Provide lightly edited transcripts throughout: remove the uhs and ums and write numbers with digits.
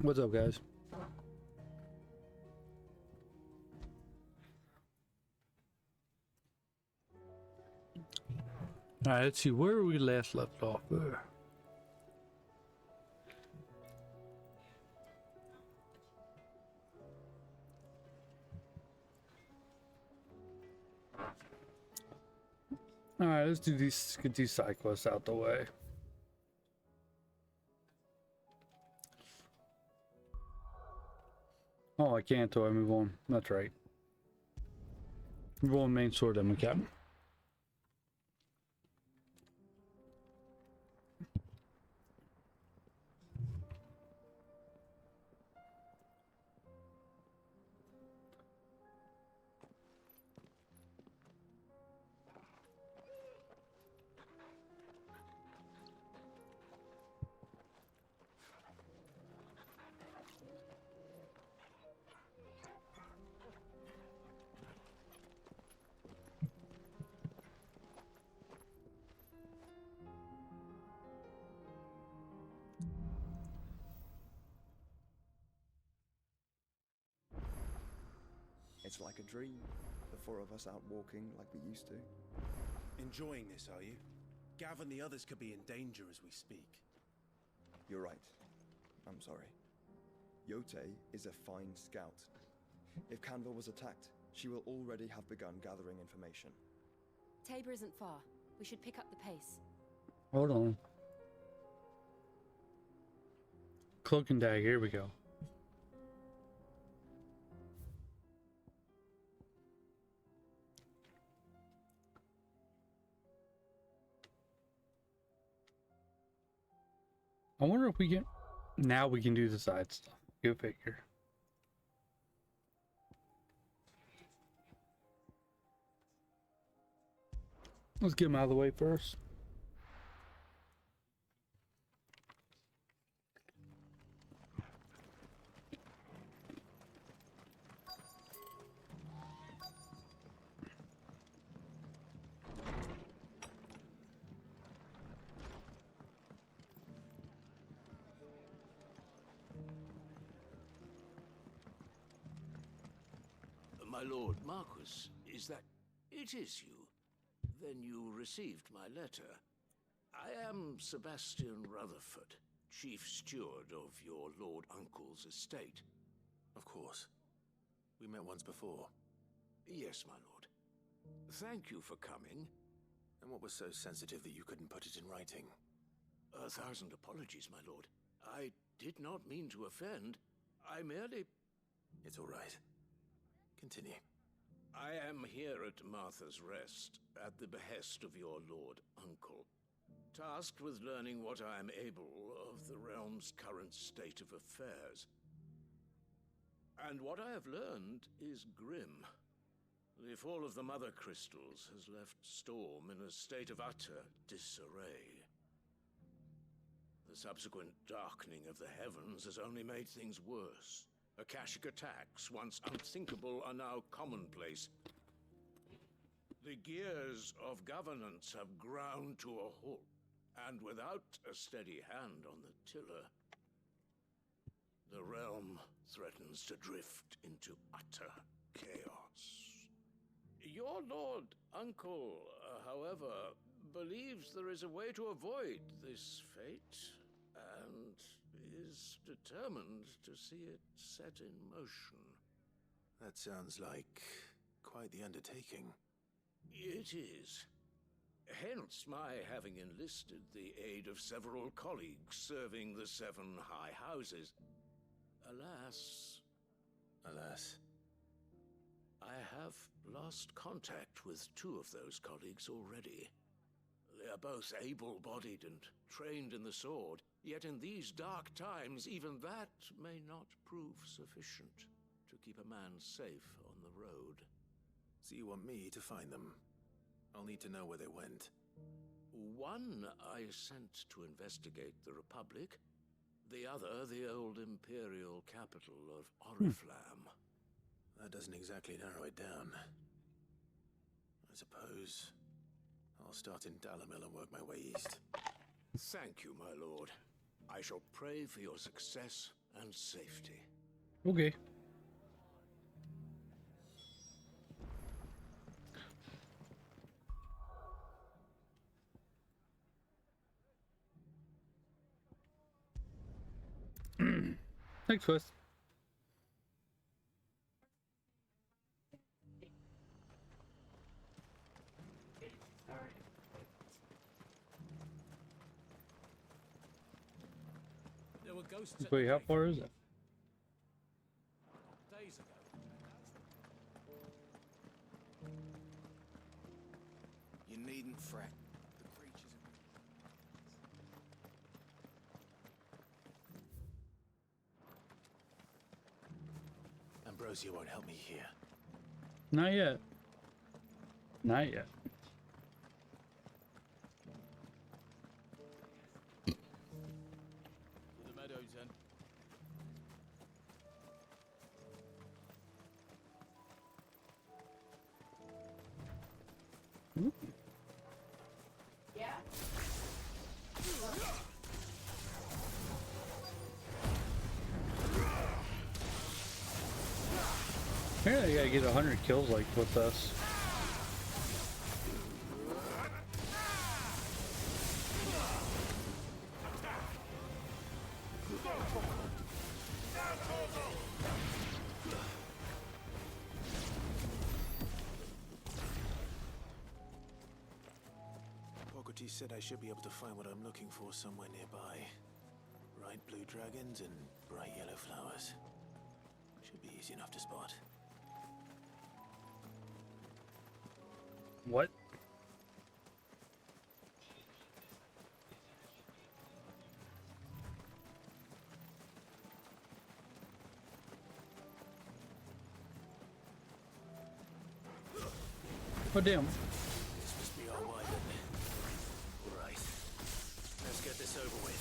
What's up, guys? Alright, let's see where we last left off there. Alright, let's do these, get these side quests out the way. Oh, I can't till I move on. That's right. Move on main sword then we can. It's like a dream, the four of us out walking like we used to. Enjoying this, are you? Gav and the others could be in danger as we speak. You're right. I'm sorry. Yote is a fine scout. If Canva was attacked, she will already have begun gathering information. Tabor isn't far. We should pick up the pace. Hold on. Cloak and dagger, here we go. I wonder if we can... Now we can do the side stuff. Go figure. Let's get them out of the way first. My lord Marquis, is that... It is you. Then you received my letter. I am Sebastian Rutherford, chief steward of your lord uncle's estate. Of course. We met once before. Yes, my lord. Thank you for coming. And what was so sensitive that you couldn't put it in writing? 1,000 apologies, my lord. I did not mean to offend. I merely... It's all right. Continue. I am here at Martha's Rest, at the behest of your lord uncle, tasked with learning what I am able of the realm's current state of affairs. And what I have learned is grim. The fall of the Mother Crystals has left Storm in a state of utter disarray. The subsequent darkening of the heavens has only made things worse. Akashic attacks, once unthinkable, are now commonplace. The gears of governance have ground to a halt, and without a steady hand on the tiller, the realm threatens to drift into utter chaos. Your lord uncle, however, believes there is a way to avoid this fate, and is determined to see it set in motion. That sounds like quite the undertaking. It is. Hence my having enlisted the aid of several colleagues serving the 7 high houses. Alas... Alas. I have lost contact with 2 of those colleagues already. They are both able-bodied and trained in the sword, yet in these dark times, even that may not prove sufficient to keep a man safe on the road. So you want me to find them? I'll need to know where they went. One I sent to investigate the Republic, the other the old Imperial capital of Oriflamme. That doesn't exactly narrow it down. I suppose I'll start in Dalamil and work my way east. Thank you, my lord. I shall pray for your success and safety. Okay. Next quest. There were ghosts at Wait, the how grave far is it? days ago. You needn't fret. The creatures Ambrosia won't help me here. Not yet. Not yet. To the meadows then. Apparently, I gotta get 100 kills like with us. Bogota said I should be able to find what I'm looking for somewhere nearby. Bright blue dragons and bright yellow flowers. Should be easy enough to spot. What? Oh damn. This must be our wyvern. Right. Let's get this over with.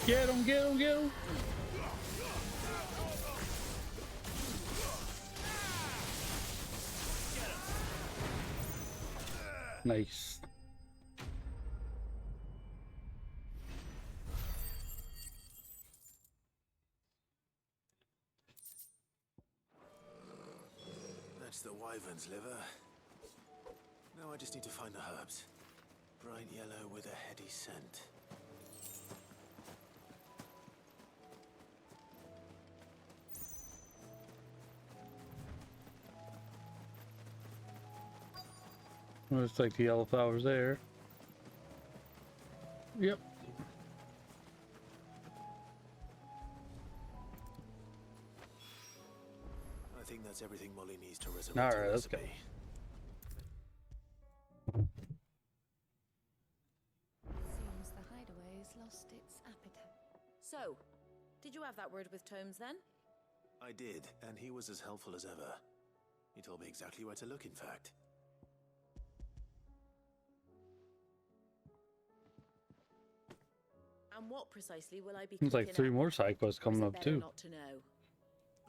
Get him, get him, get him. Nice. That's the wyvern's liver. Now I just need to find the herbs. Bright yellow with a heady scent. Looks like the yellow flowers there. Yep. I think that's everything Molly needs to resurrect All her right, let's go. recipe. Seems the hideaway's lost its appetite. So, did you have that word with Tomes then? I did, and he was as helpful as ever. He told me exactly where to look, in fact. And what precisely will I be Seems like cooking 3 up? more side quests Or is coming it up better too. not to know?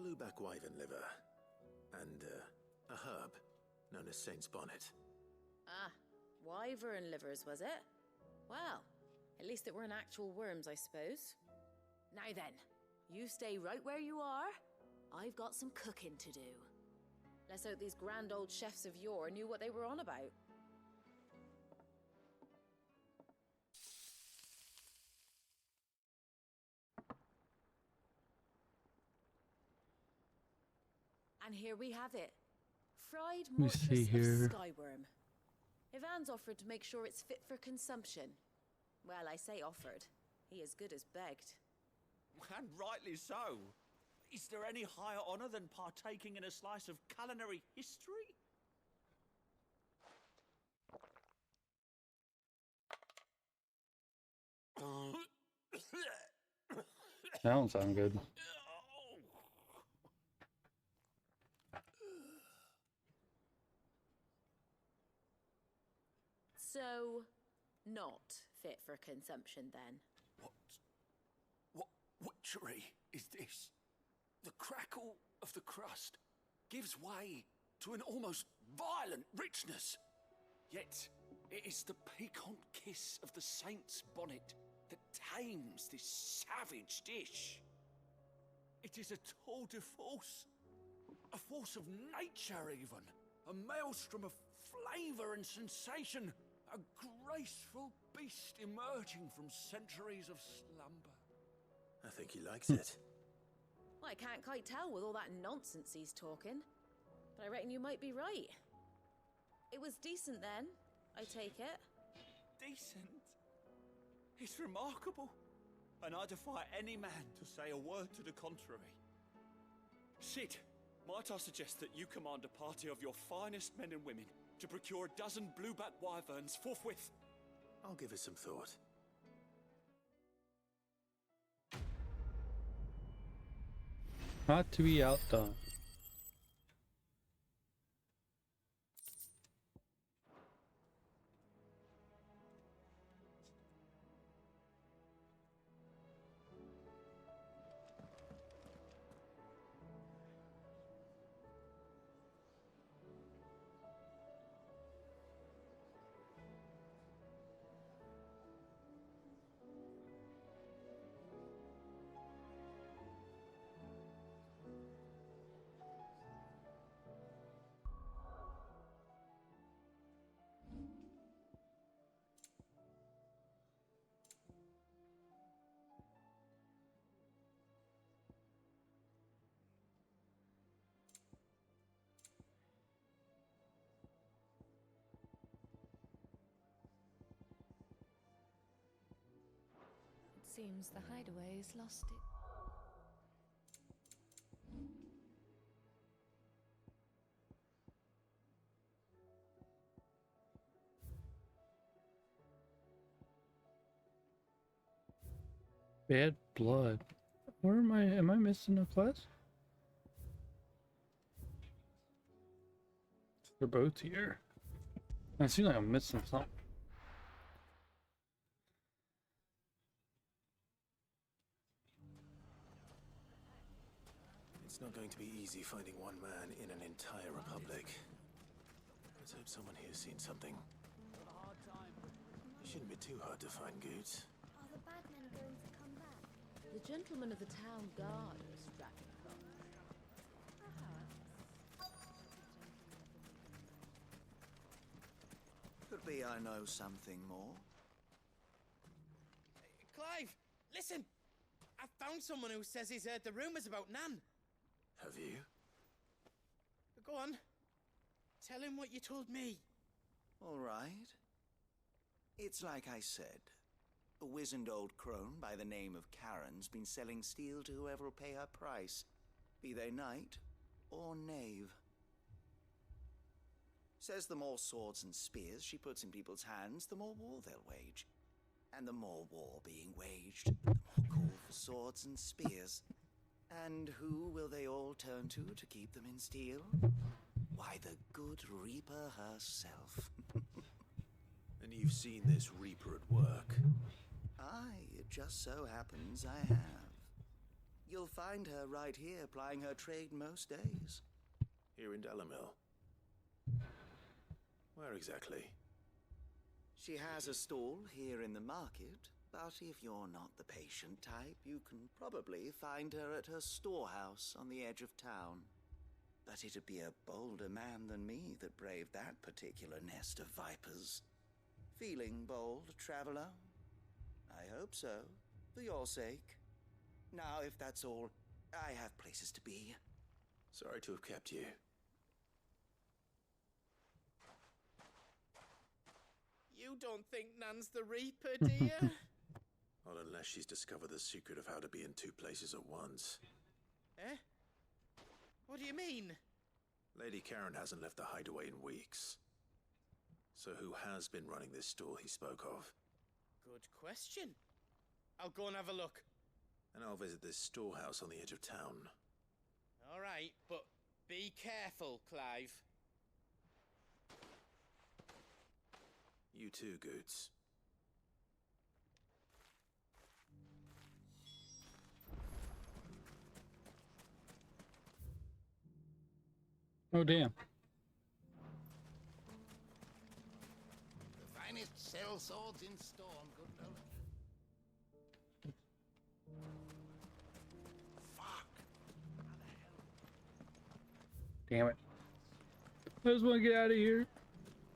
Blueback wyvern liver. And, a herb known as Saint's Bonnet. Ah, wyvern livers, was it? Well, at least it weren't actual worms, I suppose. Now then, you stay right where you are. I've got some cooking to do. Let's hope these grand old chefs of yore knew what they were on about. And here we have it. Fried me see mortress here. of skyworm. Ivan's offered to make sure it's fit for consumption. Well, I say offered. He as good as begged. And rightly so. Is there any higher honor than partaking in a slice of culinary history? That don't sound good. So, not fit for consumption then? What witchery is this? The crackle of the crust gives way to an almost violent richness. Yet, it is the piquant kiss of the saint's bonnet that tames this savage dish. It is a tour de force, a force of nature even, a maelstrom of flavor and sensation, a graceful beast emerging from centuries of slumber. I think he likes it. Well, I can't quite tell with all that nonsense he's talking, but I reckon you might be right. It was decent then, I take it. Decent? It's remarkable, and I defy any man to say a word to the contrary. Sid, might I suggest that you command a party of your finest men and women to procure a dozen blueback wyverns forthwith? I'll give it some thought. Not to be outdone. Seems the hideaway's lost it. Bad blood. Where am I? Am I missing a quest? They're both here. I seem like I'm missing something. It's not going to be easy finding one man in an entire republic. Let's hope someone here's seen something. It shouldn't be too hard to find goods. Are the bad men going to come back? The gentleman of the town guard was strapping from. Could be I know something more. Clive, listen! I found someone who says he's heard the rumors about Nan. Have you? Go on. Tell him what you told me. All right. It's like I said. A wizened old crone by the name of Karen's been selling steel to whoever will pay her price, be they knight or knave. Says the more swords and spears she puts in people's hands, the more war they'll wage. And the more war being waged, the more call for swords and spears. And who will they all turn to keep them in steel? Why, the good Reaper herself. And you've seen this Reaper at work? Aye, it just so happens I have. You'll find her right here plying her trade most days. Here in Delamil? Where exactly? She has a stall here in the market, but if you're not the patient type, you can probably find her at her storehouse on the edge of town. But it'd be a bolder man than me that braved that particular nest of vipers. Feeling bold, traveler? I hope so, for your sake. Now, if that's all, I have places to be. Sorry to have kept you. You don't think Nan's the Reaper, do you? Not unless she's discovered the secret of how to be in two places at once. Eh? What do you mean? Lady Karen hasn't left the hideaway in weeks. So who has been running this store he spoke of? Good question. I'll go and have a look. And I'll visit this storehouse on the edge of town. All right, but be careful, Clive. You too, Goots. Oh, damn. The finest sell swords in Storm, good lord. Fuck. Damn it. I just want to get out of here.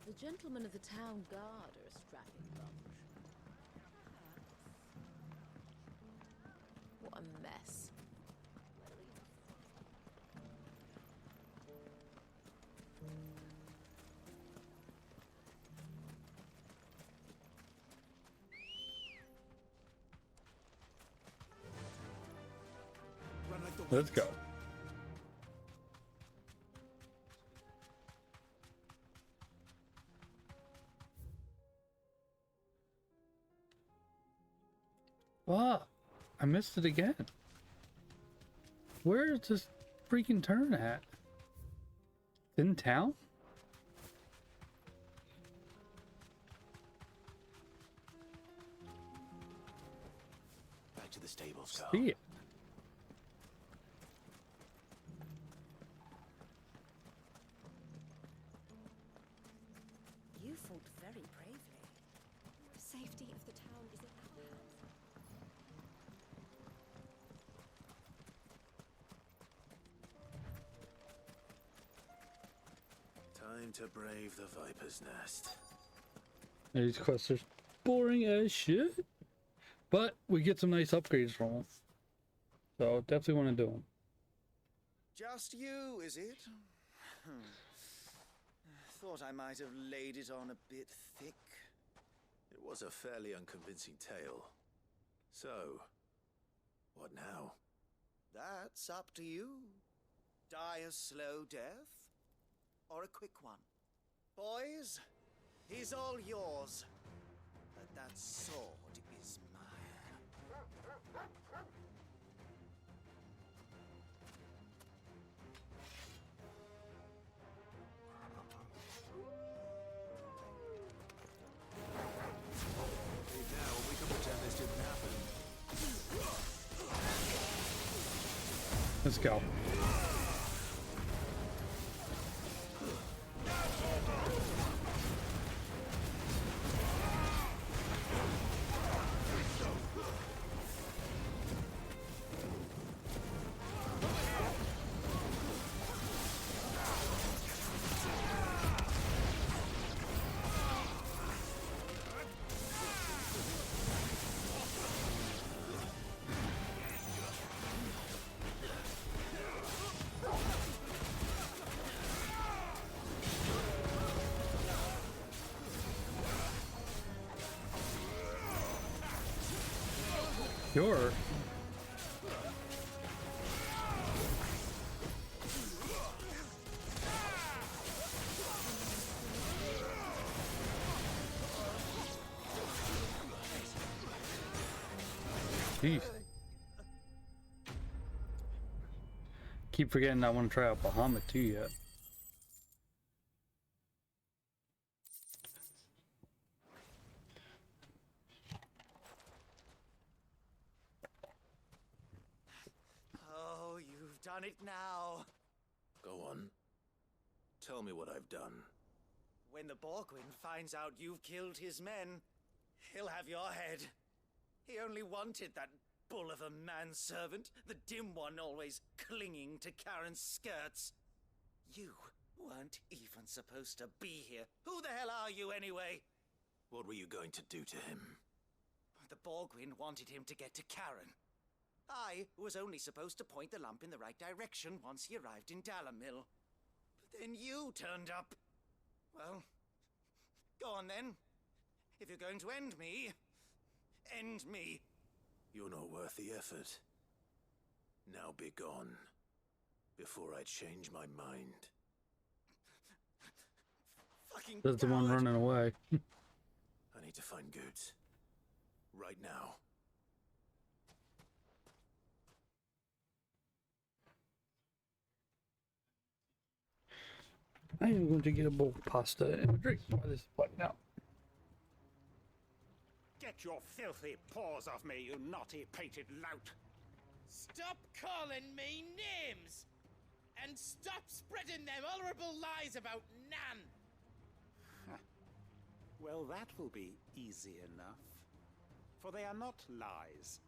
The gentlemen of the town guard are a strapping bunch. What a mess. Run like the Let's go. Wow, I missed it again. Where is this freaking turn at? In town? Back to the stables, Carl. See it. You fought very bravely. The safety of the town is in our hands. Time to brave the Viper's Nest. These quests are boring as shit. But we get some nice upgrades from them. So definitely want to do them. Just you, is it? Thought I might have laid it on a bit thick. It was a fairly unconvincing tale. So, what now? That's up to you. Die a slow death, or a quick one. Boys, he's all yours. But that sword is mine. Hey, now we can pretend this didn't happen. Let's go. Sure. Jeez. Keep forgetting I want to try out Bahamut too yet. Oh, you've done it now. Go on. Tell me what I've done. When the Borgwyn finds out you've killed his men, he'll have your head. He only wanted that bull of a manservant, the dim one always clinging to Karen's skirts. You weren't even supposed to be here. Who the hell are you anyway? What were you going to do to him? The Borgwyn wanted him to get to Karen. I was only supposed to point the lamp in the right direction once he arrived in Dalamil. But then you turned up. Well, go on then. If you're going to end me, end me. You're not worth the effort. Now be gone. before I change my mind. Fucking That's the one coward. running away. I need to find Goots. Right now. I am going to get a bowl of pasta and a drink while this is playing out. Get your filthy paws off me, you naughty-pated lout! Stop calling me names! And stop spreading them horrible lies about Nan! Well, that will be easy enough. For they are not lies.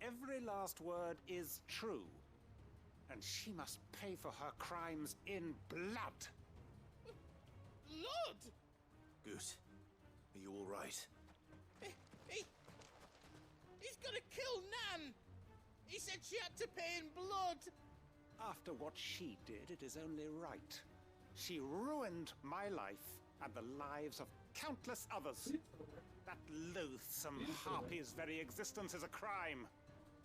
Every last word is true. And she must pay for her crimes in blood. Blood? Goose, are you all right? He's gonna kill Nan! He said she had to pay in blood! After what she did, it is only right. She ruined my life and the lives of countless others. That loathsome harpy's very existence is a crime,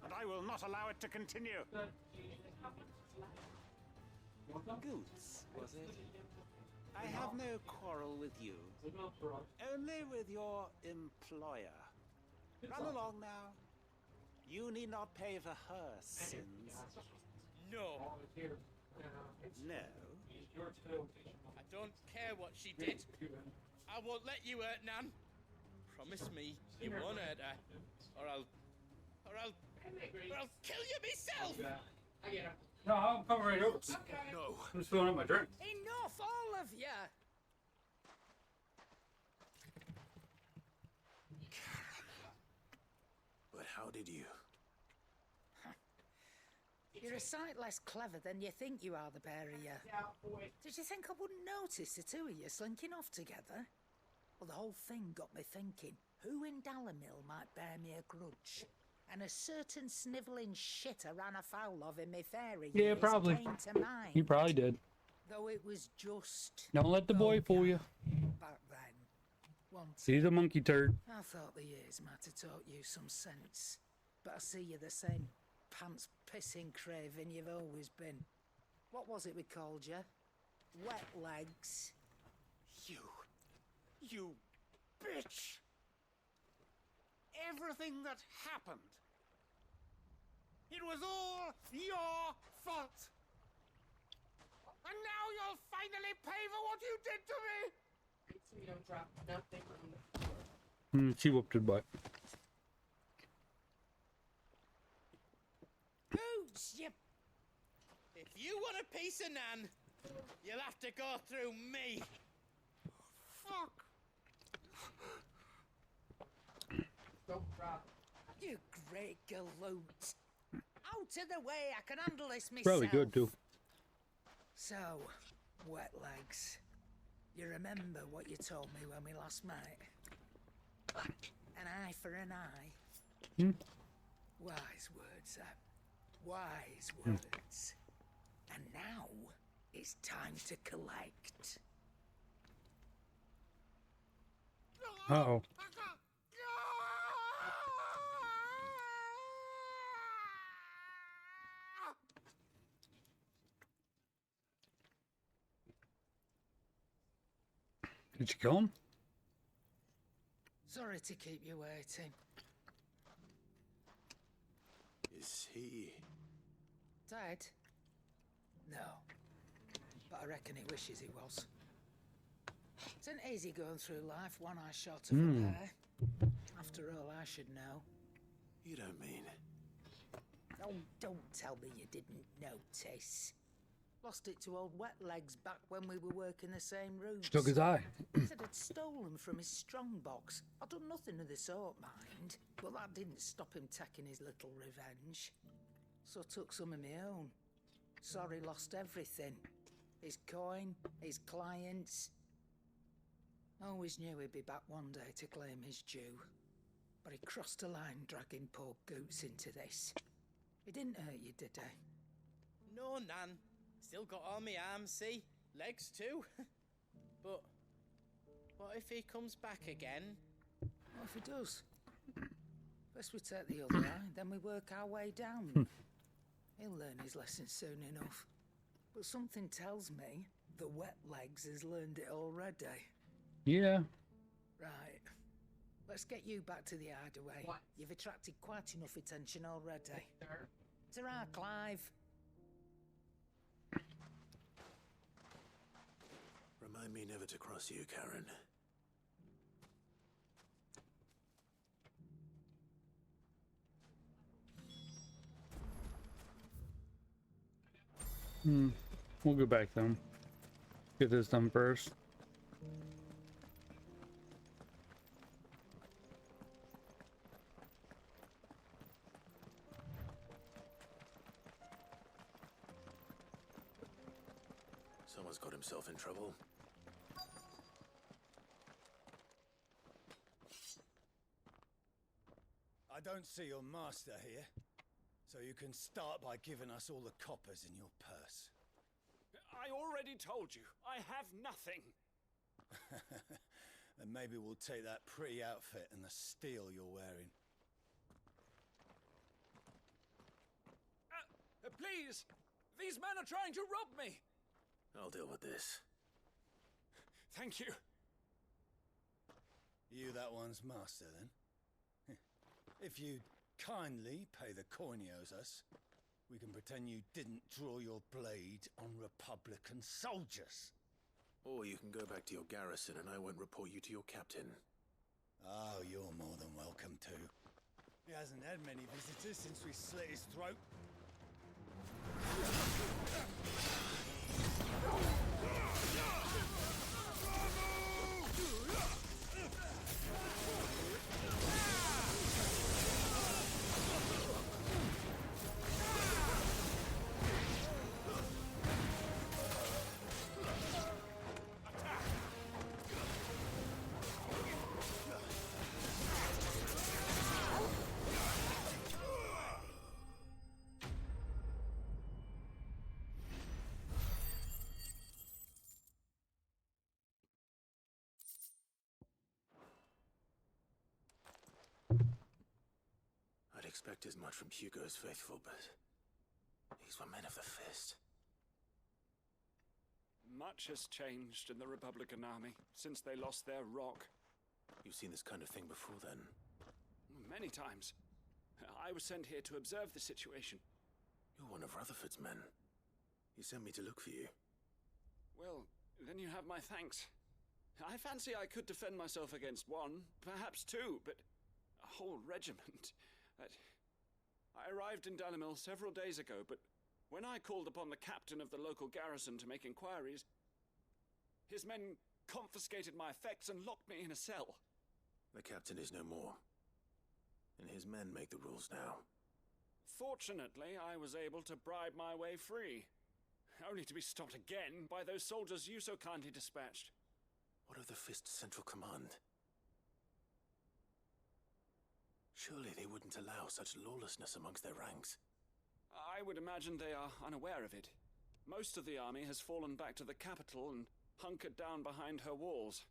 and I will not allow it to continue. Goots, was it? I have no quarrel with you. Only with your employer. Run along now. You need not pay for her sins. No. No? I don't care what she did. I won't let you hurt Nan. Promise me you won't hurt her. Or I'll kill you myself! No, I'm coming right over. No. I'm just filling up my drink. Enough, all of you! But how did you? You're a sight less clever than you think you are, the pair of you. Did you think I wouldn't notice the two of you slinking off together? Well, the whole thing got me thinking, who in Dalamil might bear me a grudge? And a certain snivelling shit I ran afoul of in my fairy Yeah, years probably. came to mind. You probably did. Though it was just... Don't let the boy fool you. back then. Once He's a monkey turd. I thought the years might have taught you some sense. But I see you're the same pants-pissing craven you've always been. What was it we called you? Wet legs. You bitch! Everything that happened, it was all your fault! And now you'll finally pay for what you did to me! So you don't drop nothing on the floor. She whooped her butt. Boots, you... If you want a piece of Nan, you'll have to go through me. Fuck! Don't drop. You great galoot. Out of the way, I can handle this myself. Probably good too. So, wet legs. You remember what you told me when we last met? An eye for an eye. Wise words, wise words. And now it's time to collect. Uh-oh. Did you kill him? Sorry to keep you waiting. Is he... Dead? No. But I reckon he wishes he was. It's an easy going through life, one eye short of a pair. After all, I should know. You don't mean... Oh, don't tell me you didn't notice. Lost it to old Wet Legs back when we were working the same rooms. Stuck his eye. Said I'd stolen from his strongbox. I'd done nothing of the sort, mind. But that didn't stop him taking his little revenge. So I took some of my own. Sorry, lost everything. His coin, his clients. Always knew he'd be back one day to claim his due. But he crossed a line dragging poor Goots into this. He didn't hurt you, did he? No, Nan. Still got all my arms, see? Legs too. But what if he comes back again? What if he does? First we take the other eye, then we work our way down. He'll learn his lesson soon enough. But something tells me the wet legs has learned it already. Yeah. Right. Let's get you back to the hideaway. What? You've attracted quite enough attention already. Ta-ra, Clive. Remind me never to cross you, Karen. We'll go back then. Get this done first. Someone's got himself in trouble. I don't see your master here, so you can start by giving us all the coppers in your purse. I already told you, I have nothing. Then maybe we'll take that pretty outfit and the steel you're wearing. Please! These men are trying to rob me! I'll deal with this. Thank you. You that one's master, then? If you'd kindly pay the coin he owes us, we can pretend you didn't draw your blade on Republican soldiers. Or you can go back to your garrison and I won't report you to your captain. Oh, you're more than welcome to. He hasn't had many visitors since we slit his throat. I'd expect as much from Hugo's faithful, but these were men of the fist. Much has changed in the Republican Army since they lost their rock. You've seen this kind of thing before, then? Many times. I was sent here to observe the situation. You're one of Rutherford's men. He sent me to look for you. Well, then you have my thanks. I fancy I could defend myself against one, perhaps two, but a whole regiment. I arrived in Dunamil several days ago, but when I called upon the captain of the local garrison to make inquiries, his men confiscated my effects and locked me in a cell. The captain is no more, and his men make the rules now. Fortunately, I was able to bribe my way free, only to be stopped again by those soldiers you so kindly dispatched. What of the Fist's Central Command? Surely they wouldn't allow such lawlessness amongst their ranks. I would imagine they are unaware of it. Most of the army has fallen back to the capital and hunkered down behind her walls.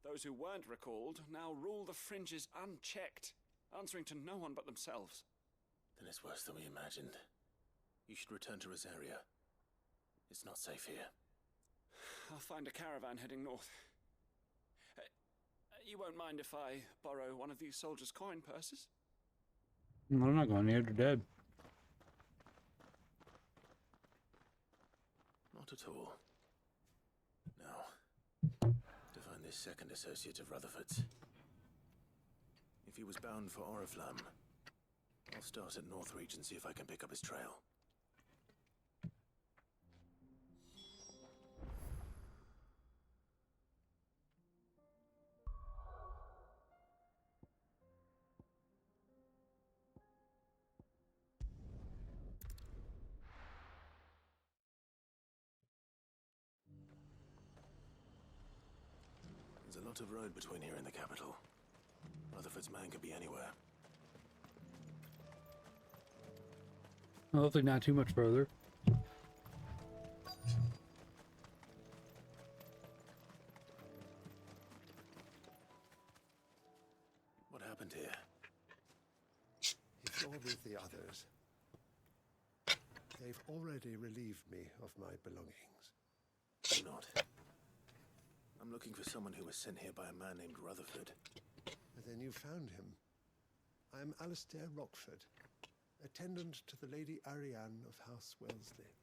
Those who weren't recalled now rule the fringes unchecked, answering to no one but themselves. Then it's worse than we imagined. You should return to Rosaria. It's not safe here. I'll find a caravan heading north. You won't mind if I borrow one of these soldiers' coin purses? I'm not going near. They're dead. Not at all. Now, to find this second associate of Rutherford's. If he was bound for Oriflamme, I'll start at Northreach and see if I can pick up his trail. There's a lot of road between here and the capital. Rutherford's man could be anywhere. Hopefully not too much further. What happened here? If you're with the others, They've already relieved me of my belongings. Do not. I'm looking for someone who was sent here by a man named Rutherford. Then you found him. I am Alistair Rockford, attendant to the Lady Ariane of House Wellesley.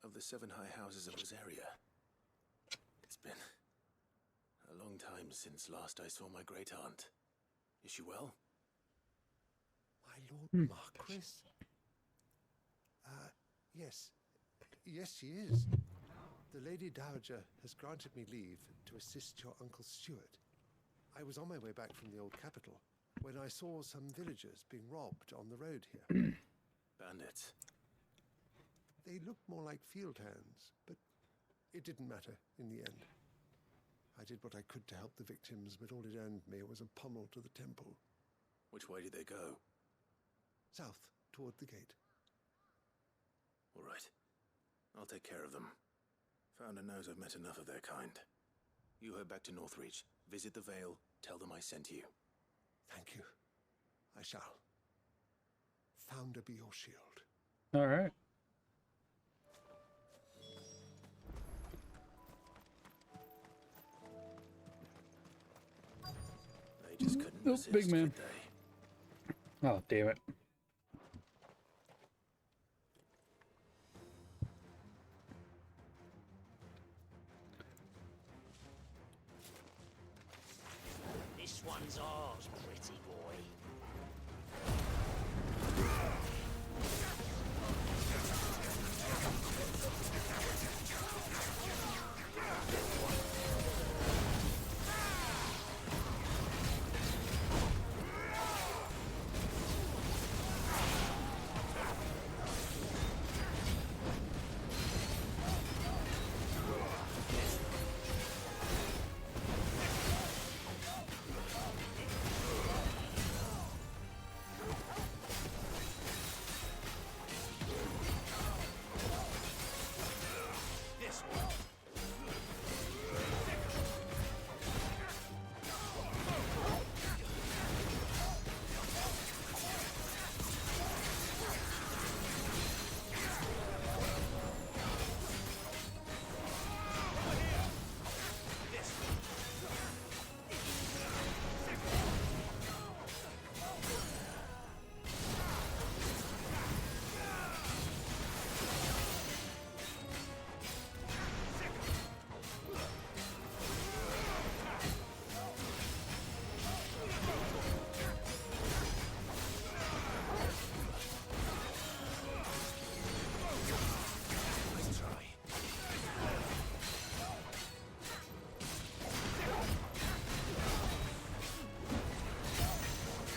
Of the 7 high houses of Rosaria. It's been a long time since last I saw my great-aunt. Is she well? My Lord Marquis? Yes. Yes, she is. The Lady Dowager has granted me leave to assist your Uncle Stuart. I was on my way back from the old capital when I saw some villagers being robbed on the road here. Bandits. They looked more like field hands, but it didn't matter in the end. I did what I could to help the victims, but all it earned me was a pommel to the temple. Which way did they go? South, toward the gate. All right. I'll take care of them. Founder knows I've met enough of their kind. You head back to Northreach, visit the Vale, tell them I sent you. Thank you. I shall. Founder be your shield. All right. They just couldn't resist, Big man. could they? Oh, damn it. This one's ours, pretty boy.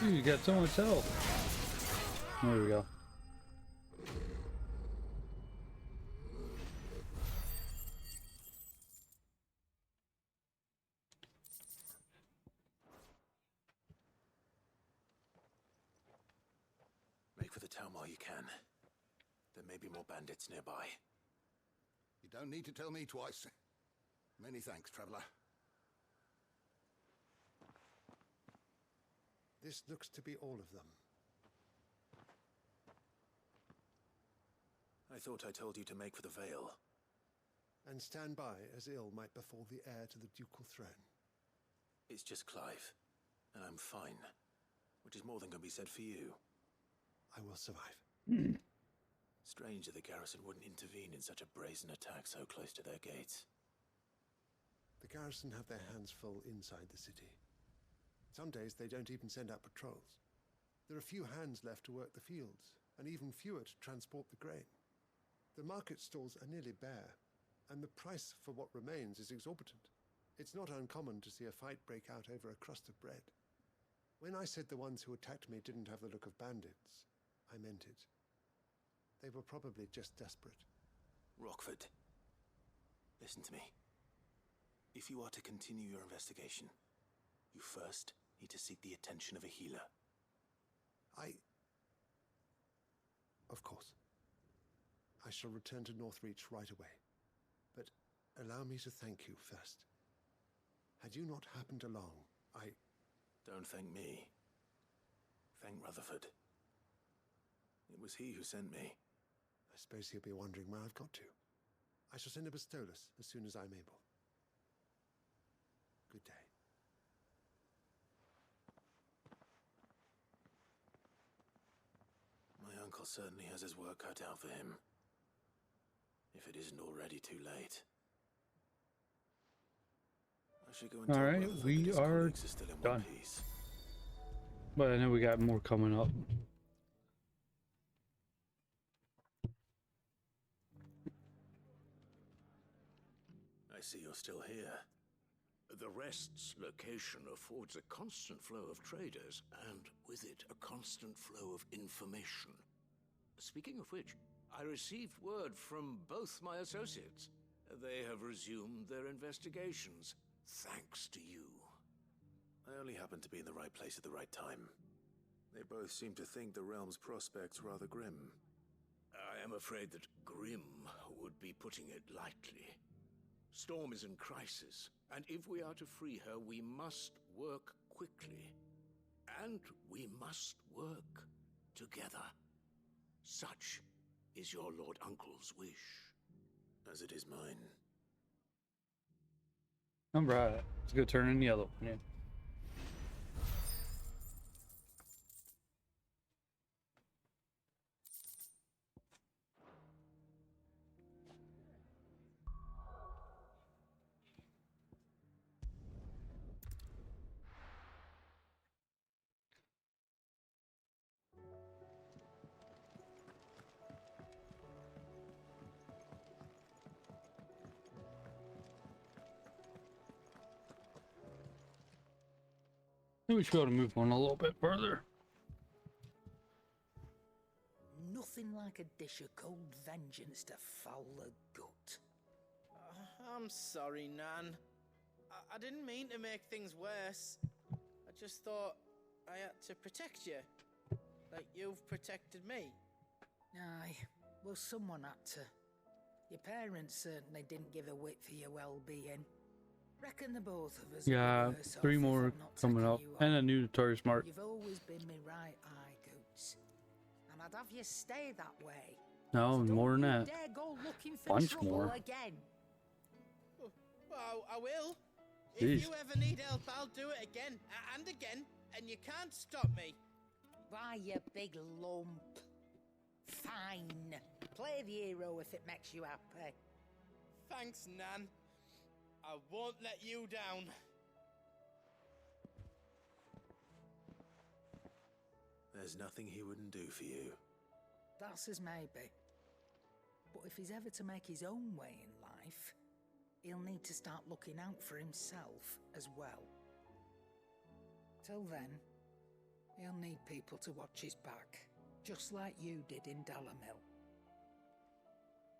Ooh, you got so much health. There we go. Make for the town while you can. There may be more bandits nearby. You don't need to tell me twice. Many thanks, traveler. This looks to be all of them. I thought I told you to make for the Vale. And stand by as ill might befall the heir to the ducal throne. It's just Clive, and I'm fine. Which is more than can be said for you. I will survive. Strange that the garrison wouldn't intervene in such a brazen attack so close to their gates. The garrison have their hands full inside the city. Some days they don't even send out patrols. There are few hands left to work the fields, and even fewer to transport the grain. The market stalls are nearly bare, and the price for what remains is exorbitant. It's not uncommon to see a fight break out over a crust of bread. When I said the ones who attacked me didn't have the look of bandits, I meant it. They were probably just desperate. Rockford, listen to me. If you are to continue your investigation, you first need to seek the attention of a healer. Of course. I shall return to Northreach right away. But allow me to thank you first. Had you not happened along, Don't thank me. Thank Rutherford. It was he who sent me. A suppose he'll be wondering where I've got to. I shall send a Bistolus as soon as I'm able. Good day. My uncle certainly has his work cut out for him. If it isn't already too late. I should go and All right, we are done. But I know we got more coming up. I see you're still here. The Rest's location affords a constant flow of traders, and with it, a constant flow of information. Speaking of which, I received word from both my associates. They have resumed their investigations, thanks to you. I only happened to be in the right place at the right time. They both seem to think the realm's prospects rather grim. I am afraid that grim would be putting it lightly. Storm is in crisis, and if we are to free her, we must work quickly. And we must work together. Such is your Lord Uncle's wish. As it is mine. All right, let's go turn in the other one. Yeah. I think we should be able to move on a little bit further. Nothing like a dish of cold vengeance to foul the gut. I'm sorry, Nan. I didn't mean to make things worse. I just thought I had to protect you. Like you've protected me. Aye, well, someone had to. Your parents certainly didn't give a whit for your well-being. Reckon the both of us Yeah, 3 more coming up, and a new Notorious Mark. You've always been me right eye, Goots. And I'd have you stay that way. No, So more than don't that. you dare go looking for Bunch trouble more. again. Well, I will. Jeez. If you ever need help, I'll do it again and again, and you can't stop me. Why, you big lump. Fine. Play the hero if it makes you happy. Thanks, Nan. I won't let you down. There's nothing he wouldn't do for you. That's as maybe. But if he's ever to make his own way in life, he'll need to start looking out for himself as well. Till then, he'll need people to watch his back, just like you did in Dalamil.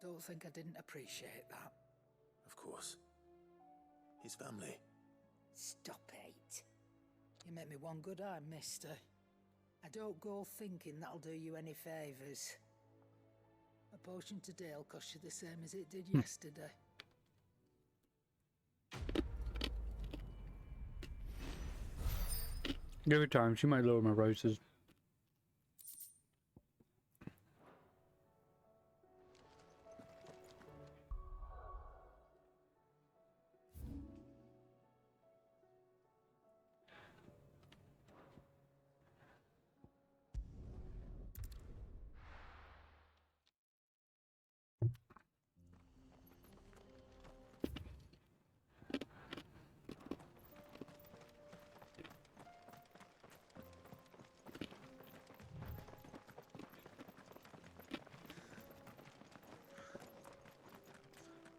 Don't think I didn't appreciate that. Of course. His family. Stop it. You make me one good eye, mister. I don't go thinking that'll do you any favours. A potion today'll cost you the same as it did yesterday. Give her time, she might lower my prices.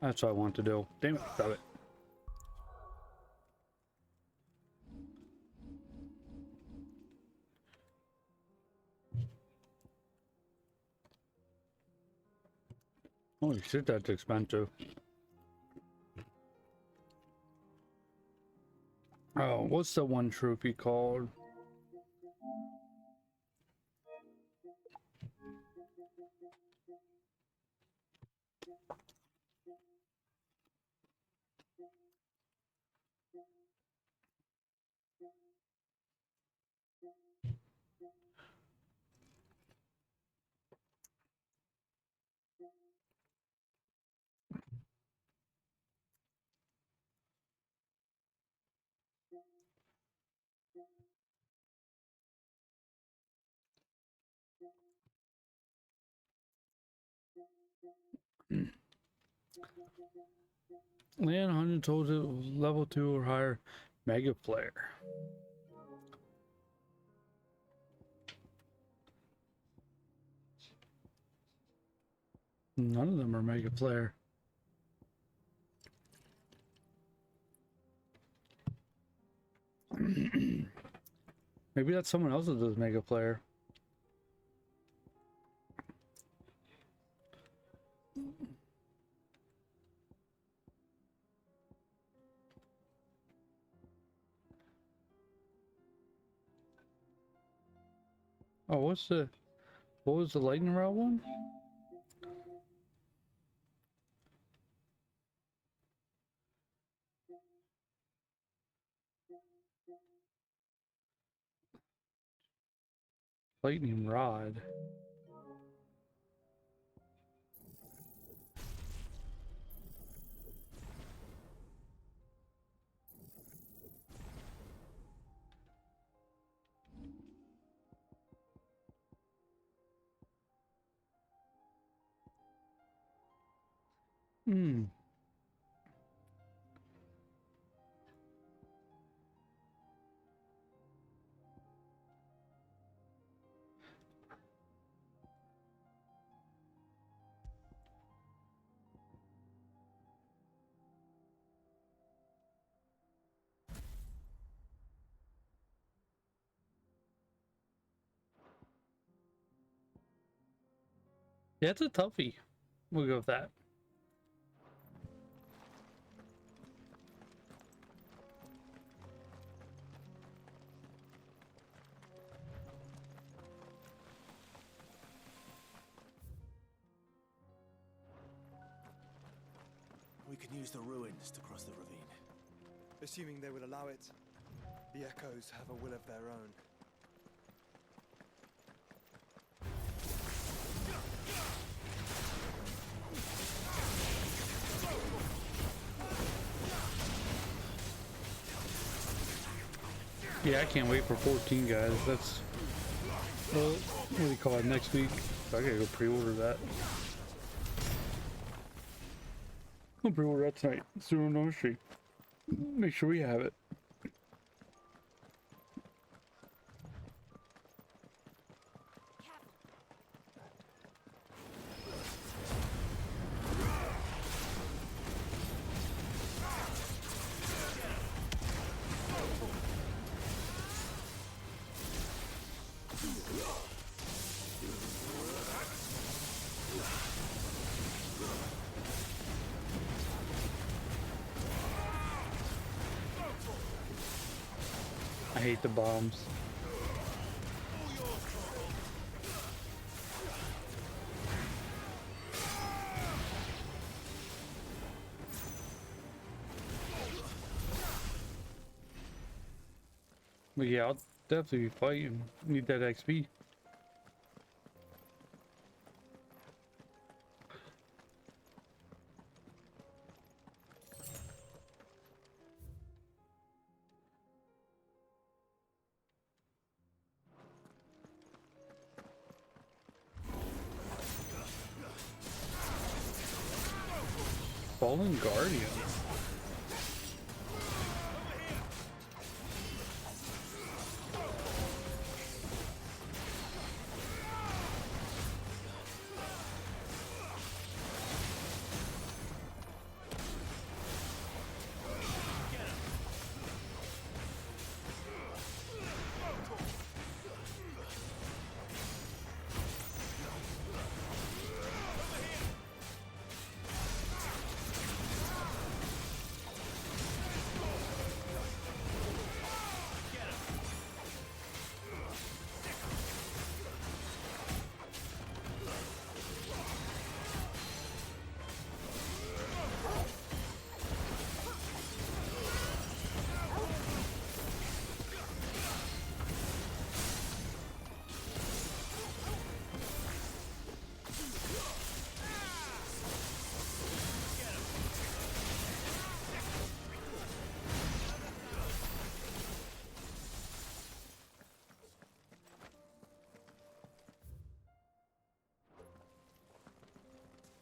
That's what I want to do. Damn it, stop it. Holy shit, that's expensive. Oh, what's the one trophy called? Land 100 total level 2 or higher mega player. None of them are mega player. Maybe that's someone else that does mega player. Oh, what was the lightning rod one? Lightning rod. Hmm. Yeah, it's a toughie. We'll go with that. We can use the ruins to cross the ravine. Assuming they will allow it. The echoes have a will of their own. Yeah, I can't wait for 14, guys. That's, well, what do you call it, next week? So I gotta go pre-order that. I'll pre-order that tonight. Soon on the street. Make sure we have it. I hate the bombs. But yeah, I'll definitely be fighting. Need that XP. Fallen Guardian.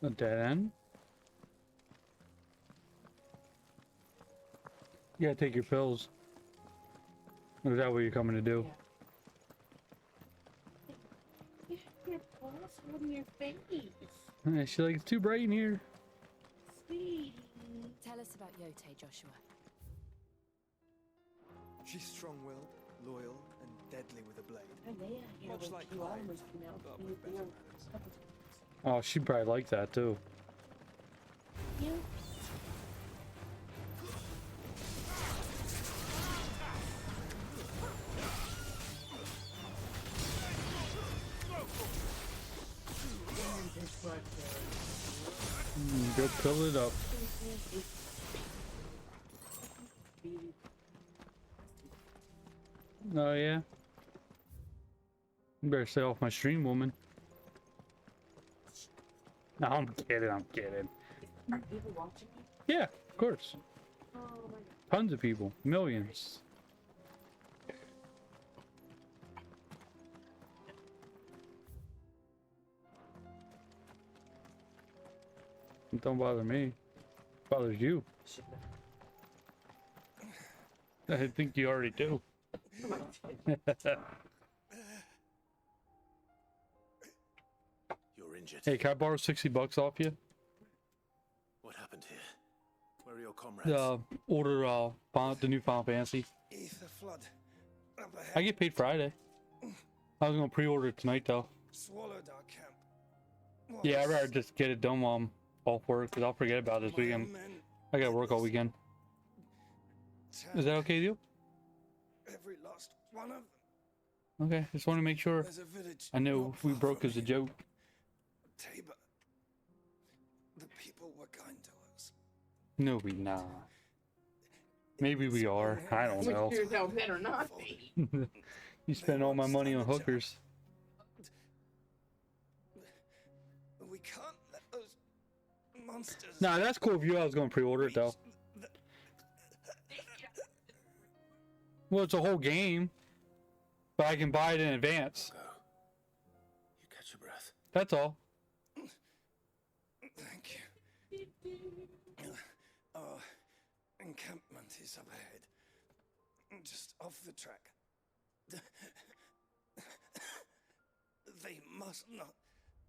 A dead end? You gotta take your pills. Or is that what you're coming to do? Your balls on your face. She's like, it's too bright in here. Sweetie. Tell us about Yote, Joshua. She's strong-willed, loyal, and deadly with a blade. Much like you Clive, almost but with better manners. Oh, she'd probably like that too. You. Go fill it up. Oh yeah. You better stay off my stream, woman. No, I'm kidding. I'm kidding. Are people watching you? Yeah, of course. Oh my god. Tons of people, millions. It don't bother me. It bothers you. I think you already do. You're injured. Hey, can I borrow $60 off you? What happened here? Where are your comrades? Order the new Final Fantasy. Ether flood. Up ahead. I get paid Friday. I was gonna pre-order it tonight though. Swallowed our camp. Yeah, I'd rather just get it done while I'm off work, because I'll forget about it this weekend. I gotta work all weekend. Is that okay with you? Every last one of them. Okay, just want to make sure. There's a village I know not we far broke from as a here. joke. Tabor. The people were kind to us. No, we not. Maybe we are. I don't know. Sure they'll better not be. You spend all my money on hookers. We can't let those monsters. Nah, that's cool if you. I was gonna pre-order it though. Well, it's a whole game, but I can buy it in advance. Go. You catch your breath. That's all. Thank you. Our encampment is up ahead, just off the track. They must not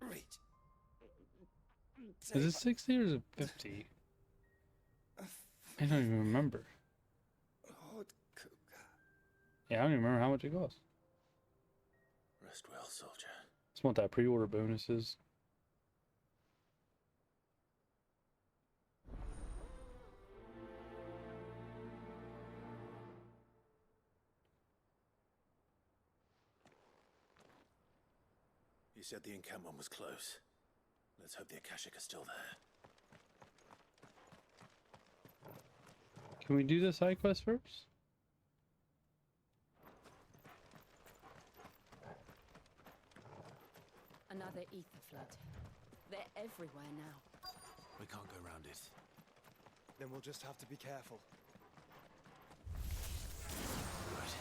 reach. Is it 60 or is it 50? I don't even remember. Lord Cougar. Yeah, I don't even remember how much it cost. Rest well, soldier. Just want that pre-order bonuses. You said the encampment was close. Let's hope the Akashic are still there. Can we do the side quest first? Another ether flood. They're everywhere now. We can't go round it. Then we'll just have to be careful. Right.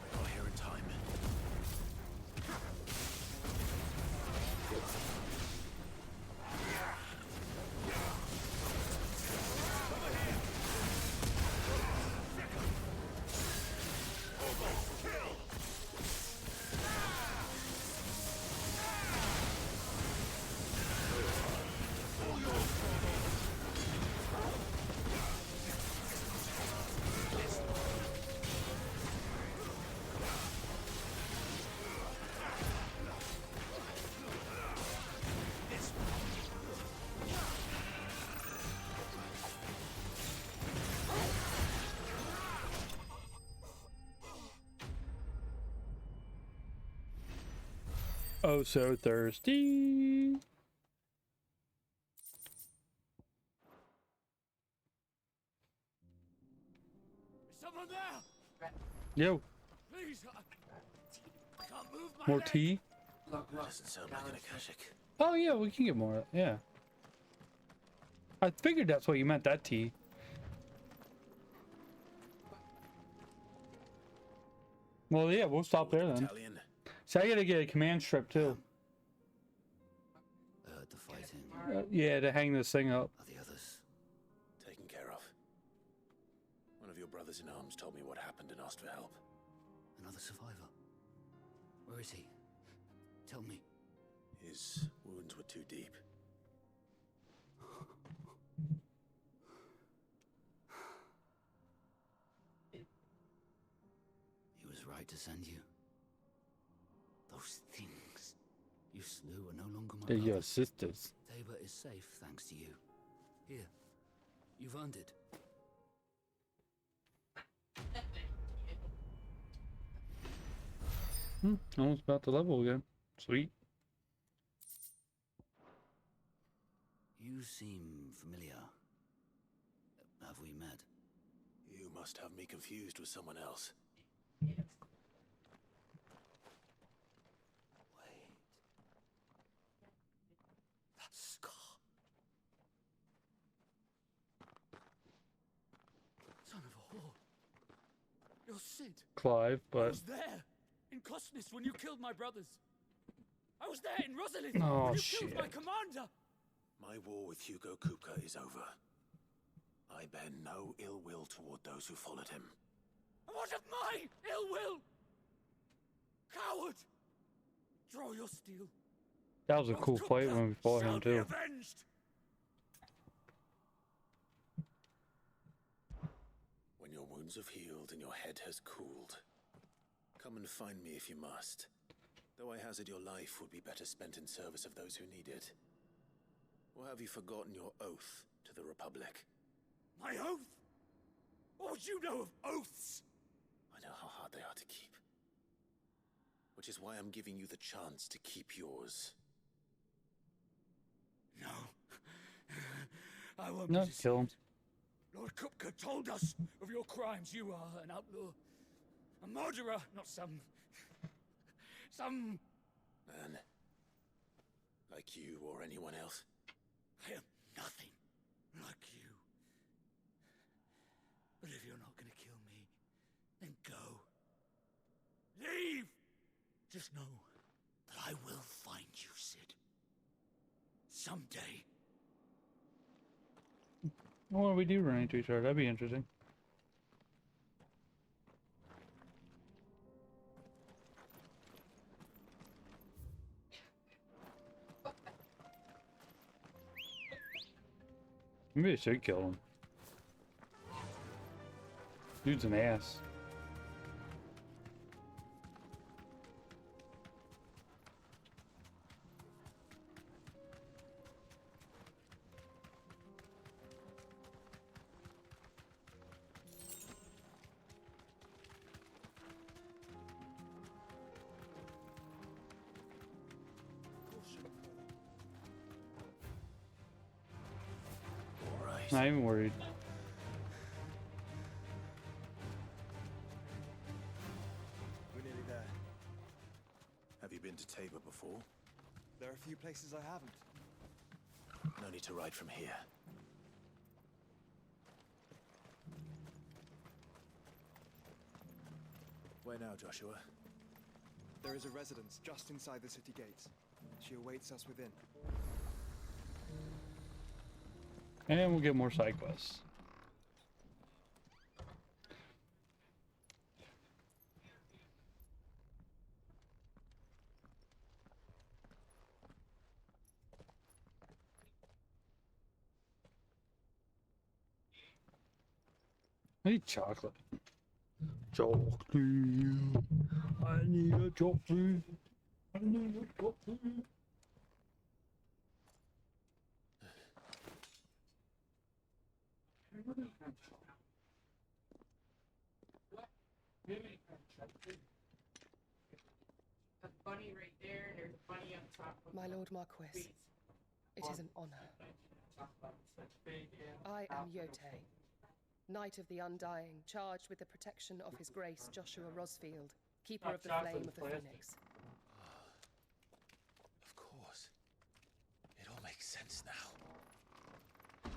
We got here in time. Oh, so thirsty. Is someone there? Yo, Please, I can't move my more leg. tea? Doesn't sound like an Akashic. Oh yeah, we can get more. Yeah. I figured that's what you meant, that tea. Well, yeah, we'll stop there then. Battalion. So I gotta get a command strip too. The fighting Yeah, to hang this thing up. Are the others taken care of? One of your brothers in arms told me what happened and asked for help. Another survivor. Where is he? Tell me. His wounds were too deep. He was right to send you. Those things you slew are no longer my They're brothers. your sisters. Tabor is safe thanks to you. Here, you've earned it. Almost about to level again. Sweet. You seem familiar. Have we met? You must have me confused with someone else. Wait. That scar. Son of a whore. You're Sid. Clive, I but was there in Cosnis when you killed my brothers. I was there in Rosalith Oh, when you shit. killed my commander. My war with Hugo Kupka is over. I bear no ill will toward those who followed him. And what of my ill will? Coward! Draw your steel. that was a cool fight when we fought him too. Avenged! When your wounds have healed and your head has cooled, come and find me if you must. Though I hazard your life would be better spent in service of those who need it. Or have you forgotten your oath to the Republic? My oath? What would you know of oaths? I know how hard they are to keep. Which is why I'm giving you the chance to keep yours. No. I won't No, be deceived. kill him. Lord Kupka told us of your crimes. You are an outlaw. A murderer, not some Man. Like you or anyone else. I am nothing like you. But if you're not gonna kill me, then go. Leave! Just know that I will find you, Sid. Someday. What if we do run into each other? That'd be interesting. Maybe I should kill him. Dude's an ass. Not even worried. We're nearly there. Have you been to Tabor before? There are a few places I haven't. No need to ride from here. Where now, Joshua? There is a residence just inside the city gates. She awaits us within. And we'll get more side quests. I need chocolate. Chocolate. I need a chocolate. I need a chocolate. A bunny right there, and there's a bunny on top of My Lord Marquis, it is an honor. I am Yotei, Knight of the Undying, charged with the protection of His Grace Joshua Rosfield, Keeper of the Flame of the Phoenix. Of course. It all makes sense now.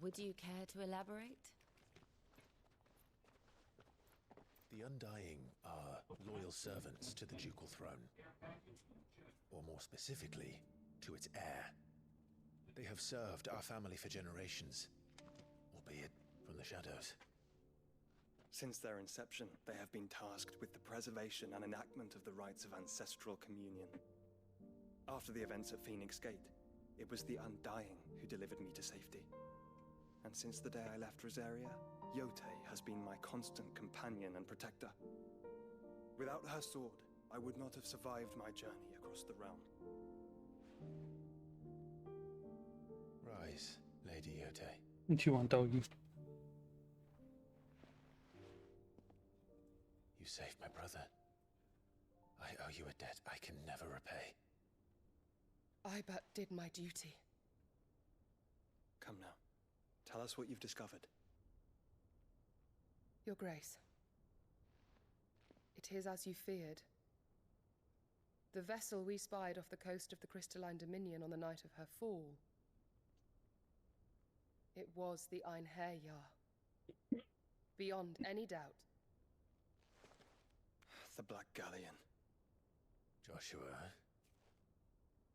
Would you care to elaborate? The Undying are loyal servants to the ducal throne. Or more specifically, to its heir. They have served our family for generations, albeit from the shadows. Since their inception, they have been tasked with the preservation and enactment of the rites of ancestral communion. After the events at Phoenix Gate, it was the Undying who delivered me to safety. And since the day I left Rosaria, Yote has been my constant companion and protector. Without her sword, I would not have survived my journey across the realm. Rise, Lady Yote. What you want, doggy? You saved my brother. I owe you a debt I can never repay. I but did my duty. Come now. Tell us what you've discovered. Your Grace. It is as you feared. The vessel we spied off the coast of the Crystalline Dominion on the night of her fall. It was the Einherjar. Beyond any doubt. The Black Galleon. Joshua,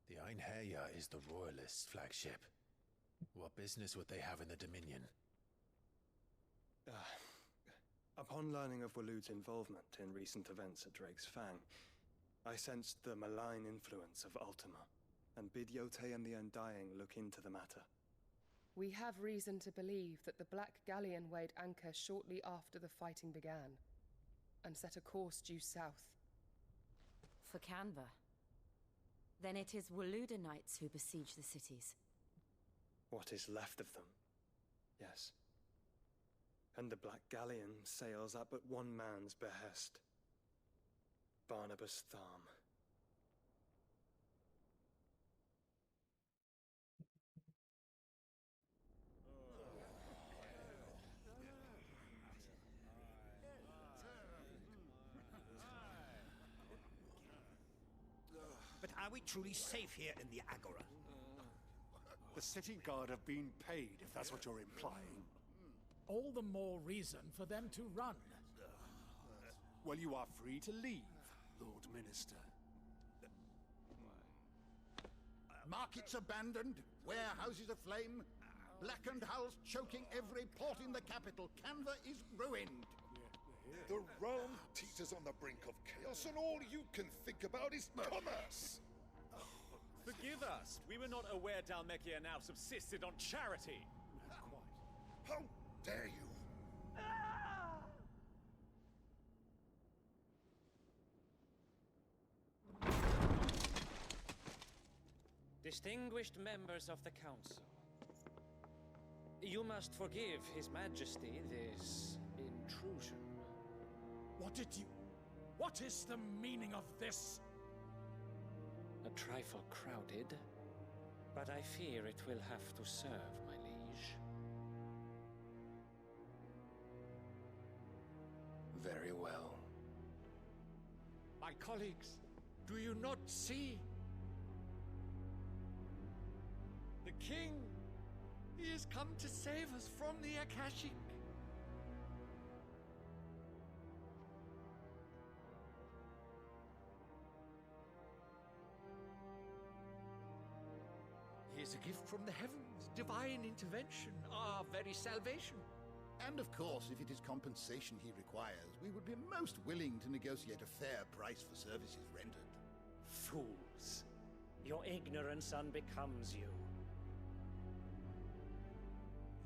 the Einherjar is the Royalists' flagship. What business would they have in the Dominion? Upon learning of Waloed's involvement in recent events at Drake's Fang, I sensed the malign influence of Ultima, and bid Yote and the Undying look into the matter. We have reason to believe that the Black Galleon weighed anchor shortly after the fighting began, and set a course due south. For Canva. Then it is Waloed Knights who besiege the cities. What is left of them, yes. And the Black Galleon sails at but one man's behest. Barnabas Tharm. But are we truly safe here in the Agora? The city guard have been paid, if that's what you're implying. All the more reason for them to run. Well, you are free to leave, Lord Minister. Markets abandoned, warehouses aflame, blackened hulls choking every port in the capital. Canva is ruined. The realm teeters on the brink of chaos, and all you can think about is commerce. Forgive us. We were not aware Dhalmekia now subsisted on charity. How dare you? Distinguished members of the Council, you must forgive His Majesty this intrusion. What is the meaning of this? A trifle crowded, but I fear it will have to serve, my liege. Very well. My colleagues, do you not see? The king! He has come to save us from the Akashic. He is a gift from the heavens, divine intervention, our very salvation. And of course, if it is compensation he requires, we would be most willing to negotiate a fair price for services rendered. Fools. Your ignorance unbecomes you.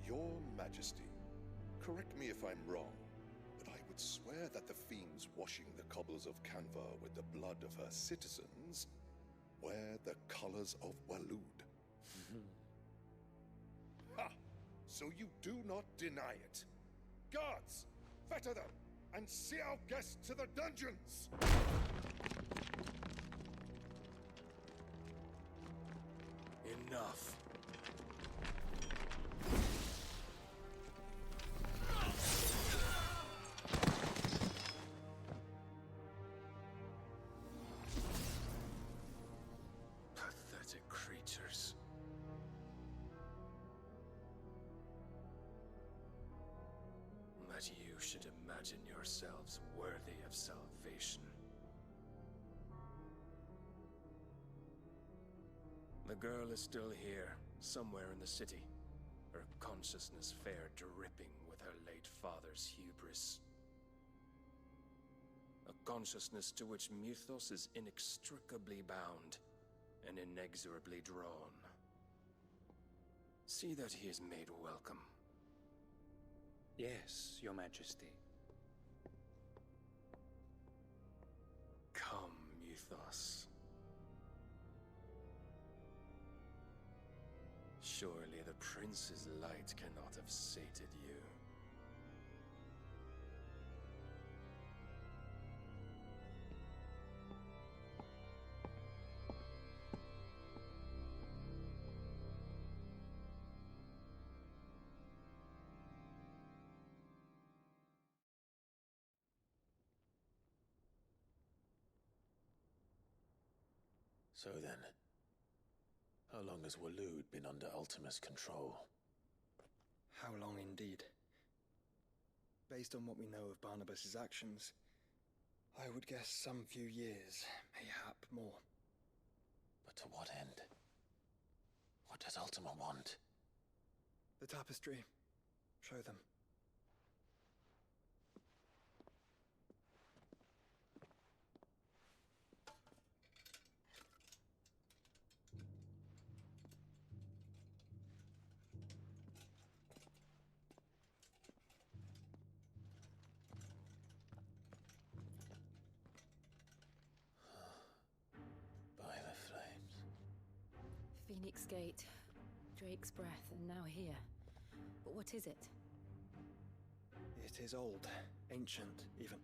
Your Majesty, correct me if I'm wrong, but I would swear that the fiends washing the cobbles of Canva with the blood of her citizens wear the colors of Waloed. Ha! So you do not deny it. Guards, fetter them, and see our guests to the dungeons! Enough. Pathetic creatures. That you should imagine yourselves worthy of salvation. The girl is still here, somewhere in the city, her consciousness fair dripping with her late father's hubris. A consciousness to which Mythos is inextricably bound and inexorably drawn. See that he is made welcome. Yes, Your Majesty. Come, Mythos. Surely the prince's light cannot have sated you. So then, how long has Waloed been under Ultima's control? How long indeed? Based on what we know of Barnabas's actions, I would guess some few years, mayhap more. But to what end? What does Ultima want? The tapestry. Show them. By the flames. Phoenix Gate, Drake's breath, and now here. But what is it? It is old, ancient, even.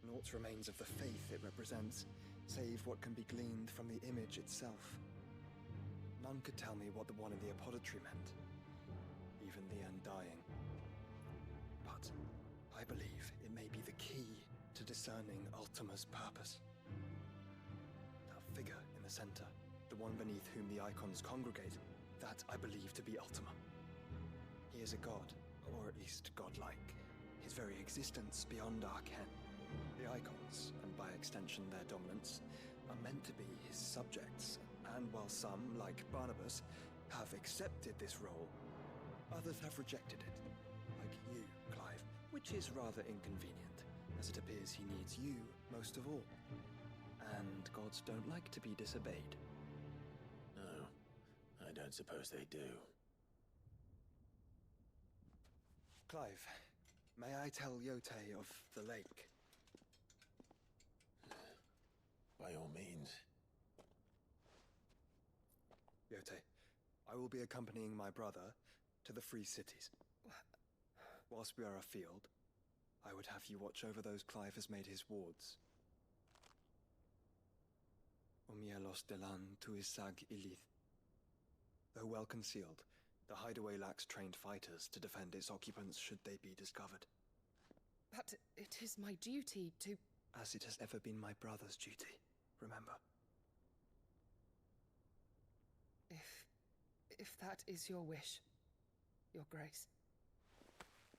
Naught remains of the faith it represents, save what can be gleaned from the image itself. None could tell me what the one in the apothecary meant, even the Undying. But I believe it may be the key to discerning Ultima's purpose. That figure in the center, the one beneath whom the icons congregate, that I believe to be Ultima. He is a god, or at least godlike. His very existence beyond our ken. The icons, and by extension their dominance, are meant to be his subjects, and while some, like Barnabas, have accepted this role, others have rejected it, like you, Clive, which is rather inconvenient, as it appears he needs you most of all. And gods don't like to be disobeyed. No, I don't suppose they do. Clive, may I tell Yote of the lake? By all means. Yote, I will be accompanying my brother to the Free Cities. Whilst we are afield, I would have you watch over those Clive has made his wards. Omielos delan tuisag ilith. Though well concealed, the hideaway lacks trained fighters to defend its occupants should they be discovered. But it is my duty to... As it has ever been my brother's duty, remember. If that is your wish, Your Grace.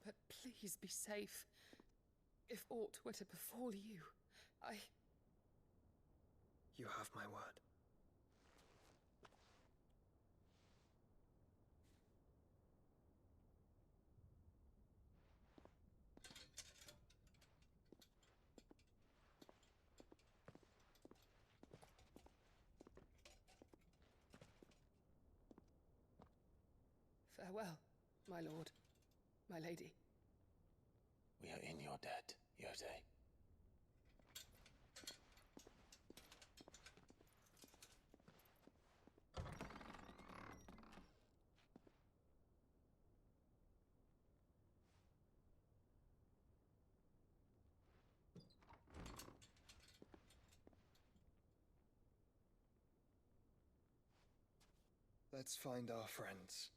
But please be safe. If aught were to befall you, You have my word. Farewell, my lord, my lady. We are in your debt, Yote. Let's find our friends.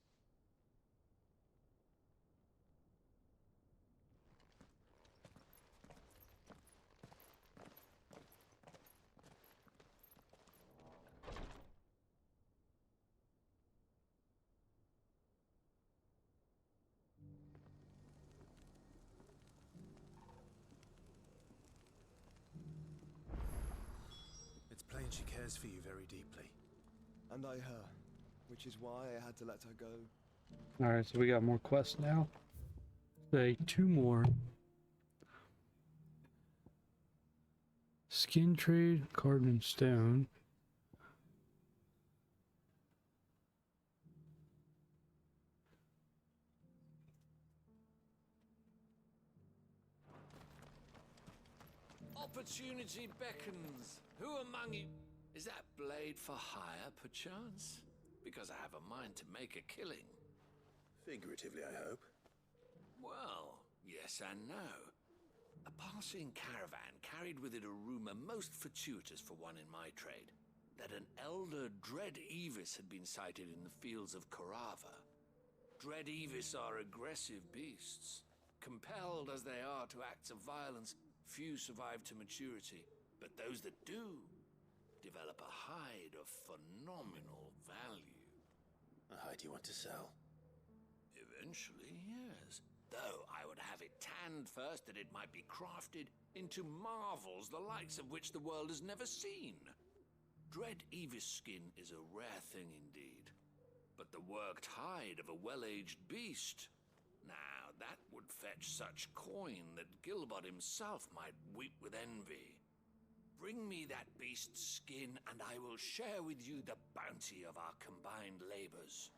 It's plain she cares for you very deeply. And I her. which is why I had to let her go. Alright, so we got more quests now. Say 2 more. Skin trade, carbon stone. Opportunity beckons. Who among you... Is that blade for hire, perchance? Because I have a mind to make a killing. Figuratively, I hope. Well, yes and no. A passing caravan carried with it a rumor most fortuitous for one in my trade, that an elder Dread Evis had been sighted in the fields of Korava. Dread Evis are aggressive beasts. Compelled as they are to acts of violence, few survive to maturity, but those that do develop a hide of phenomenal value. A hide you want to sell? Eventually, yes. Though I would have it tanned first that it might be crafted into marvels the likes of which the world has never seen. Dread Evis skin is a rare thing indeed, but the worked hide of a well-aged beast... Now, that would fetch such coin that Gilbert himself might weep with envy. Bring me that beast's skin, and I will share with you the bounty of our combined labors.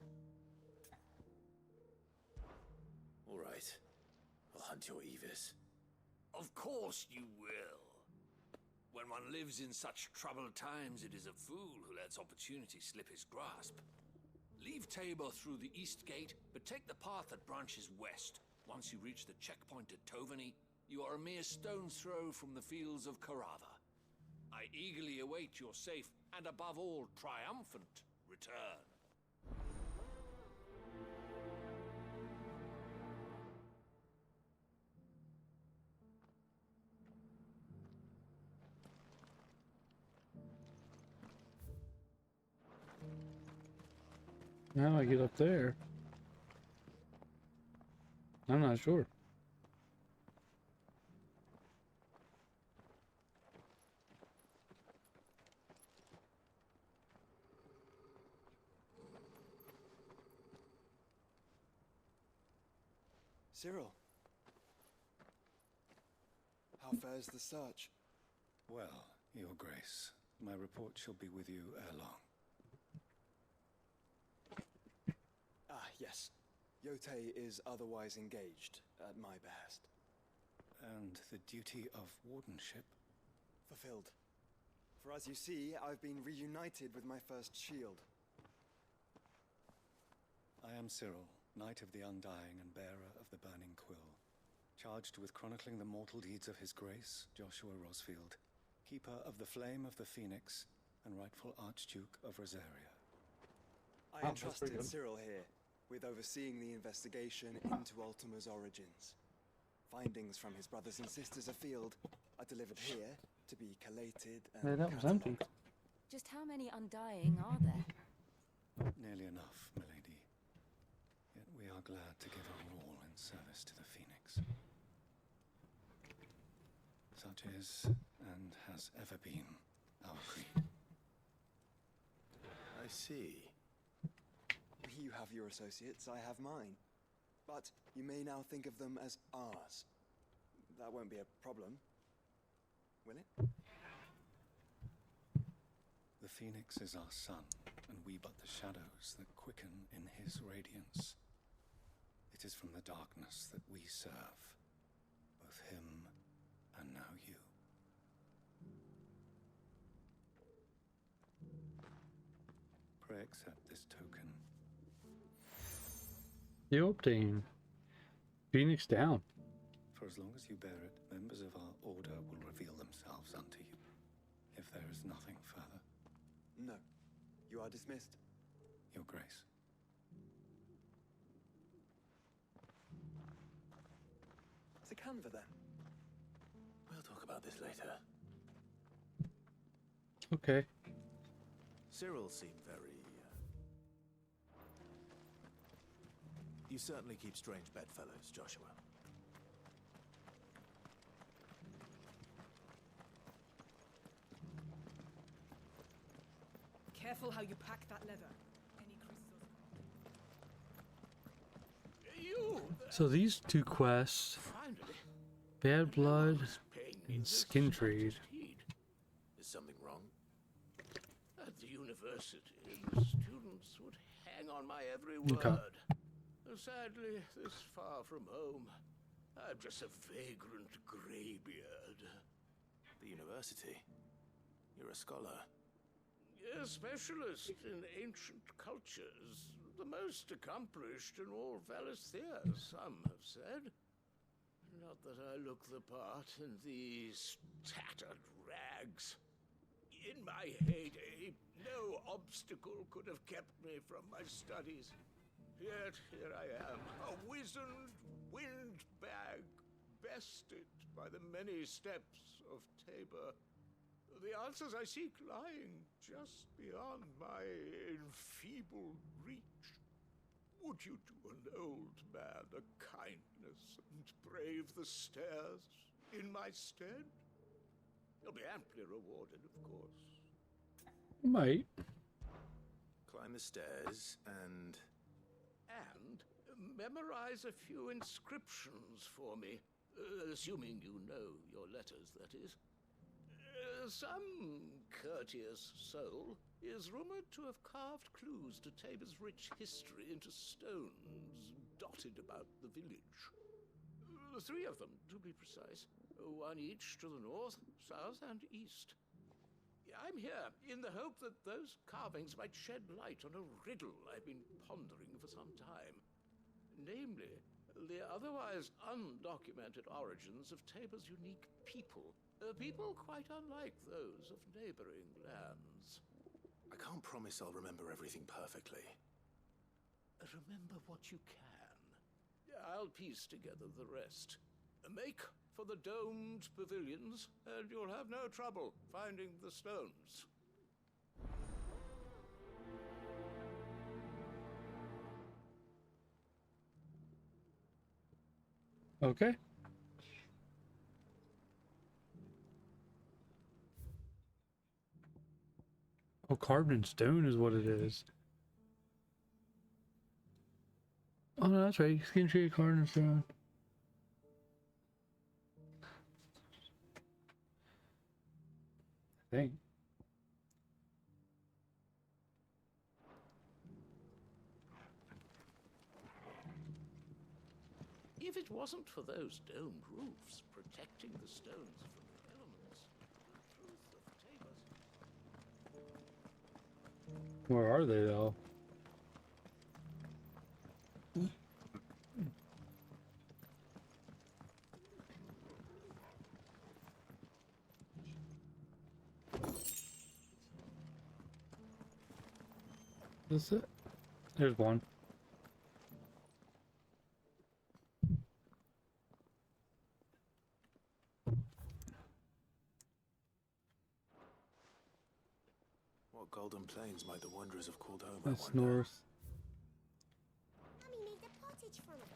All right. I'll hunt your Evis. Of course you will. When one lives in such troubled times, it is a fool who lets opportunity slip his grasp. Leave Tabor through the east gate, but take the path that branches west. Once you reach the checkpoint at Tovany, you are a mere stone's throw from the fields of Korava. I eagerly await your safe, and above all, triumphant return. Now I get up there. I'm not sure. Cyril. How fares the search? Well, Your Grace, my report shall be with you ere long. Ah, yes. Yotei is otherwise engaged, at my behest. And the duty of wardenship? Fulfilled. For as you see, I've been reunited with my first shield. I am Cyril, Knight of the Undying and bearer of the Burning Quill, charged with chronicling the mortal deeds of His Grace, Joshua Rosfield, keeper of the Flame of the Phoenix and rightful Archduke of Rosaria. I entrusted Cyril here with overseeing the investigation into Ultima's origins. Findings from his brothers and sisters afield are delivered here to be collated and Yeah, that was empty. Just how many Undying are there? Nearly enough, milady. Yet we are glad to give our all in service to the Phoenix. Such is, and has ever been, our creed. I see. You have your associates, I have mine. But you may now think of them as ours. That won't be a problem, will it? The Phoenix is our sun, and we but the shadows that quicken in his radiance. It is from the darkness that we serve, both him and now you. Pray accept this token. You obtain. Phoenix down. For as long as you bear it, members of our order will reveal themselves unto you. If there is nothing further. No. You are dismissed. Your Grace. The Canva, then. We'll talk about this later. Okay. Cyril seemed very... You certainly keep strange bedfellows, Joshua. Careful how you pack that leather. Any You! So these two quests, Finally. Bad Blood and Skin Trade. Is something wrong? At the university, the students would hang on my every word. Okay. Sadly, this far from home, I'm just a vagrant greybeard. The university? You're a scholar. A specialist in ancient cultures. The most accomplished in all Valisthea, some have said. Not that I look the part in these tattered rags. In my heyday, no obstacle could have kept me from my studies. Yet here I am, a wizened windbag, bested by the many steps of Tabor. The answers I seek lying just beyond my enfeebled reach. Would you do an old man a kindness and brave the stairs in my stead? You'll be amply rewarded, of course. Might. Climb the stairs and memorize a few inscriptions for me, assuming you know your letters, that is. Some courteous soul is rumored to have carved clues to Tabor's rich history into stones dotted about the village. 3 of them, to be precise, one each to the north, south, and east. I'm here in the hope that those carvings might shed light on a riddle I've been pondering for some time. Namely, the otherwise undocumented origins of Tabor's unique people. People quite unlike those of neighboring lands. I can't promise I'll remember everything perfectly. Remember what you can. I'll piece together the rest. Make for the domed pavilions, and you'll have no trouble finding the stones. Okay. Oh, carved in stone is what it is. Oh, no, that's right. Skin trade carved in stone. I think. If it wasn't for those domed roofs protecting the stones from the elements, the truth of Tabor's... Where are they, though? Is it? There's one. What golden plains might the wanderers have called home? That's north. Mummy made a pottage from it.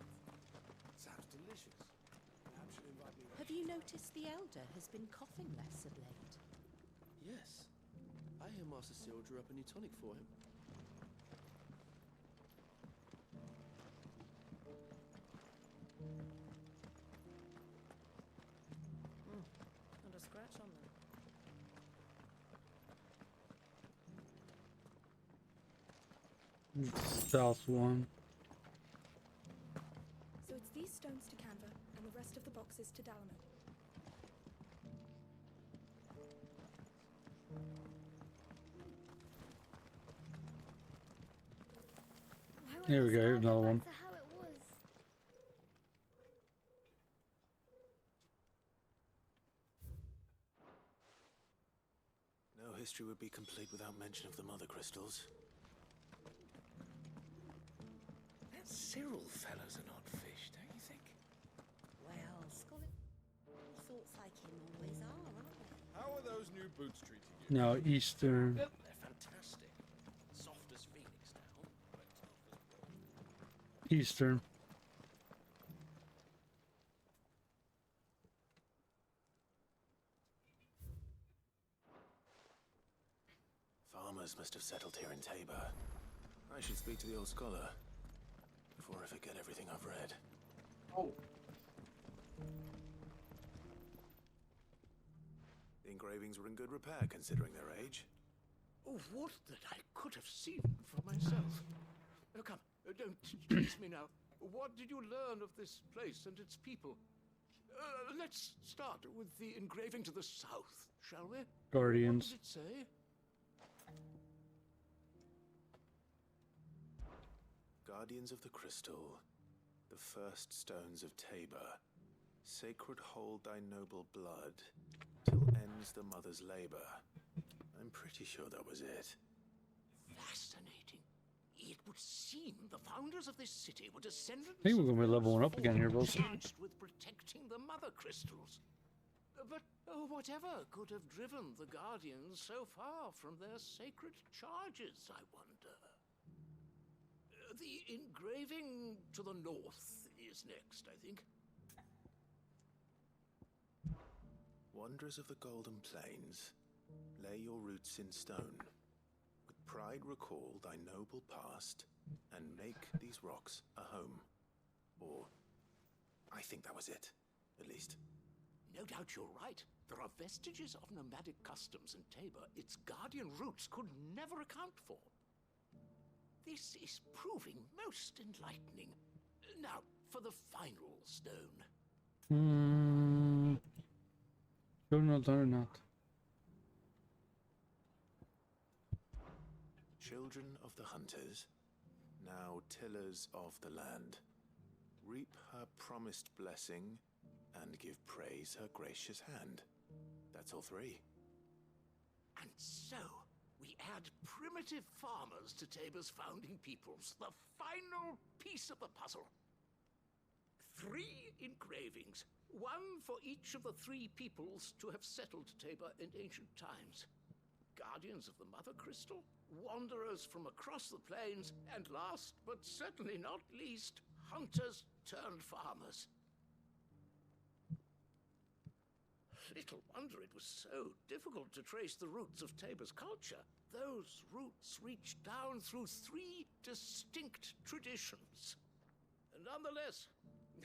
Sounds delicious. Perhaps you'll invite me. Have you noticed the Elder has been coughing less of late? Yes. I hear Master Cyril drew up a new tonic for him. Not a scratch on them. South one. So it's these stones to Canva and the rest of the boxes to Dalamo. Here we go, here's another one. How it was. No history would be complete without mention of the mother crystals. That Cyril fella's an odd fish, don't you think? Well, scholars thoughts like him always are, aren't they? How are those new boots treating you? No, Eastern. They're fantastic. Soft as Phoenix down, but tough as rock. Eastern. Farmers must have settled here in Tabor. I should speak to the old scholar. before I forget everything I've read. Oh. The engravings were in good repair considering their age. Oh, would that I could have seen for myself. Oh, come, don't chase me now. What did you learn of this place and its people? Let's start with the engraving to the south, shall we? Guardians. What does it say? Guardians of the Crystal, the first stones of Tabor, sacred hold thy noble blood, till ends the mother's labor. I'm pretty sure that was it. Fascinating. It would seem the founders of this city were descendants I think we're gonna be leveling up again here, bro. charged with protecting the mother crystals. But whatever could have driven the Guardians so far from their sacred charges, I wonder? The engraving to the north is next, I think. Wanderers of the Golden Plains, lay your roots in stone. With pride recall thy noble past, and make these rocks a home. Or, I think that was it, at least. No doubt you're right. There are vestiges of nomadic customs in Tabor its guardian roots could never account for. This is proving most enlightening. Now, for the final stone. Or not. Children of the hunters, now tillers of the land, reap her promised blessing and give praise her gracious hand. That's all three. And so, we add primitive farmers to Tabor's founding peoples, the final piece of the puzzle. 3 engravings, one for each of the 3 peoples to have settled Tabor in ancient times. Guardians of the Mother Crystal, wanderers from across the plains, and last but certainly not least, hunters turned farmers. Little wonder it was so difficult to trace the roots of Tabor's culture. Those roots reach down through 3 distinct traditions. Nonetheless,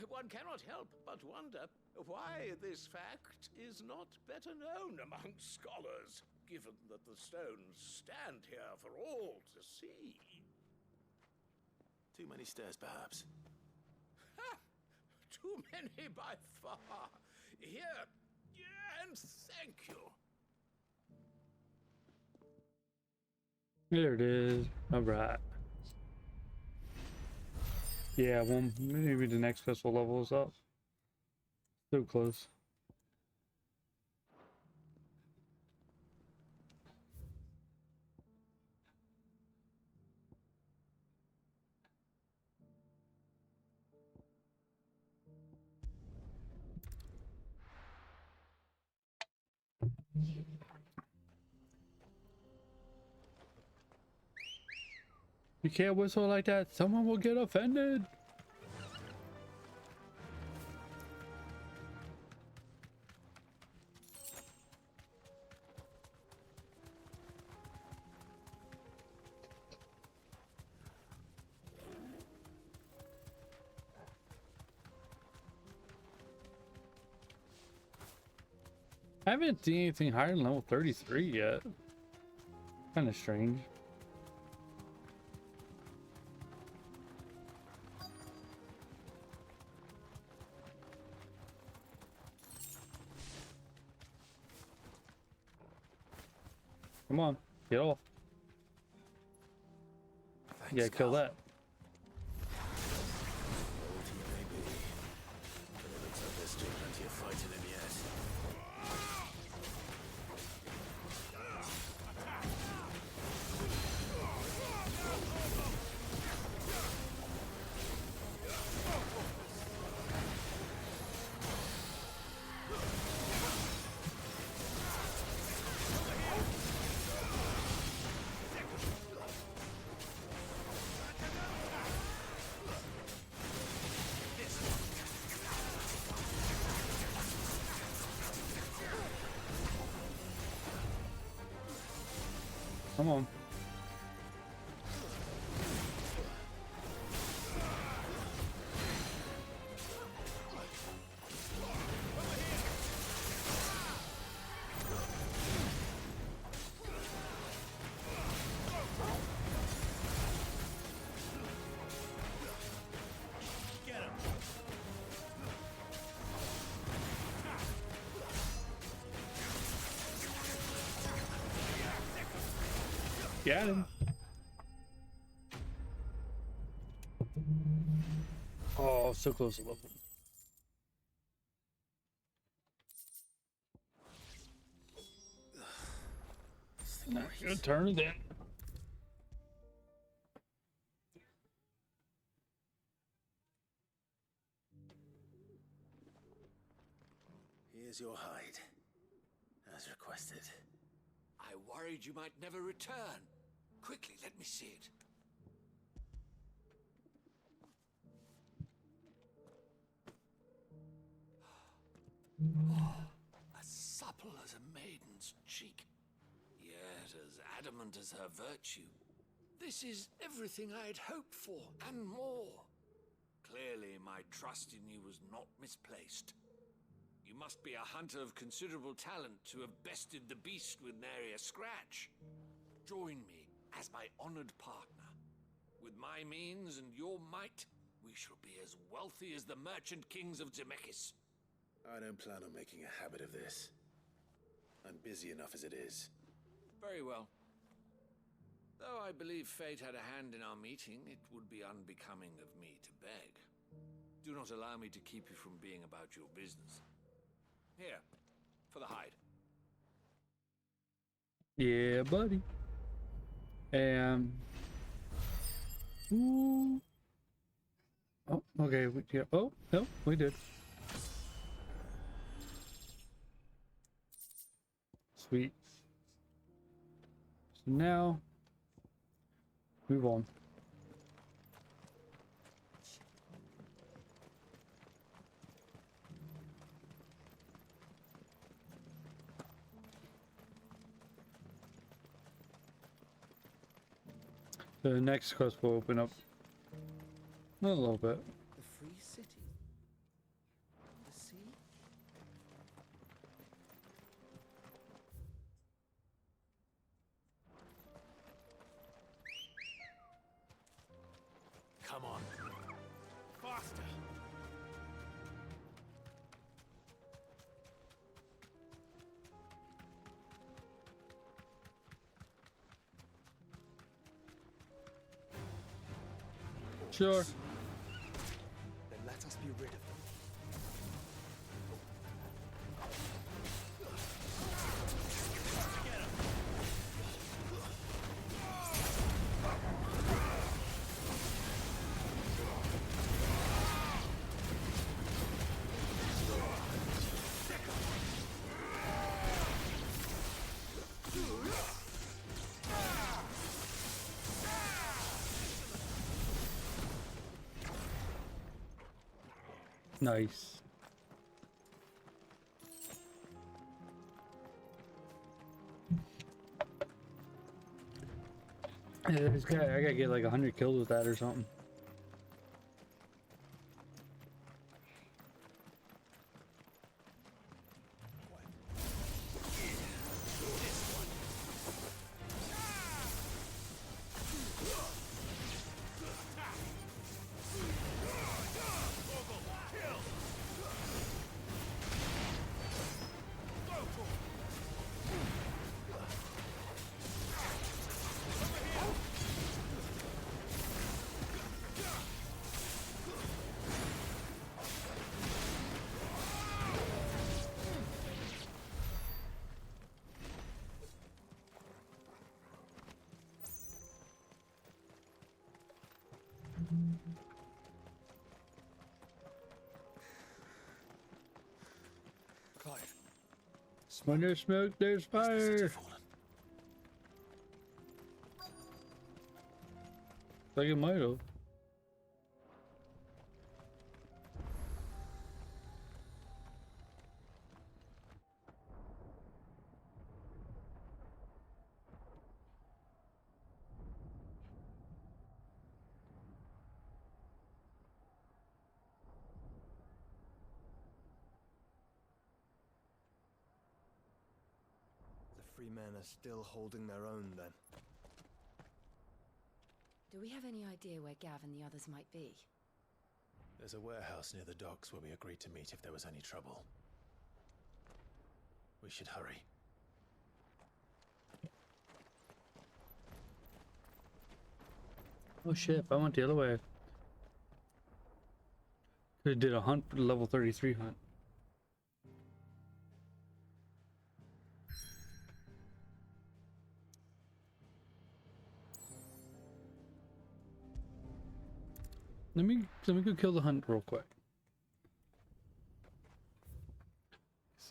one cannot help but wonder why this fact is not better known among scholars, given that the stones stand here for all to see. Too many stairs, perhaps. Ha! Too many by far. Here, and thank you. There it is. All right. Yeah, well, maybe the next pistol level is up. So close. You can't whistle like that. Someone will get offended. I haven't seen anything higher than level 33 yet. Kind of strange. Come on, get off. Thanks, Yeah, kill that. Old he may be, but it looks like there's still plenty of fight in him yet. Come on. Got him. Oh, so close to level. Not your turn then. Here's your hide, as requested. I worried you might never return. Quickly, let me see it. Oh, as supple as a maiden's cheek, yet as adamant as her virtue. This is everything I'd hoped for, and more. Clearly, my trust in you was not misplaced. You must be a hunter of considerable talent to have bested the beast with nary a scratch. Join me as my honored partner. With my means and your might, we shall be as wealthy as the merchant kings of Zemeckis. I don't plan on making a habit of this. I'm busy enough as it is. Very well. Though I believe fate had a hand in our meeting, it would be unbecoming of me to beg. Do not allow me to keep you from being about your business. Here, for the hide. Yeah, buddy. Ooh. Oh, okay. Yeah. Oh, no, we did. Sweet. So now, move on. The next quest will open up a little bit. The free city? The sea? Come on. Faster. Sure. Then let us be rid of them. Nice. Yeah, this guy, I gotta get like 100 kills with that or something. Clive. When there's smoke, there's fire. Like it might have. The free men are still holding their own then. Do we have any idea where Gav and the others might be? There's a warehouse near the docks where we agreed to meet if there was any trouble. We should hurry. Oh shit, if I went the other way. Could have did a hunt for the level 33 hunt. Let me go kill the hunt real quick.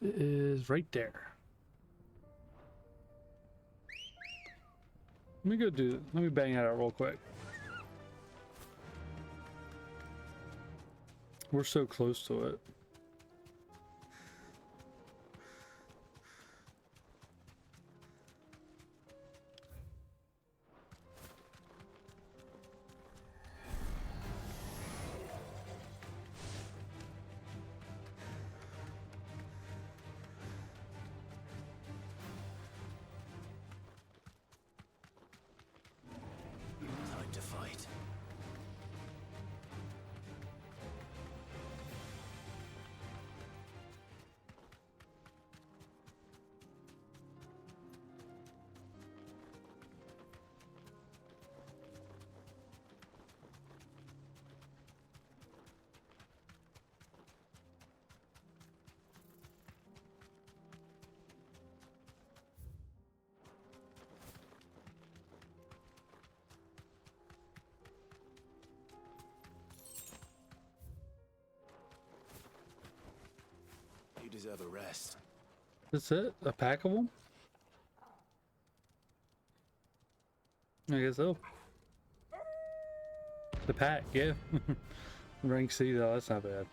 This is right there. Let me bang that out real quick. We're so close to it. Time to fight. You deserve a rest. That's it? A pack of them? I guess so. The pack, yeah. Rank C though, that's not bad.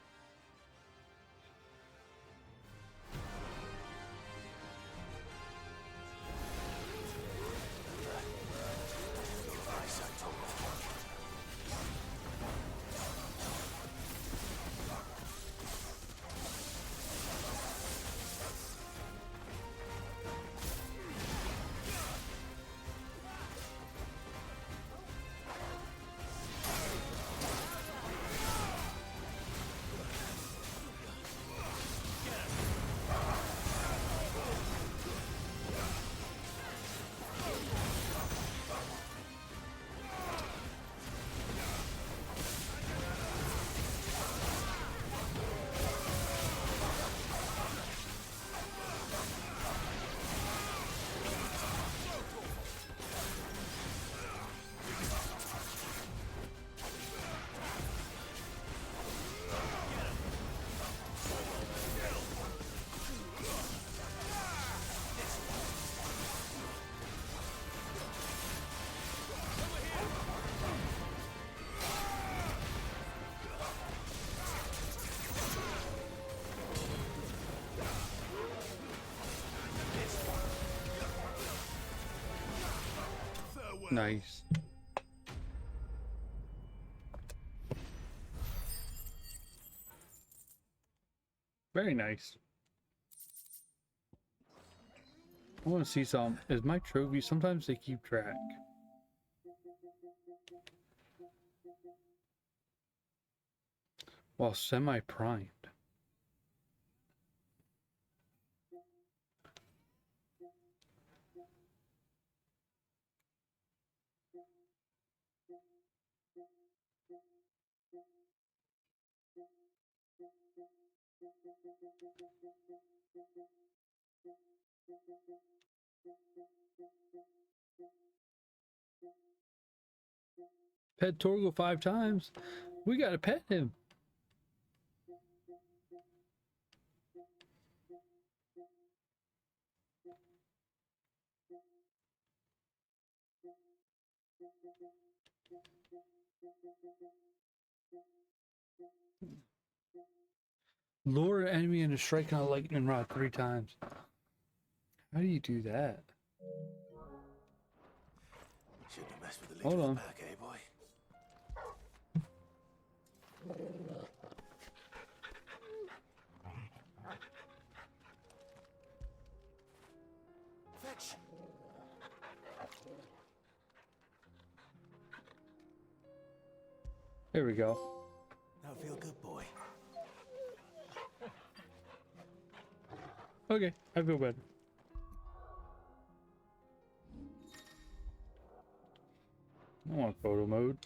Nice. Very nice. I want to see some. Is my trophy? Sometimes they keep track. Well, semi-primed. Pet Torgo 5 times. We gotta pet him. Lure an enemy into striking a lightning rod 3 times. How do you do that? Shouldn't have messed with the lead Hold of on. the pack, eh, boy? Fetch. There we go. Now feel good, boy. Okay, I feel better. I want photo mode.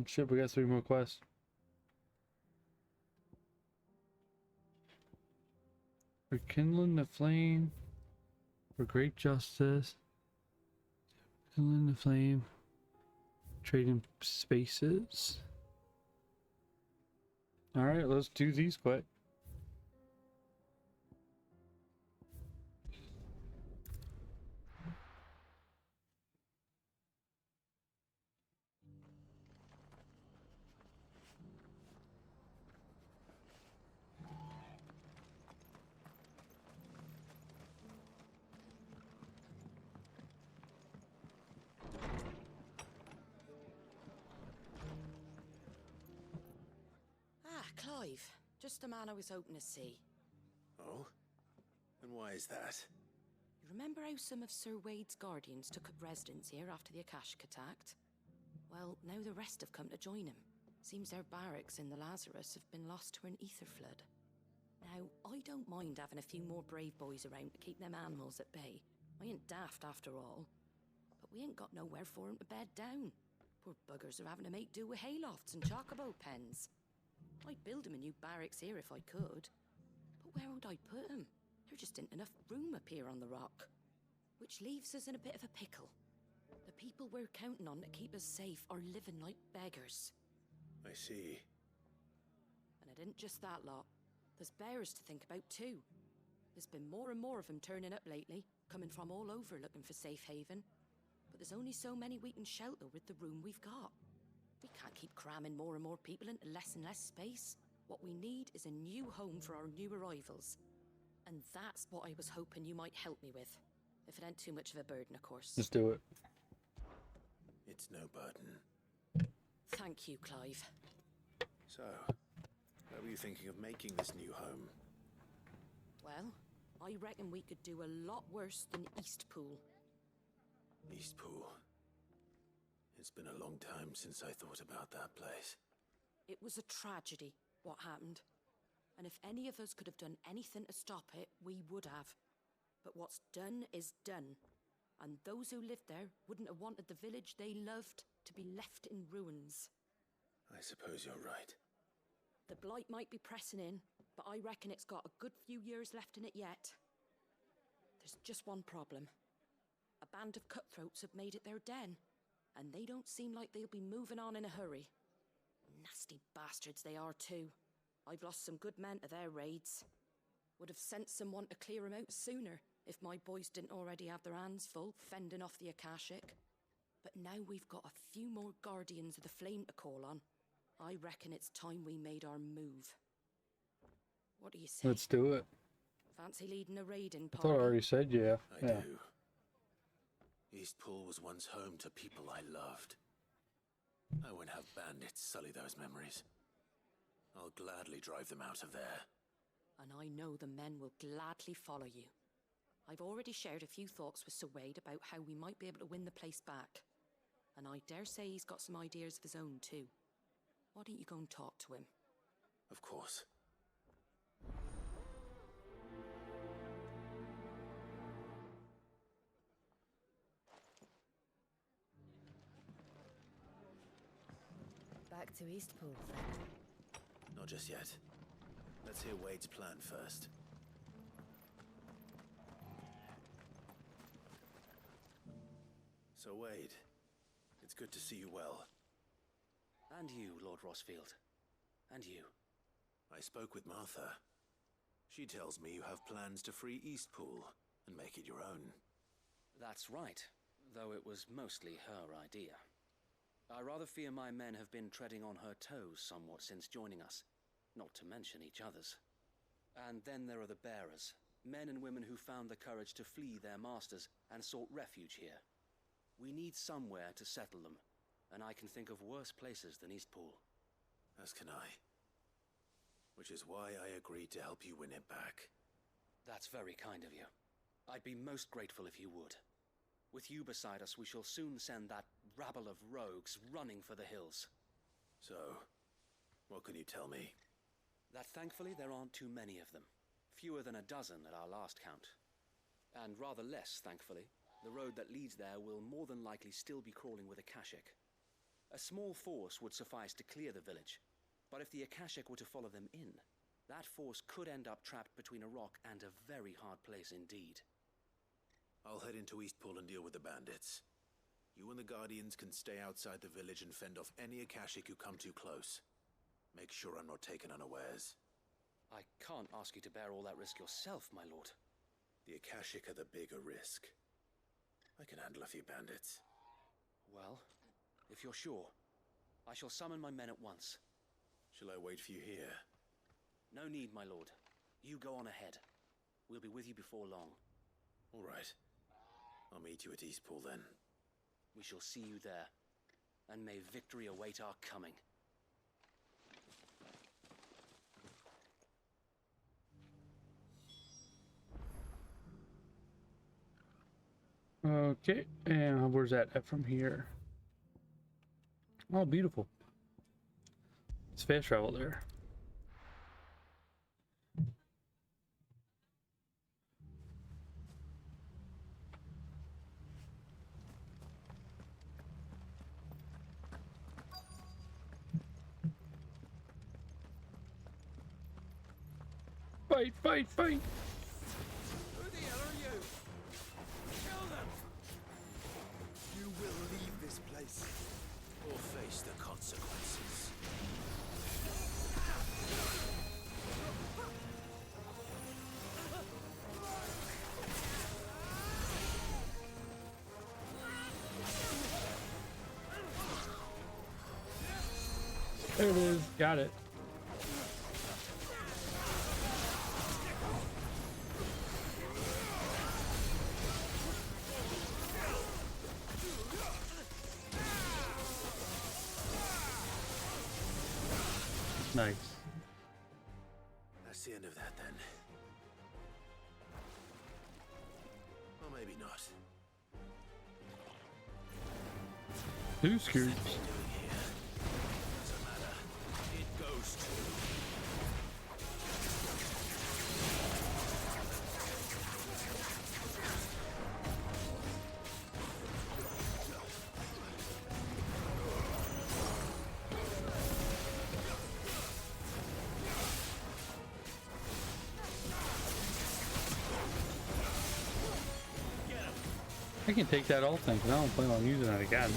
Shit, we got 3 more quests. Rekindling the flame for great justice. Rekindling the flame. Trading spaces. Alright, let's do these quick. Clive, just the man I was hoping to see. Oh? And why is that? You remember how some of Sir Wade's guardians took up residence here after the Akashic attacked? Well, now the rest have come to join him. Seems their barracks in the Lazarus have been lost to an ether flood. Now, I don't mind having a few more brave boys around to keep them animals at bay. I ain't daft after all. But we ain't got nowhere for 'em to bed down. Poor buggers are having to make do with haylofts and chocobo pens. I'd build 'em a new barracks here if I could. But where would I put 'em? There just ain't enough room up here on the rock. Which leaves us in a bit of a pickle. The people we're counting on to keep us safe are living like beggars. I see. And it isn't just that lot. There's bears to think about too. There's been more and more of them turning up lately, coming from all over looking for safe haven. But there's only so many we can shelter with the room we've got. We can't keep cramming more and more people into less and less space. What we need is a new home for our new arrivals. And that's what I was hoping you might help me with. If it ain't too much of a burden, of course. Let's do it. It's no burden. Thank you, Clive. So, how were you thinking of making this new home? Well, I reckon we could do a lot worse than Eastpool. Eastpool. It's been a long time since I thought about that place. It was a tragedy, what happened. And if any of us could have done anything to stop it, we would have. But what's done is done. And those who lived there wouldn't have wanted the village they loved to be left in ruins. I suppose you're right. The blight might be pressing in, but I reckon it's got a good few years left in it yet. There's just one problem. A band of cutthroats have made it their den, and they don't seem like they'll be moving on in a hurry. Nasty bastards they are too. I've lost some good men to their raids. Would have sent someone to clear 'em out sooner, if my boys didn't already have their hands full fending off the Akashic. But now we've got a few more guardians of the flame to call on. I reckon it's time we made our move. What do you say? Let's do it. Fancy leading a raiding I party? thought I already said yeah. I do. Eastpool was once home to people I loved. I won't have bandits sully those memories. I'll gladly drive them out of there. And I know the men will gladly follow you. I've already shared a few thoughts with Sir Wade about how we might be able to win the place back. And I dare say he's got some ideas of his own too. Why don't you go and talk to him? Of course. Back to Eastpool, then. Not just yet. Let's hear Wade's plan first. So, Wade, it's good to see you well. And you, Lord Rosfield. And you. I spoke with Martha. She tells me you have plans to free Eastpool and make it your own. That's right, though it was mostly her idea. I rather fear my men have been treading on her toes somewhat since joining us, not to mention each other's. And then there are the bearers, men and women who found the courage to flee their masters and sought refuge here. We need somewhere to settle them, and I can think of worse places than Eastpool. As can I. Which is why I agreed to help you win it back. That's very kind of you. I'd be most grateful if you would. With you beside us, we shall soon send that rabble of rogues running for the hills. So, what can you tell me? That thankfully there aren't too many of them. Fewer than a dozen at our last count. And rather less, thankfully, the road that leads there will more than likely still be crawling with Akashic. A small force would suffice to clear the village, but if the Akashic were to follow them in, that force could end up trapped between a rock and a very hard place indeed. I'll head into Eastpool and deal with the bandits. You and the Guardians can stay outside the village and fend off any Akashic who come too close. Make sure I'm not taken unawares. I can't ask you to bear all that risk yourself, my lord. The Akashic are the bigger risk. I can handle a few bandits. Well, if you're sure, I shall summon my men at once. Shall I wait for you here? No need, my lord. You go on ahead. We'll be with you before long. All right. I'll meet you at Eastpool then. We shall see you there, and may victory await our coming. Okay, and where's that at from here? Oh, beautiful. It's fast travel there. Fight, fight, fight! Who the hell are you? Kill them! You will leave this place or face the consequences. There it is, got it. Nice. That's the end of that then. Or maybe not. Two screws. Doesn't matter. It goes to. I can take that ult thing, because I don't plan on using it again.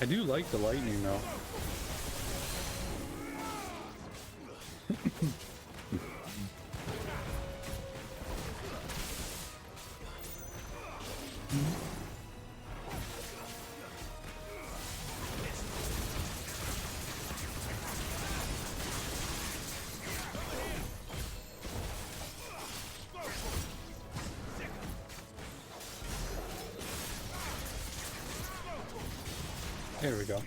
I do like the lightning though. There we go.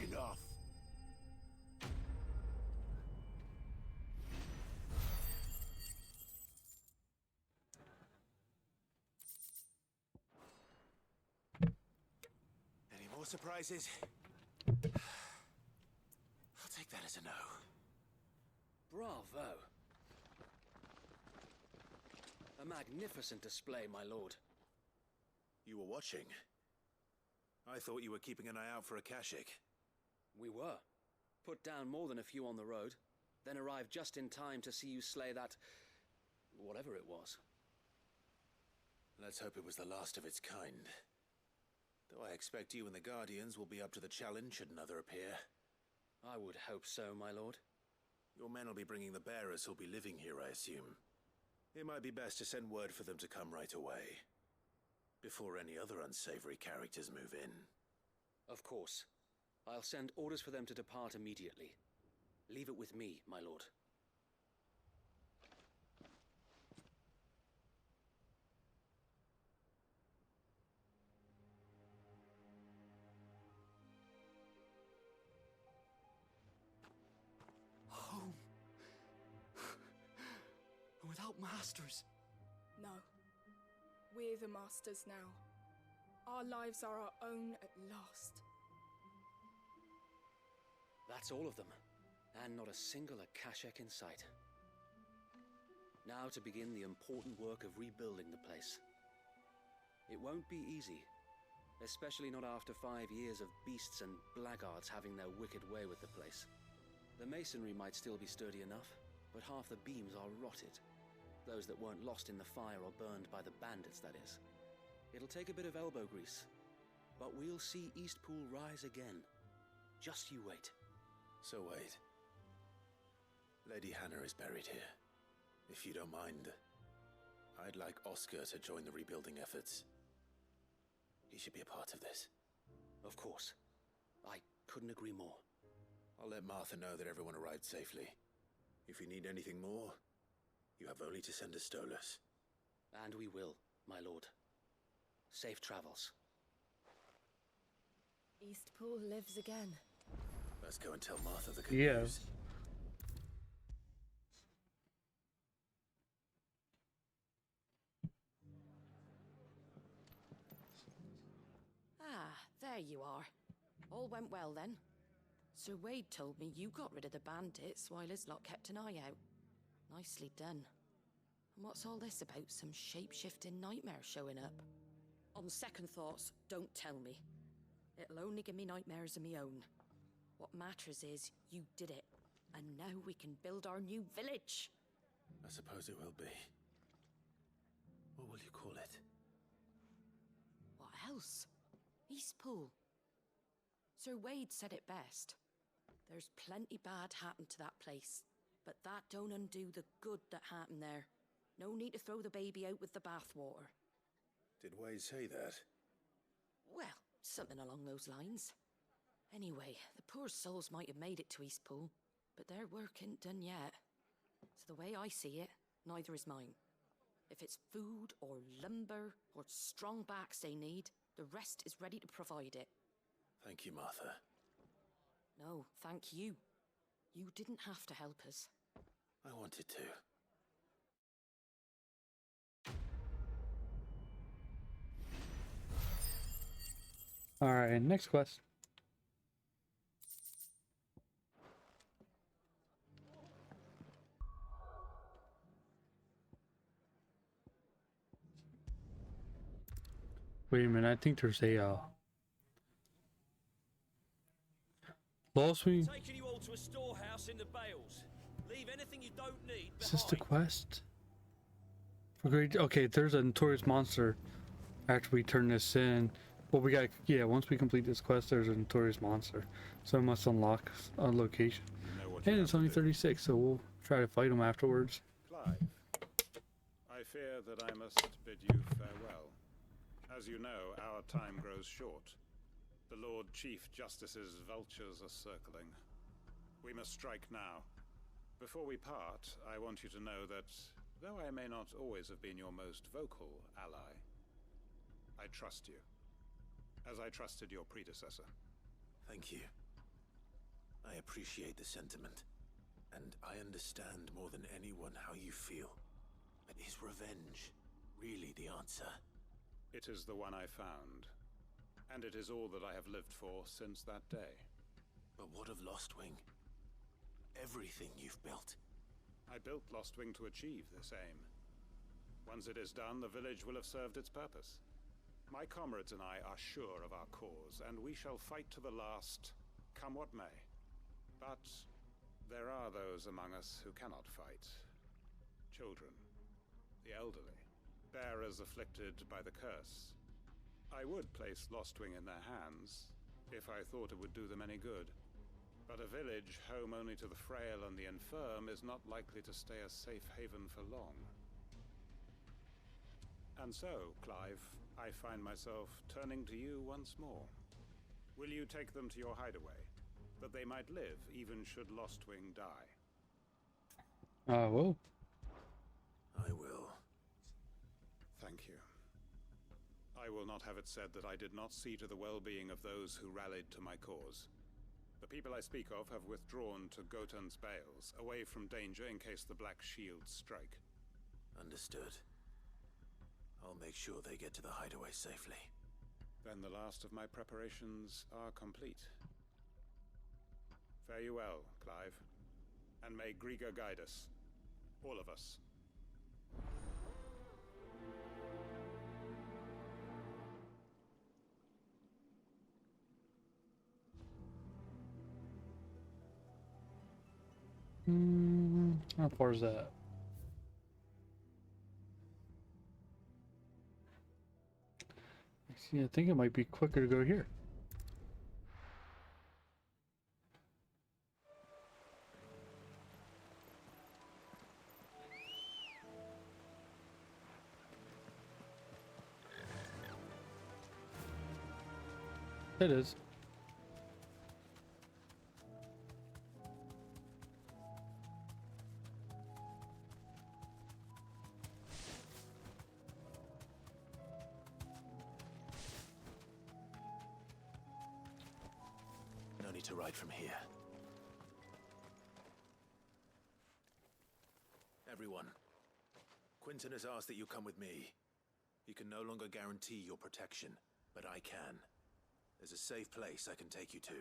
Any more surprises? I'll take that as a no. Bravo! A magnificent display, my lord. You were watching. I thought you were keeping an eye out for Akashic. We were. Put down more than a few on the road, then arrived just in time to see you slay that... whatever it was. Let's hope it was the last of its kind. Though I expect you and the Guardians will be up to the challenge should another appear. I would hope so, my lord. Your men will be bringing the bearers who'll be living here, I assume. It might be best to send word for them to come right away, before any other unsavory characters move in. Of course. I'll send orders for them to depart immediately. Leave it with me, my lord. Home. Without masters. No. We're the masters now. Our lives are our own at last. That's all of them, and not a single Akashic in sight. Now to begin the important work of rebuilding the place. It won't be easy. Especially not after 5 years of beasts and blackguards having their wicked way with the place. The masonry might still be sturdy enough, but half the beams are rotted. Those that weren't lost in the fire or burned by the bandits, that is. It'll take a bit of elbow grease, but we'll see Eastpool rise again. Just you wait. So wait. Lady Hannah is buried here. If you don't mind, I'd like Oscar to join the rebuilding efforts. He should be a part of this. Of course. I couldn't agree more. I'll let Martha know that everyone arrived safely. If you need anything more, you have only to send a Stolas. And we will, my lord. Safe travels. Eastpool lives again. Let's go and tell Martha the good Yeah. news. Ah, there you are. All went well then. Sir Wade told me you got rid of the bandits while his lot kept an eye out. Nicely done. And what's all this about some shape-shifting nightmare showing up? On second thoughts, don't tell me. It'll only give me nightmares of me own. What matters is you did it. And now we can build our new village. I suppose it will be. What will you call it? What else? Eastpool. Sir Wade said it best. There's plenty bad happened to that place, but that don't undo the good that happened there. No need to throw the baby out with the bathwater. Did Wade say that? Well, something along those lines. Anyway, the poor souls might have made it to Eastpool, but their work ain't done yet. So the way I see it, neither is mine. If it's food or lumber or strong backs they need, the rest is ready to provide it. Thank you, Martha. No, thank you. You didn't have to help us. I wanted to. Alright, next quest. Wait a minute, I think there's a lost me. Taking you all to a storehouse in the Bales. Leave anything you don't need Is this the behind. quest? For great, okay, there's a notorious monster after we turn this in. Well, we got, yeah, once we complete this quest, there's a notorious monster. So I must unlock a location. And it's only 36, so we'll try to fight him afterwards. Clive, I fear that I must bid you farewell. As you know, our time grows short. The Lord Chief Justice's vultures are circling. We must strike now. Before we part, I want you to know that, though I may not always have been your most vocal ally, I trust you, as I trusted your predecessor. Thank you. I appreciate the sentiment, and I understand more than anyone how you feel. But is revenge really the answer? It is the one I found, and it is all that I have lived for since that day. But what of Lostwing? Everything you've built. I built Lostwing to achieve this aim. Once it is done, the village will have served its purpose. My comrades and I are sure of our cause, and we shall fight to the last, come what may. But there are those among us who cannot fight. Children, the elderly, bearers afflicted by the curse. I would place Lostwing in their hands, if I thought it would do them any good. But a village home only to the frail and the infirm is not likely to stay a safe haven for long. And so, Clive, I find myself turning to you once more. Will you take them to your hideaway, that they might live even should Lostwing die? Well. I will. Thank you. I will not have it said that I did not see to the well-being of those who rallied to my cause. The people I speak of have withdrawn to Gotan's Bales, away from danger in case the Black Shields strike. Understood. I'll make sure they get to the hideaway safely. Then the last of my preparations are complete. Fare you well, Clive. And may Griga guide us. All of us. How far is that? See, I think it might be quicker to go here. It is. No need to ride from here. Everyone, Quentin has asked that you come with me. He can no longer guarantee your protection, but I can. There's a safe place I can take you to.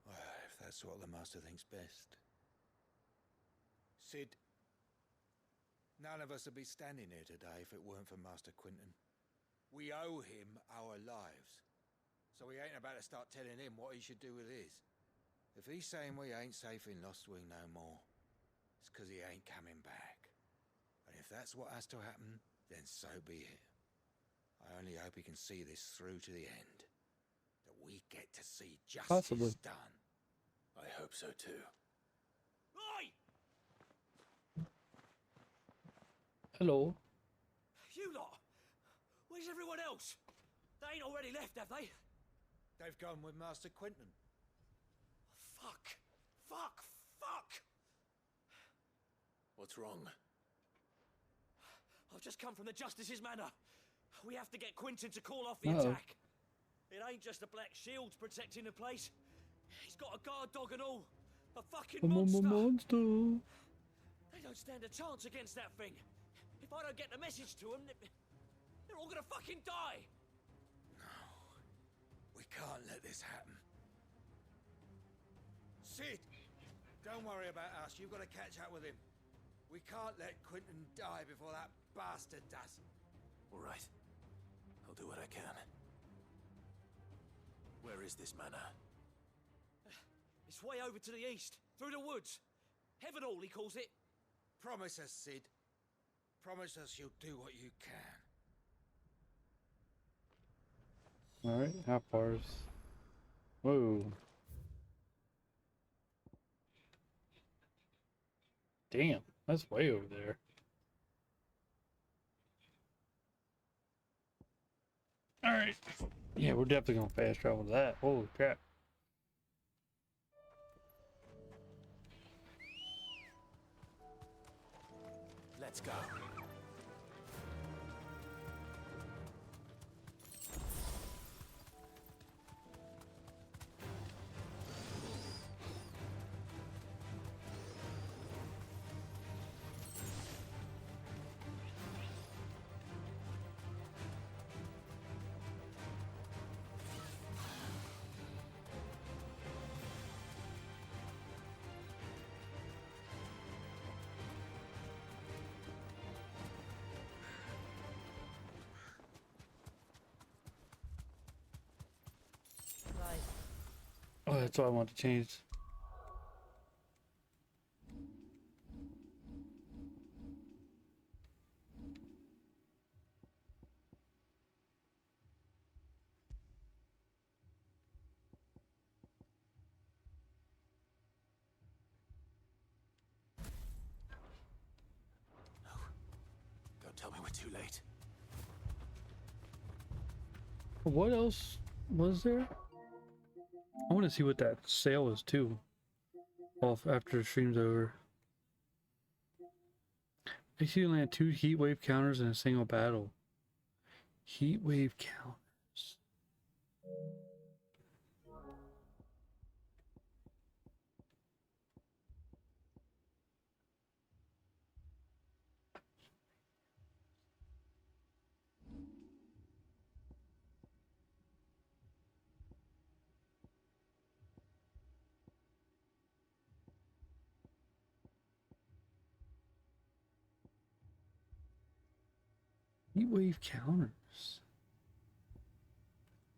Well, if that's what the Master thinks best. Sid, none of us would be standing here today if it weren't for Master Quentin. We owe him our lives. So we ain't about to start telling him what he should do with his. If he's saying we ain't safe in Lostwing no more, it's 'cause he ain't coming back. And if that's what has to happen, then so be it. I only hope he can see this through to the end. That we get to see justice Possibly. done. I hope so too. Oi! Hello. You lot! Where's everyone else? They ain't already left, have they? They've gone with Master Quentin. Fuck! Fuck! Fuck! What's wrong? I've just come from the Justice's Manor. We have to get Quentin to call off the Uh-oh. attack. It ain't just the Black Shields protecting the place. He's got a guard dog and all. A fucking monster. Monster. They don't stand a chance against that thing. If I don't get the message to them, they're all gonna fucking die. We can't let this happen. Sid! Don't worry about us. You've got to catch up with him. We can't let Quentin die before that bastard does. All right. I'll do what I can. Where is this manor? It's way over to the east, through the woods. Heaven Hall, he calls it. Promise us, Sid. Promise us you'll do what you can. Alright, how far is... Whoa. Damn, that's way over there. Alright. Yeah, we're definitely gonna fast travel that. Holy crap. Let's go. Right. Oh, that's what I want to change. Don't tell me we're too late. What else was there? I want to see what that sale is too. Off after the stream's over. I see you land 2 heat wave counters in a single battle. Heat wave counters. Heat wave counters.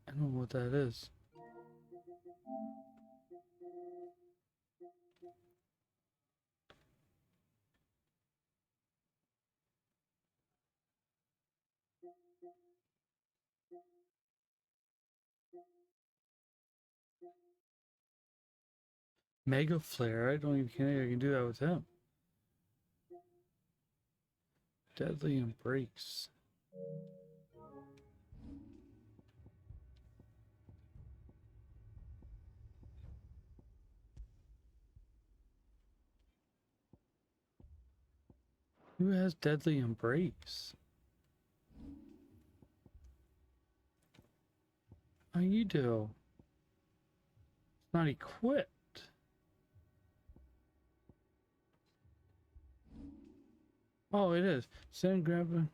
I don't know what that is. Mega Flare. I don't even think I can do that with him. Deadly Embrace. Who has Deadly Embrace? Oh, you do. It's not equipped. Oh, it is. Send grab.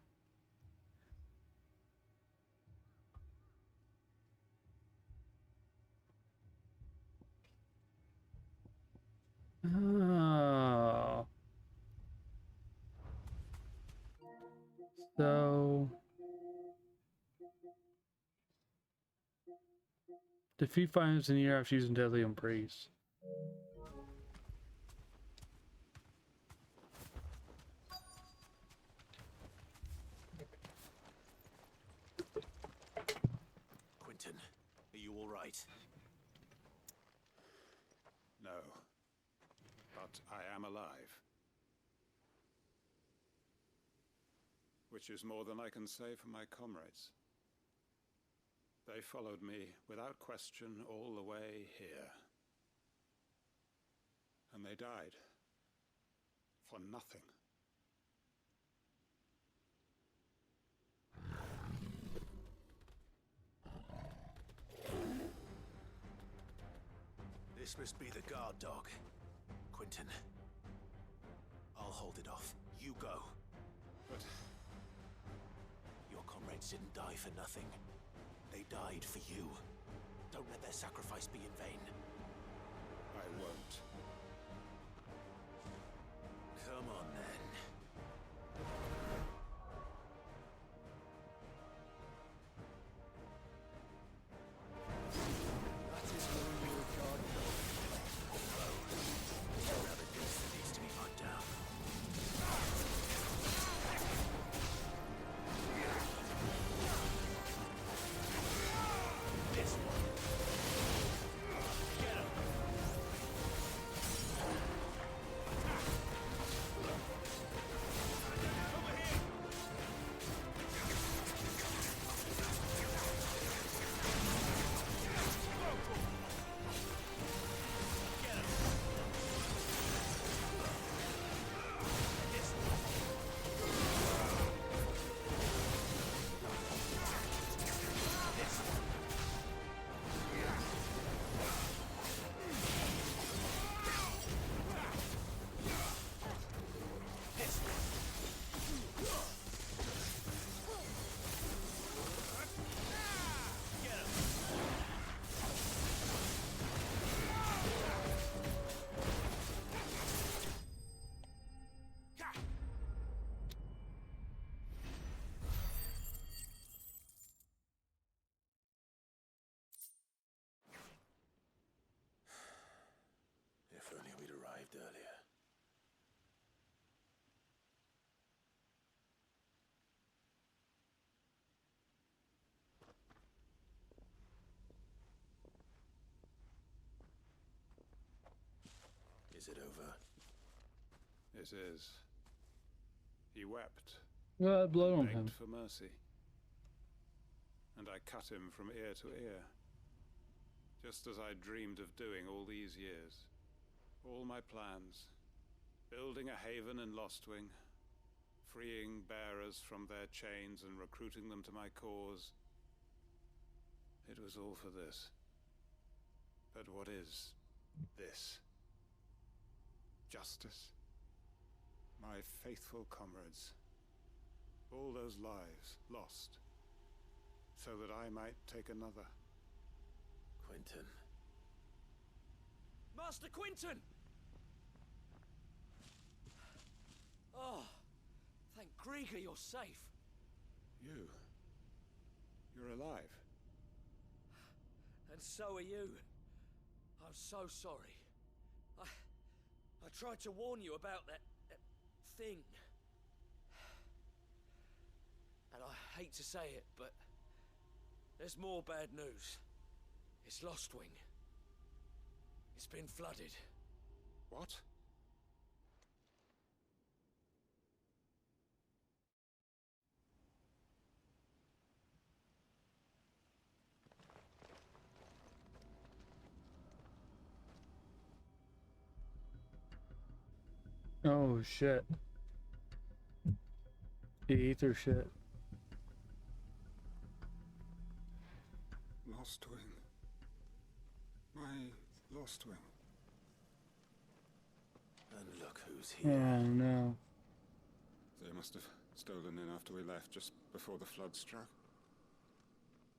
Oh. So defeat 5 enemies in the air after using Deadly Embrace. Quentin, are you all right? No. But I am alive. Which is more than I can say for my comrades. They followed me without question all the way here. And they died. For nothing. This must be the guard dog. Quentin. I'll hold it off. You go. But your comrades didn't die for nothing. They died for you. Don't let their sacrifice be in vain. I won't. Come on, then. That is who you regard as another beast that needs to be put down. This one. Get him. If only we'd arrived earlier. Is it over? it is. He wept. Well, blood on begged him. for mercy. And I cut him from ear to ear. Just as I dreamed of doing all these years. All my plans. Building a haven in Lostwing. Freeing bearers from their chains and recruiting them to my cause. It was all for this. But what is this? Justice? My faithful comrades. All those lives lost. So that I might take another. Quentin. Master Quinton! Oh, thank Grieger you're safe. You're alive. And so are you. I'm so sorry. I tried to warn you about that thing. And I hate to say it, but there's more bad news. It's Lostwing. It's been flooded. What? Oh shit. The ether shit. Lost Wing. My Lost Wing. And look who's here. Oh no. They must have stolen in after we left, just before the flood struck.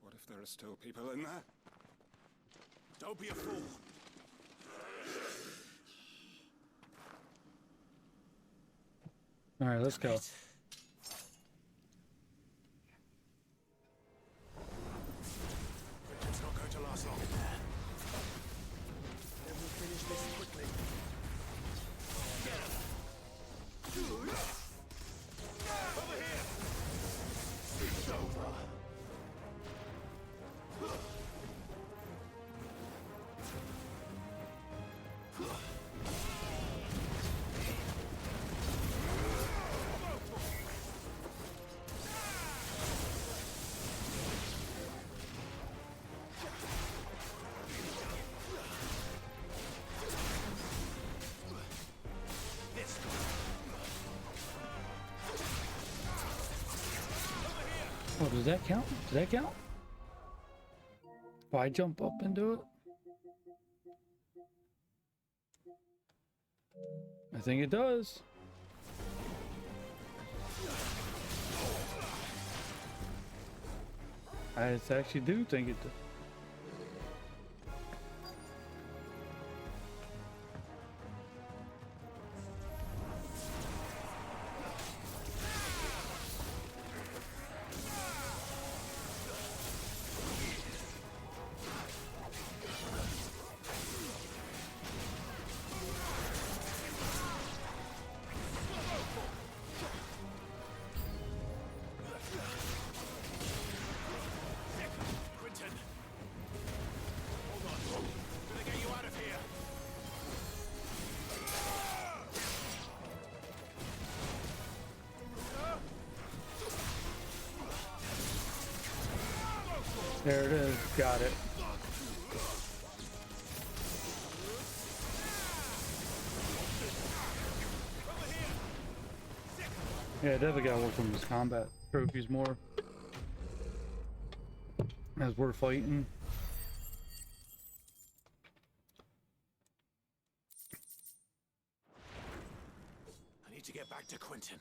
What if there are still people in there? Don't be a fool. Alright, let's go. It's not going to last long in there. Then we'll finish this quickly. Over here! It's over. Oh, does that count? Does that count? If I jump up and do it? I think it does. I actually do think it does. Quentin! Hold on. Gonna get you out of here. There it is. Got it. Yeah, definitely gotta work on his combat trophies more as we're fighting. I need to get back to Quentin.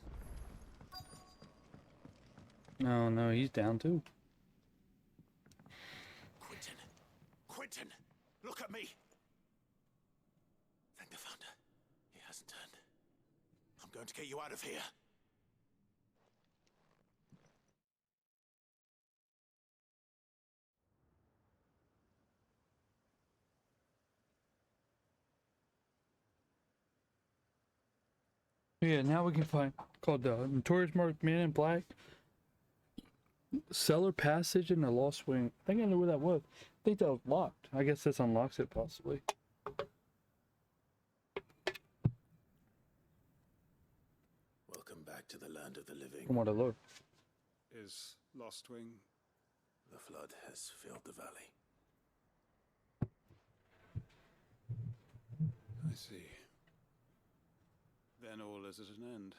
No, no, he's down too. Quentin! Quentin! Look at me! Thank the Founder. He hasn't turned. I'm going to get you out of here. Yeah, now we can find called the Notorious Mark Man in Black. Cellar Passage in the Lost Wing. I think I knew where that was. I think that was locked. I guess this unlocks it possibly. Welcome back to the land of the living. From what I look. Is Lost Wing? The flood has filled the valley. I see. Then all is at an end.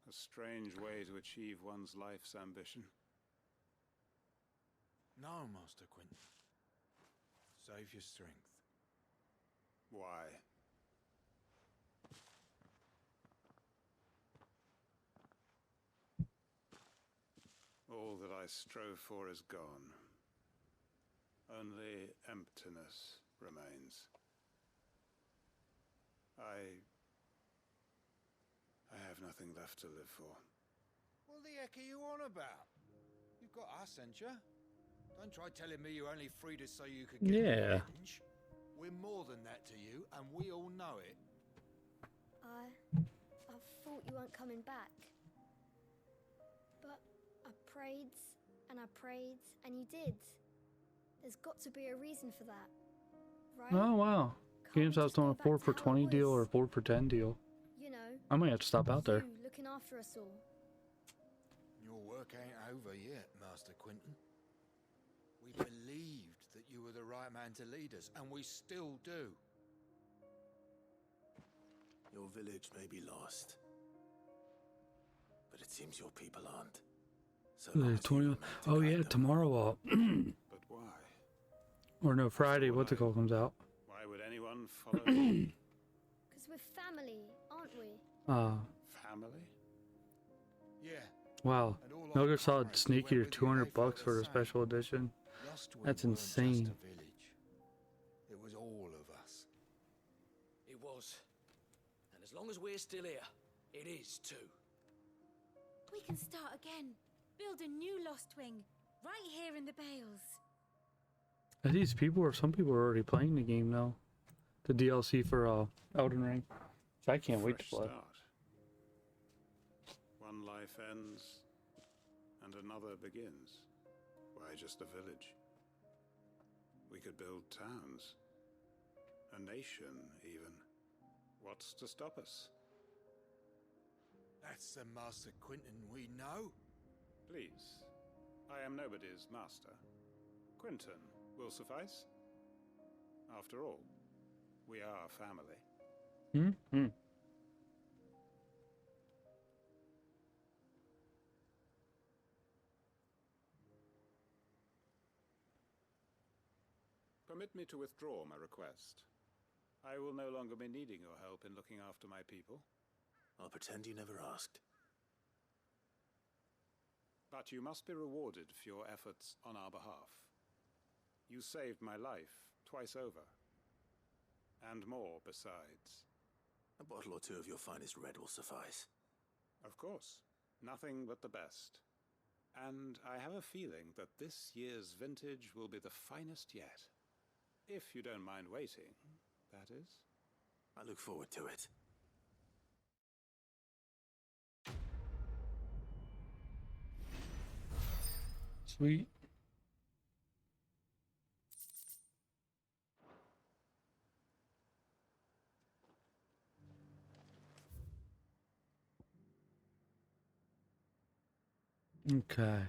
A strange way to achieve one's life's ambition. No, Master Quentin. Save your strength. Why? All that I strove for is gone. Only emptiness remains. I have nothing left to live for. What the heck are you on about? You've got us, ain't you? Don't try telling me you're only freed us so you could get revenge. We're more than that to you, and we all know it. I thought you weren't coming back. But prayed, and I prayed, and you did. There's got to be a reason for that, right? Oh wow. GameStop's doing a 4 for 20 deal or a 4 for 10 deal. You know, I might have to stop out there. you looking after us all. Your work ain't over yet, Master Quinton. We believed that you were the right man to lead us, and we still do. Your village may be lost, but it seems your people aren't. So long as you remain to Oh guide yeah, them. tomorrow. But why? Or no, Friday. What's it called? Comes out. Why would anyone follow Because we're family, aren't we? family? Yeah. Wow. And all Metal our Gear Solid comrades Snake who Eater, went with you, they $200 felt for the the same. special edition. Lostwing That's weren't insane. Just a village. It was all of us. It was. And as long as we're still here, it is too. We can start again. Build a new Lost Wing. Right here in the Bales. Are these people or some people are already playing the game now? The DLC for Elden Ring. So I can't wait to Fresh play. start. One life ends, and another begins. Why just a village? We could build towns. A nation, even. What's to stop us? That's the Master Quinton we know. Please. I am nobody's master. Quinton will suffice. After all, we are family. Permit me to withdraw my request. I will no longer be needing your help in looking after my people. I'll pretend you never asked. But you must be rewarded for your efforts on our behalf. You saved my life twice over. And more besides. A bottle or two of your finest red will suffice. Of course. Nothing but the best. And I have a feeling that this year's vintage will be the finest yet. If you don't mind waiting, that is. I look forward to it. Sweet. Okay.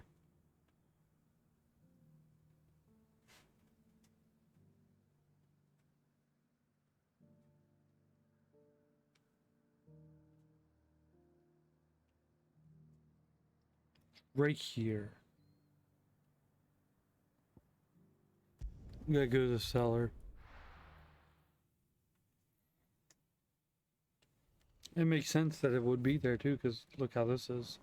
Right here. We gotta go to the cellar. It makes sense that it would be there too, because look how this is.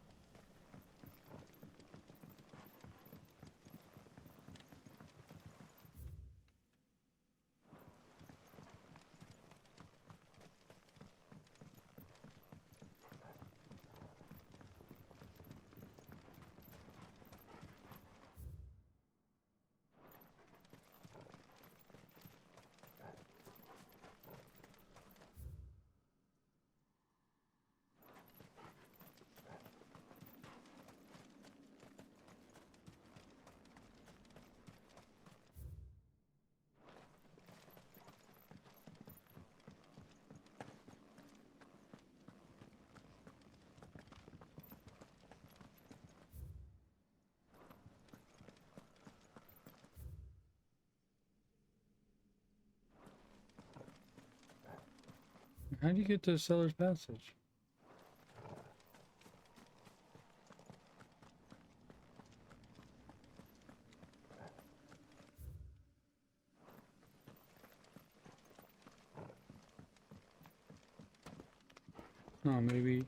How do you get to the cellar's passage? Oh, maybe.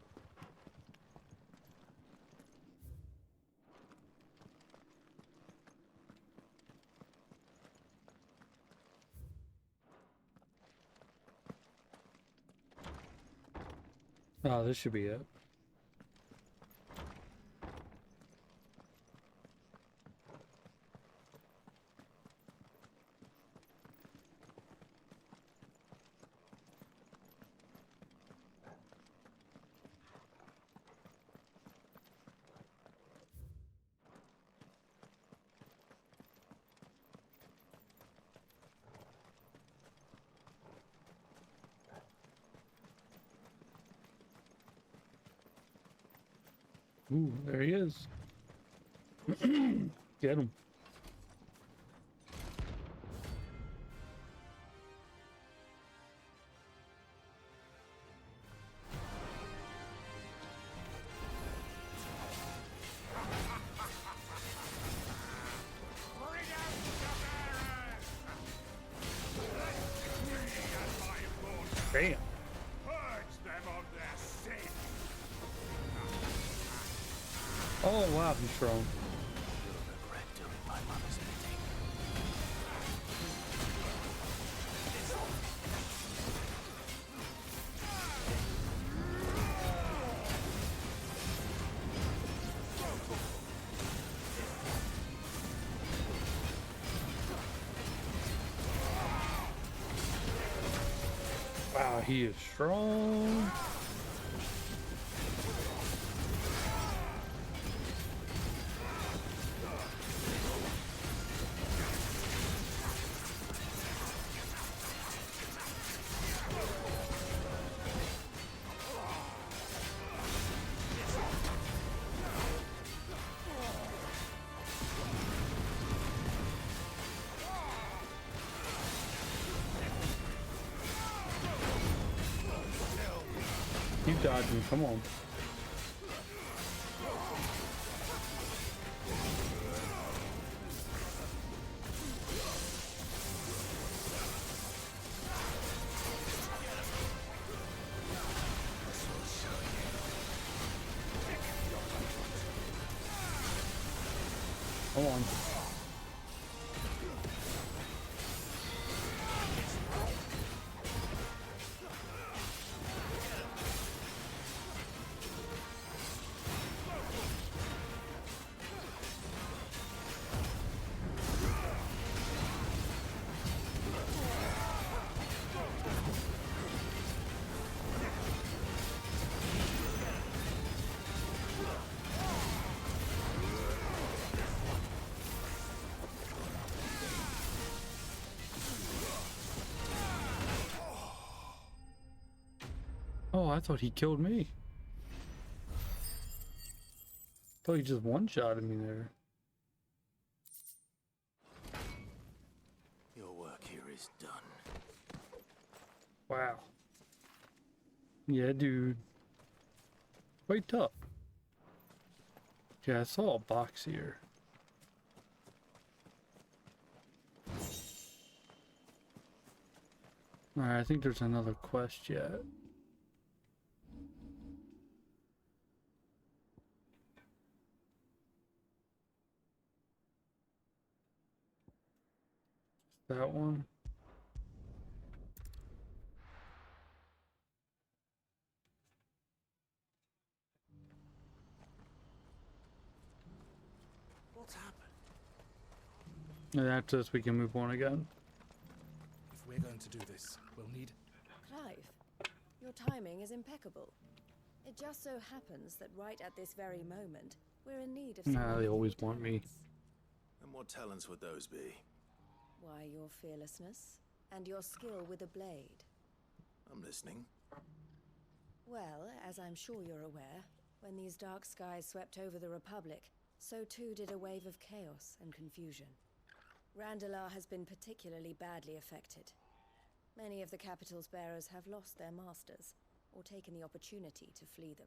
Oh, this should be it. Ooh, there he is. Get him. Damn. Oh wow, he's strong. Wow, he is strong. Keep dodging, come on. Come on. Oh, I thought he killed me. Thought he just one-shotted me there. Your work here is done. Wow. Yeah, dude. Quite tough. Yeah, I saw a box here. Alright, I think there's another quest yet. That one. What's happened? And after this, we can move on again. If we're going to do this, we'll need... Clive, your timing is impeccable. It just so happens that right at this very moment, we're in need of some Nah, they always want me. And what talents would those be? Why, your fearlessness and your skill with a blade. I'm listening. Well, as I'm sure you're aware, when these dark skies swept over the Republic, so too did a wave of chaos and confusion. Randalar has been particularly badly affected. Many of the capital's bearers have lost their masters, or taken the opportunity to flee them.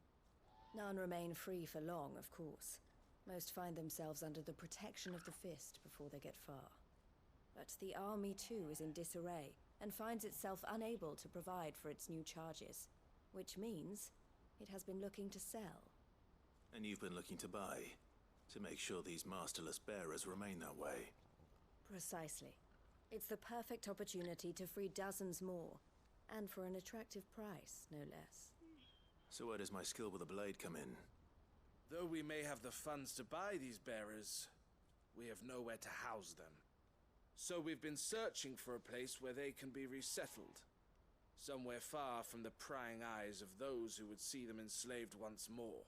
None remain free for long, of course. Most find themselves under the protection of the Fist before they get far. But the army too is in disarray, and finds itself unable to provide for its new charges, which means it has been looking to sell. And you've been looking to buy, to make sure these masterless bearers remain that way. Precisely. It's the perfect opportunity to free dozens more, and for an attractive price, no less. So where does my skill with a blade come in? Though we may have the funds to buy these bearers, we have nowhere to house them. So we've been searching for a place where they can be resettled. Somewhere far from the prying eyes of those who would see them enslaved once more.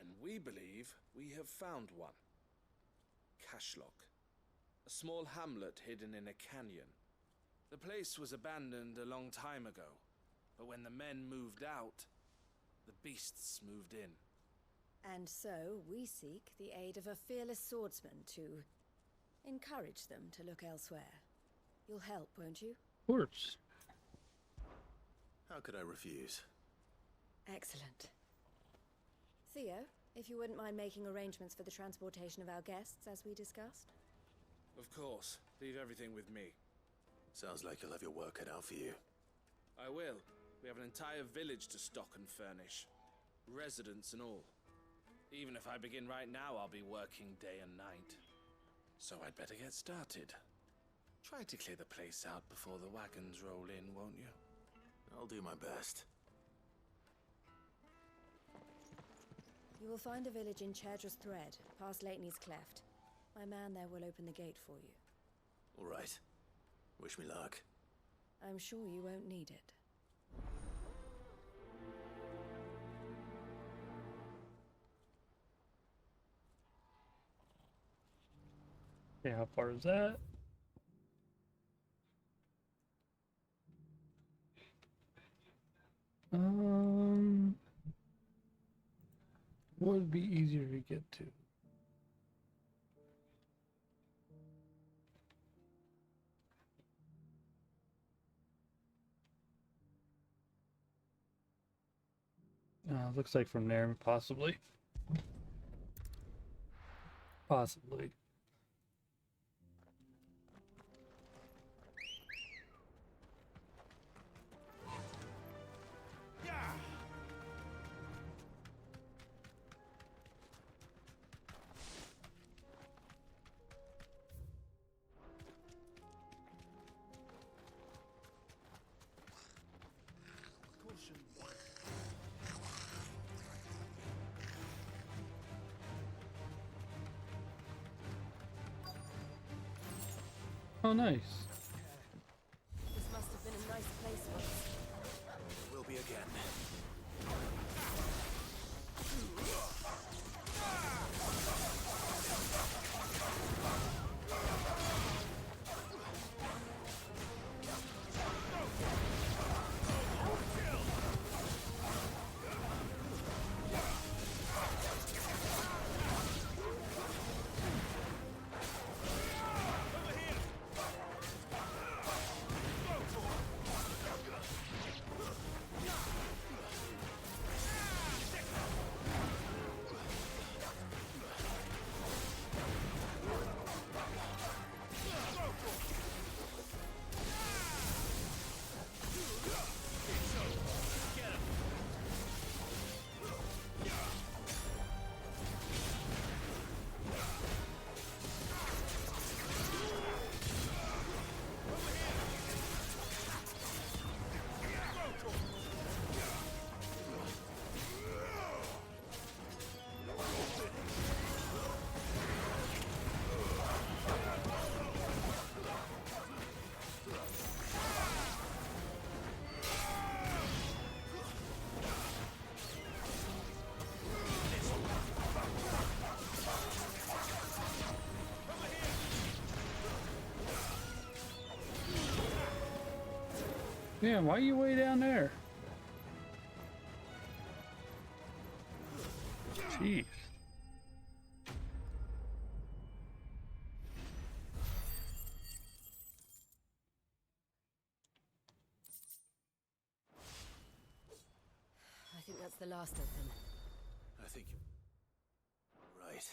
And we believe we have found one. Cashlock. A small hamlet hidden in a canyon. The place was abandoned a long time ago, but when the men moved out, the beasts moved in. And so we seek the aid of a fearless swordsman to encourage them to look elsewhere. You'll help, won't you? Of course. How could I refuse? Excellent. Theo, if you wouldn't mind making arrangements for the transportation of our guests, as we discussed. Of course. Leave everything with me. Sounds like you'll have your work cut out for you. I will. We have an entire village to stock and furnish. Residents and all. Even if I begin right now, I'll be working day and night. So I'd better get started. Try to clear the place out before the wagons roll in, won't you? I'll do my best. You will find a village in Chairdra's Thread, past Lateney's Cleft. My man there will open the gate for you. All right. Wish me luck. I'm sure you won't need it. Okay, how far is that? What would be easier to get to? Looks like from there, possibly. Possibly. Oh, nice. This must have been a nice place once. It will be again. Yeah, why are you way down there? Jeez. I think that's the last of them. I think... Right.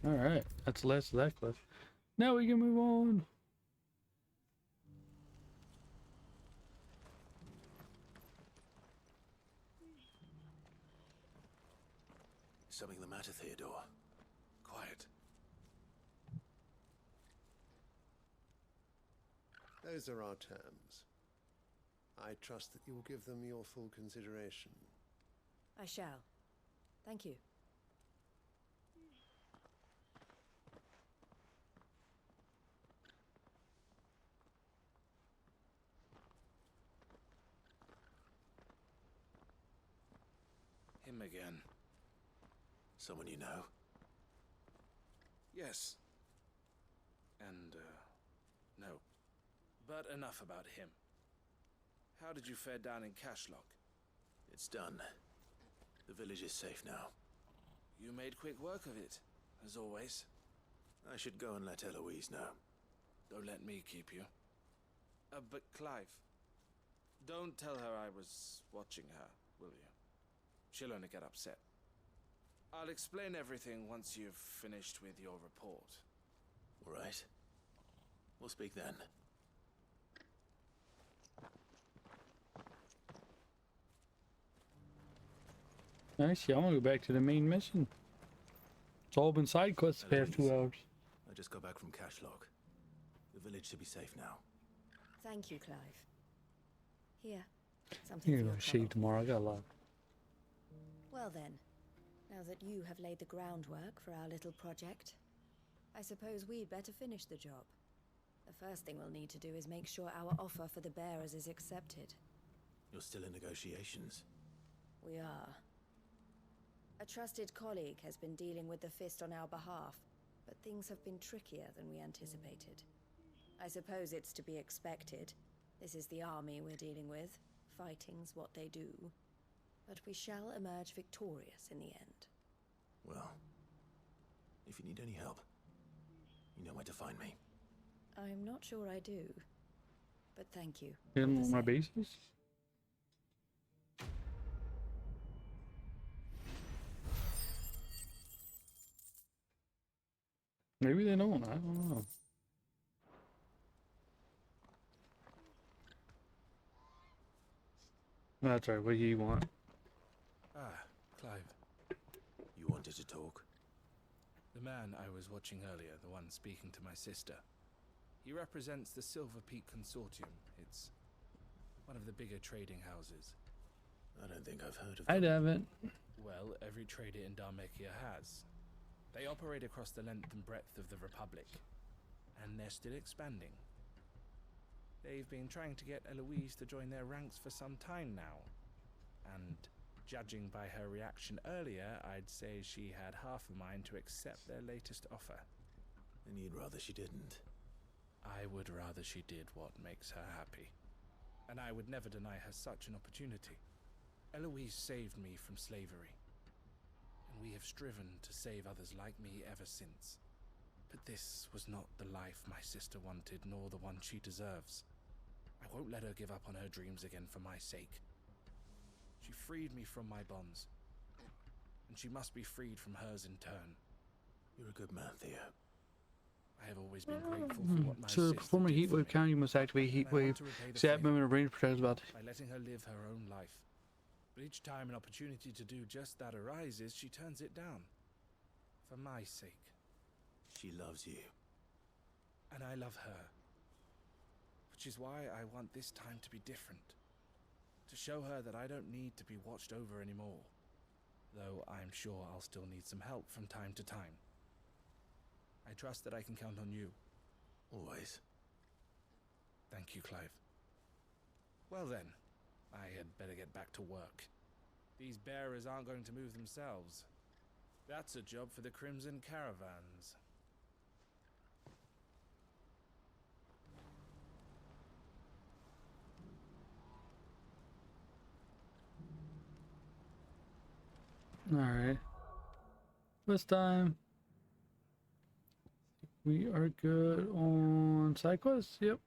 Alright, that's the last of that cliff. Now we can move on. Something the matter, Theodore? Quiet. Those are our terms. I trust that you will give them your full consideration. I shall. Thank you. Him again. Someone you know? Yes. And, no. But enough about him. How did you fare down in Cashlock? It's done. The village is safe now. You made quick work of it, as always. I should go and let Eloise know. Don't let me keep you. But Clive, don't tell her I was watching her, will you? She'll only get upset. I'll explain everything once you've finished with your report. All right. We'll speak then. Nice. Yeah, I want to go back to the main mission. It's all been side quests the past 2 hours. I just got back from Cashlock. The village should be safe now. Thank you, Clive. Here, something You're for your gonna shave trouble. tomorrow. I got a lot. Well then, now that you have laid the groundwork for our little project, I suppose we'd better finish the job. The first thing we'll need to do is make sure our offer for the bearers is accepted. You're still in negotiations. We are. A trusted colleague has been dealing with the Fist on our behalf, but things have been trickier than we anticipated. I suppose it's to be expected. This is the army we're dealing with. Fighting's what they do. But we shall emerge victorious in the end. Well, if you need any help, you know where to find me. I'm not sure I do, but thank you. In on my bases? Maybe they don't. I don't know. That's right. What do you want? Ah, Clive. You wanted to talk? The man I was watching earlier, the one speaking to my sister. He represents the Silver Peak Consortium. It's one of the bigger trading houses. I don't think I've heard of I them. haven't. Well, every trader in Dharmekia has. They operate across the length and breadth of the Republic, and they're still expanding. They've been trying to get Eloise to join their ranks for some time now, and judging by her reaction earlier, I'd say she had half a mind to accept their latest offer. And you'd rather she didn't? I would rather she did what makes her happy, and I would never deny her such an opportunity. Eloise saved me from slavery, and we have striven to save others like me ever since. But this was not the life my sister wanted, nor the one she deserves. I won't let her give up on her dreams again for my sake. She freed me from my bonds, and she must be freed from hers in turn. You're a good man, Theo. I have always been grateful for what my To sister perform a did for heatwave me, count, you must activate and I want heatwave. to repay the See that favor moment of range protects about. by letting her live her own life. But each time an opportunity to do just that arises, she turns it down. For my sake. She loves you. And I love her. Which is why I want this time to be different. To show her that I don't need to be watched over anymore. Though I'm sure I'll still need some help from time to time. I trust that I can count on you. Always. Thank you, Clive. Well then, I had better get back to work. These bearers aren't going to move themselves. That's a job for the Crimson Caravans. Alright. This time. We are good on side quests. Yep.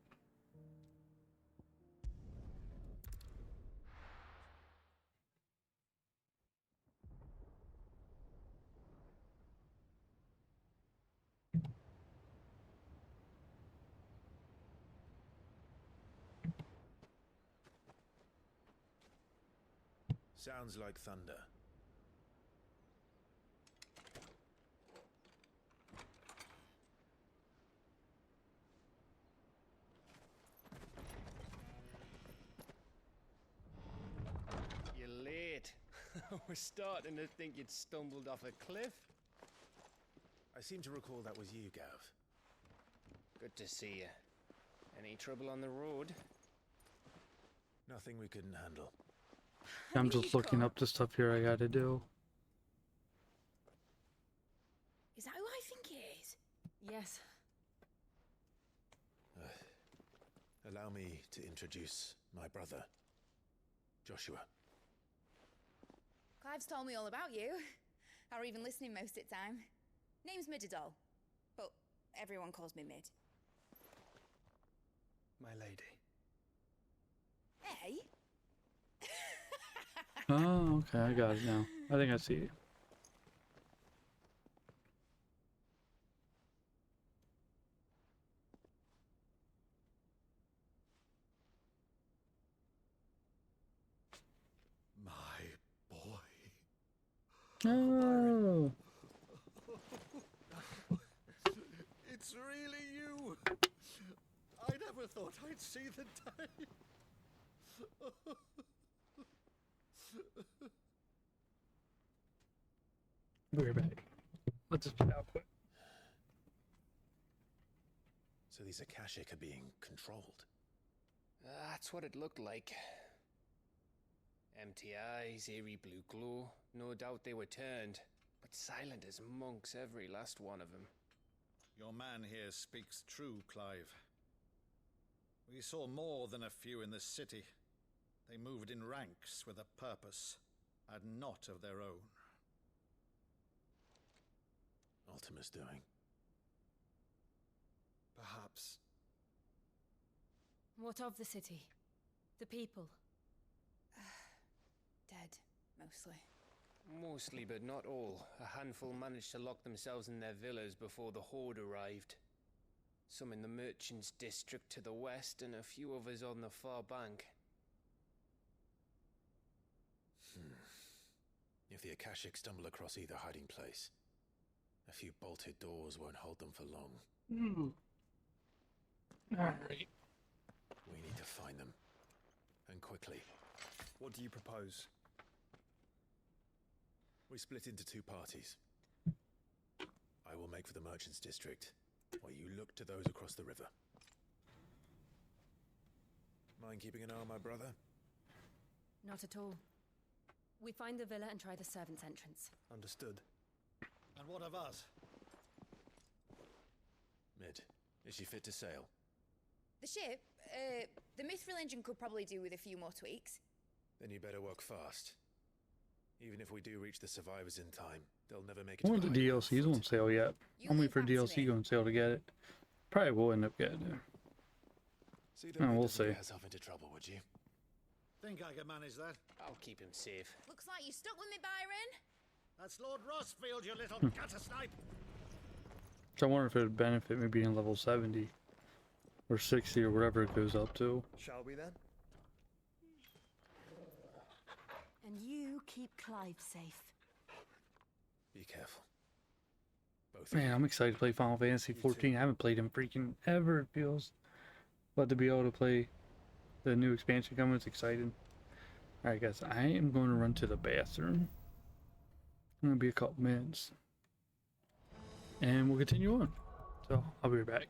Sounds like thunder. You're late. We're starting to think you'd stumbled off a cliff. I seem to recall that was you, Gav. Good to see you. Any trouble on the road? Nothing we couldn't handle. I'm just looking up the stuff here I gotta do. Is that who I think it is? Yes. Allow me to introduce my brother, Joshua. Clive's told me all about you. or even listening most of the time. Name's Midadol, but everyone calls me Mid. My lady. Hey? Oh, okay, I got it now. I think I see it. My boy. Oh. It's really you. I never thought I'd see the day. We're back. Let's just get output. So these Akashic are being controlled. That's what it looked like. Empty eyes, eerie blue glow. No doubt they were turned, but silent as monks, every last one of them. Your man here speaks true, Clive. We saw more than a few in the city. They moved in ranks with a purpose, and not of their own. Ultima's doing. Perhaps. What of the city? The people? Dead, mostly. Mostly, but not all. A handful managed to lock themselves in their villas before the Horde arrived. Some in the Merchants' District to the west, and a few others on the far bank. If the Akashic stumble across either hiding place, a few bolted doors won't hold them for long. Alright. We need to find them. And quickly. What do you propose? We split into two parties. I will make for the Merchants' District, while you look to those across the river. Mind keeping an eye on my brother? Not at all. We find the villa and try the servants' entrance. Understood. And what of us? Mid, is she fit to sail? The ship, the Mithril engine could probably do with a few more tweaks. Then you better work fast. Even if we do reach the survivors in time, they'll never make it I to want the DLC's on sale yet. I'm waiting for DLC on sale to get it. Probably will end up getting it. See Oh, we'll see. Get herself into trouble, would you? Think I can manage that? I'll keep him safe. Looks like you stuck with me, Byron. That's Lord Rossfield, you little gutter snipe. So I wonder if it would benefit me being level 70 or 60 or whatever it goes up to. Shall we then? And you keep Clive safe. Be careful. Both. Man, I'm excited to play Final Fantasy 14. I haven't played in freaking ever, it feels. But to be able to play the new expansion coming is exciting. Alright guys, I am going to run to the bathroom. I'm going to be a couple minutes. And we'll continue on. So, I'll be right back.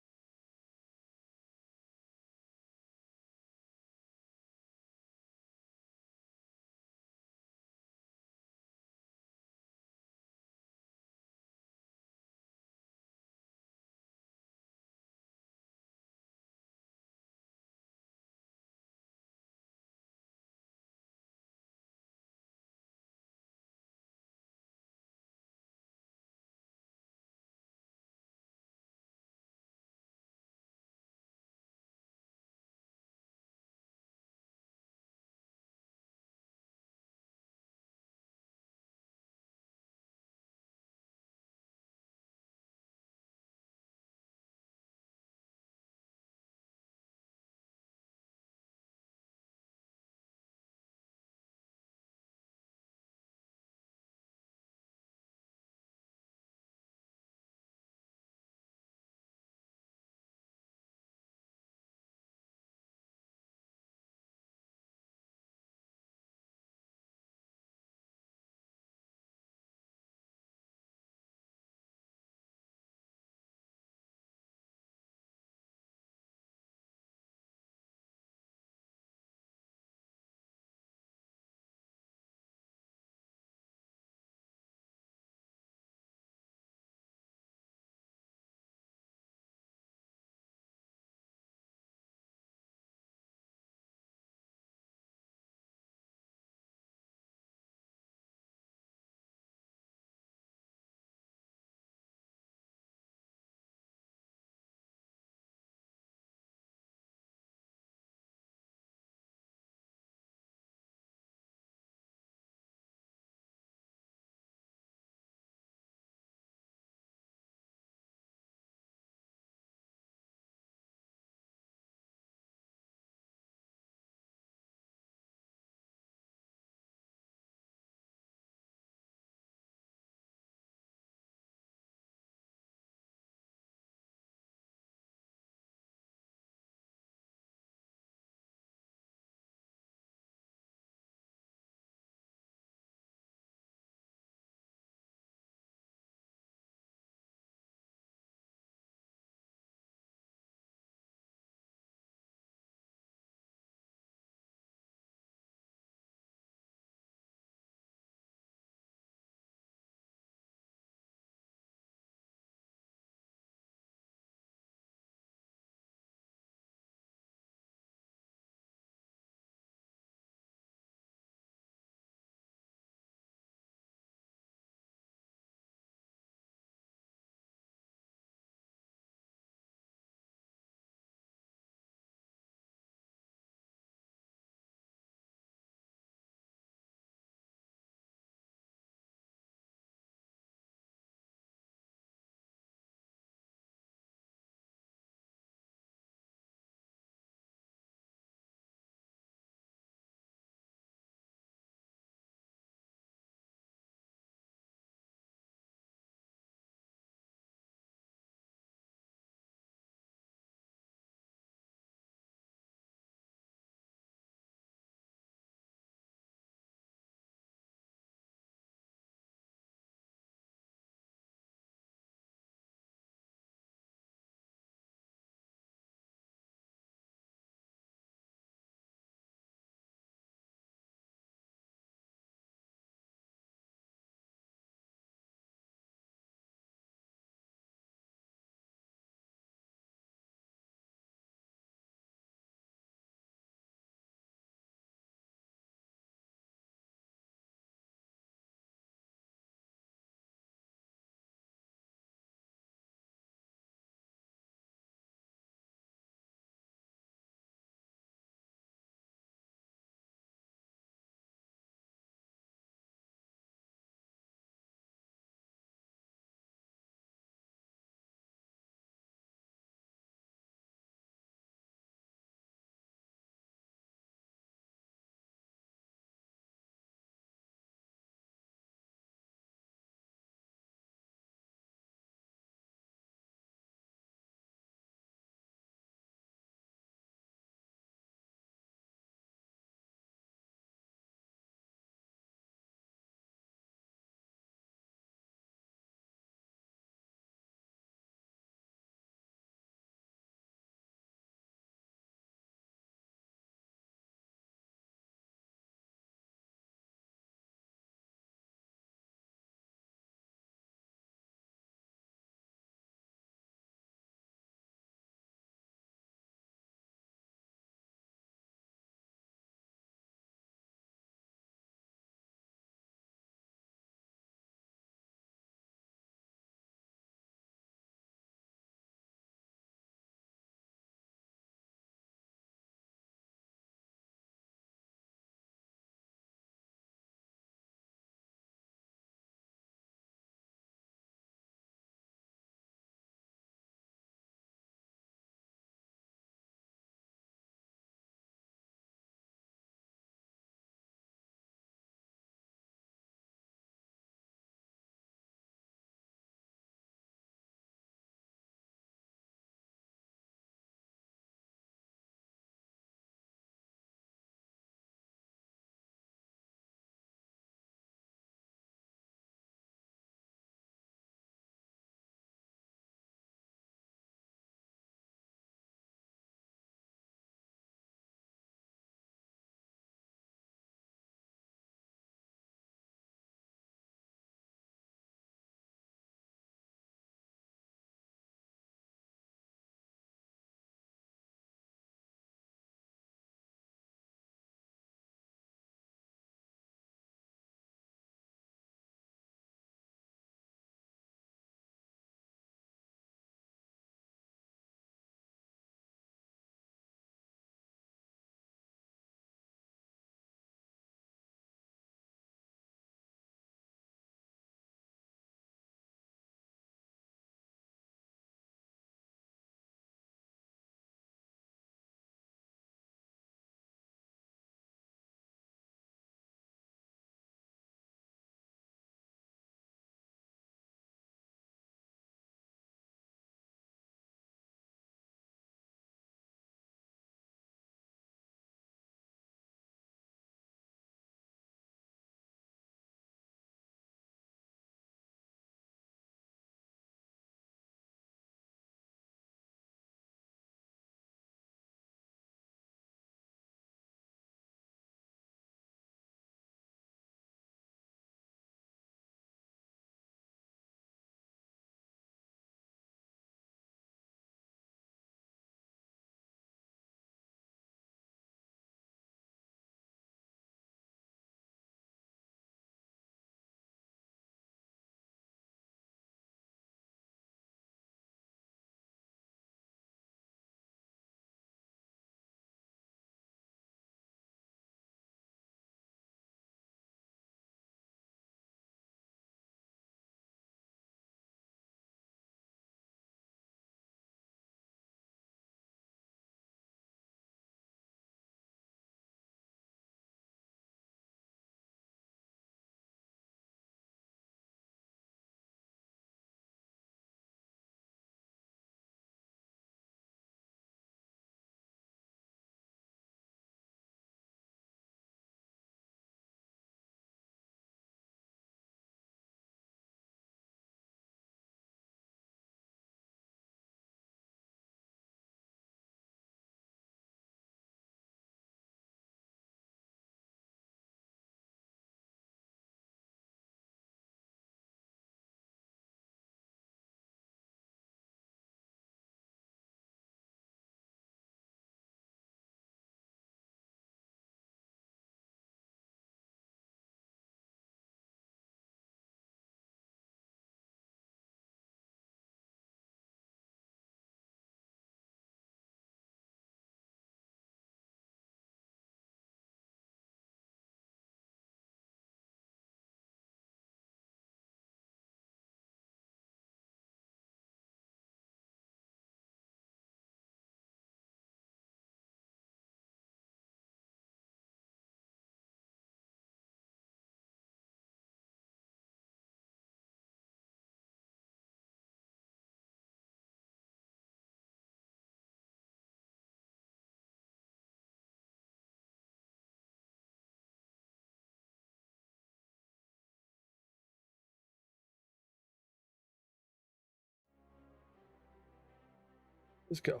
Let's go.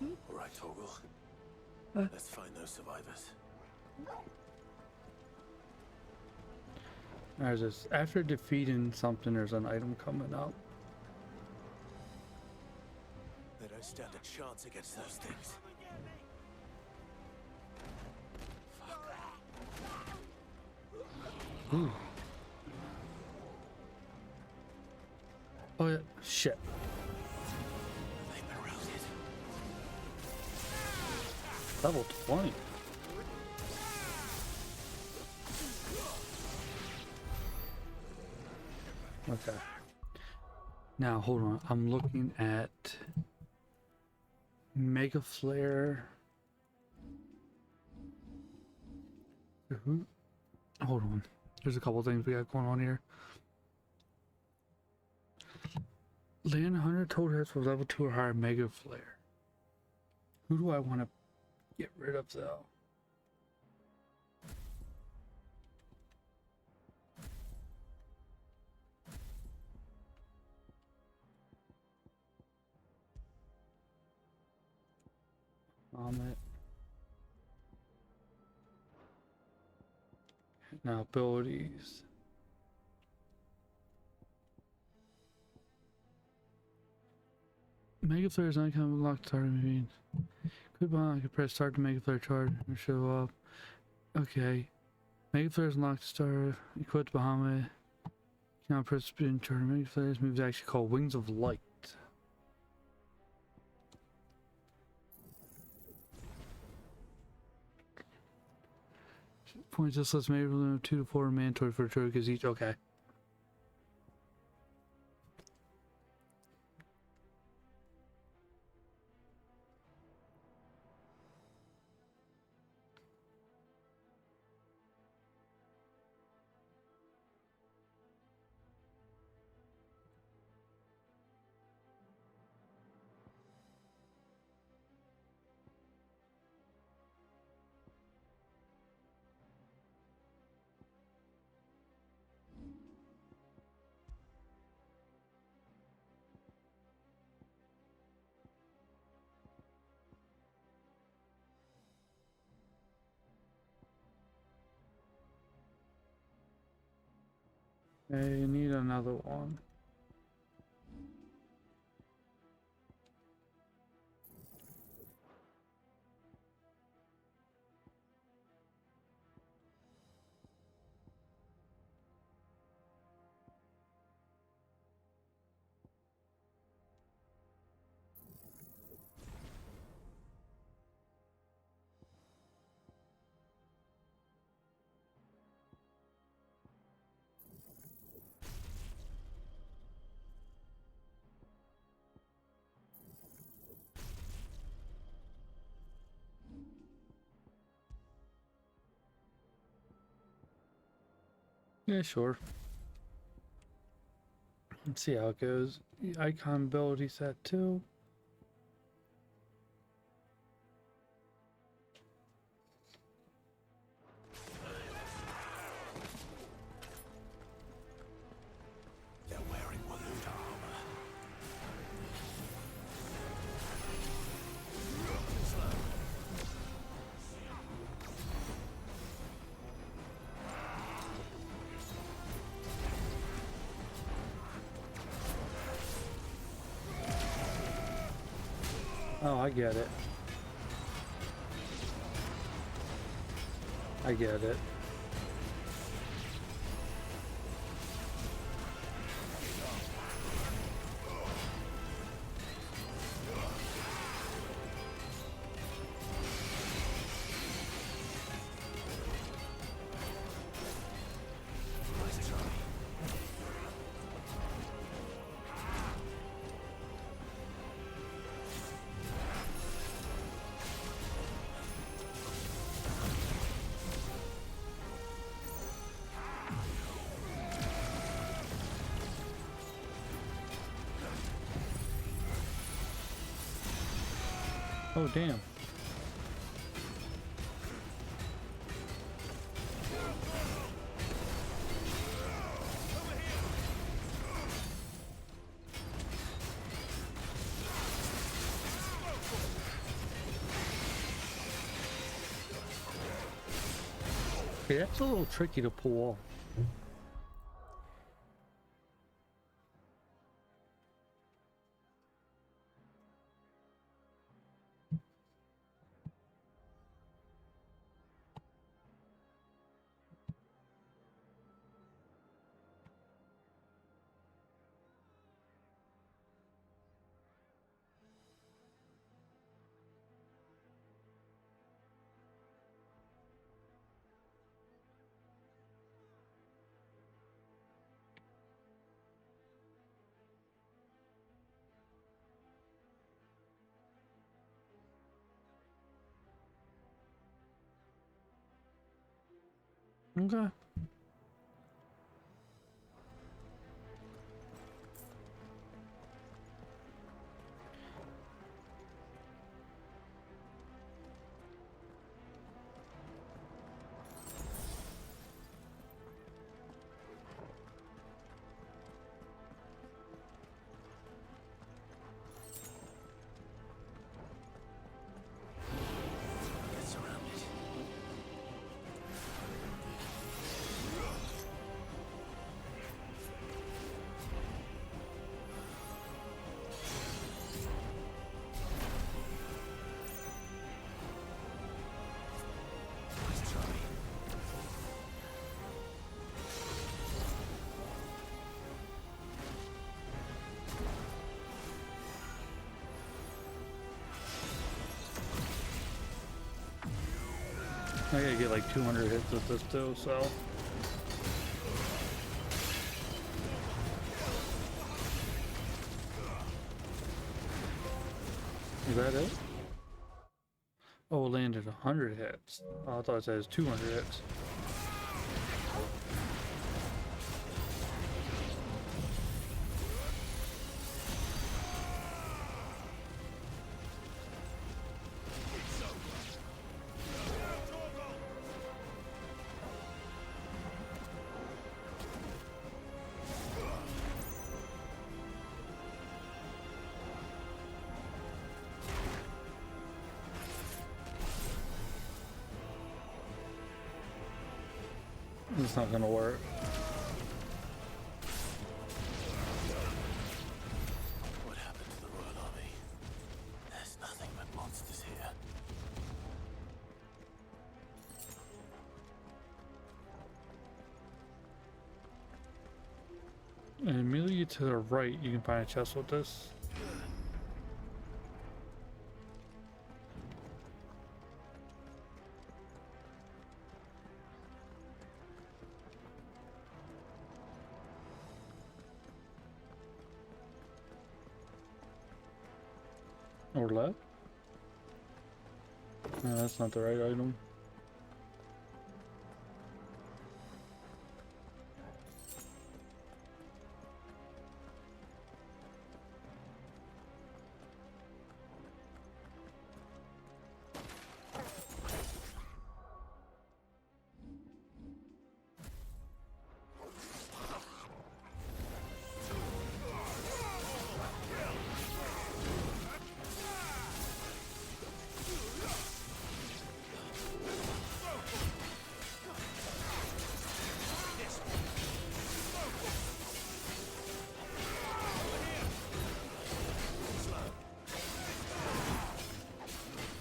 All right, Torgal. Let's find those survivors. There's this. After defeating something, there's an item coming up. They don't stand a chance against those things. Ooh. Oh yeah, shit. Level 20. Okay. Now hold on. I'm looking at Mega Flare. Hold on. There's a couple things we got going on here. Land Hunter Toad Heads for level 2 or higher Mega Flare. Who do I want to get rid of though? It. Now abilities. Mega Flare is not kind of locked target moving. Goodbye, I can press start to Mega Flare charge and show up. Okay. Mega Flare is unlocked to start. Equip Bahamut. Now press spin charge. Mega Flare's move is actually called Wings of Light. Points this lets Mega Flare 2 to 4 mandatory for trophies each. Okay. I need another one. Yeah, sure. Let's see how it goes. The icon ability set too. They're wearing Waloot armor. Oh, I get it. I get it. Oh, damn. Okay, that's a little tricky to pull off. Okay. I gotta get like 200 hits with this too, so. Is that it? Oh, it landed 100 hits. Oh, I thought it says 200 hits. It's not gonna work. What happened to the Royal Army? There's nothing but monsters here. And immediately to the right, you can find a chest with this. Or left? No, that's not the right item.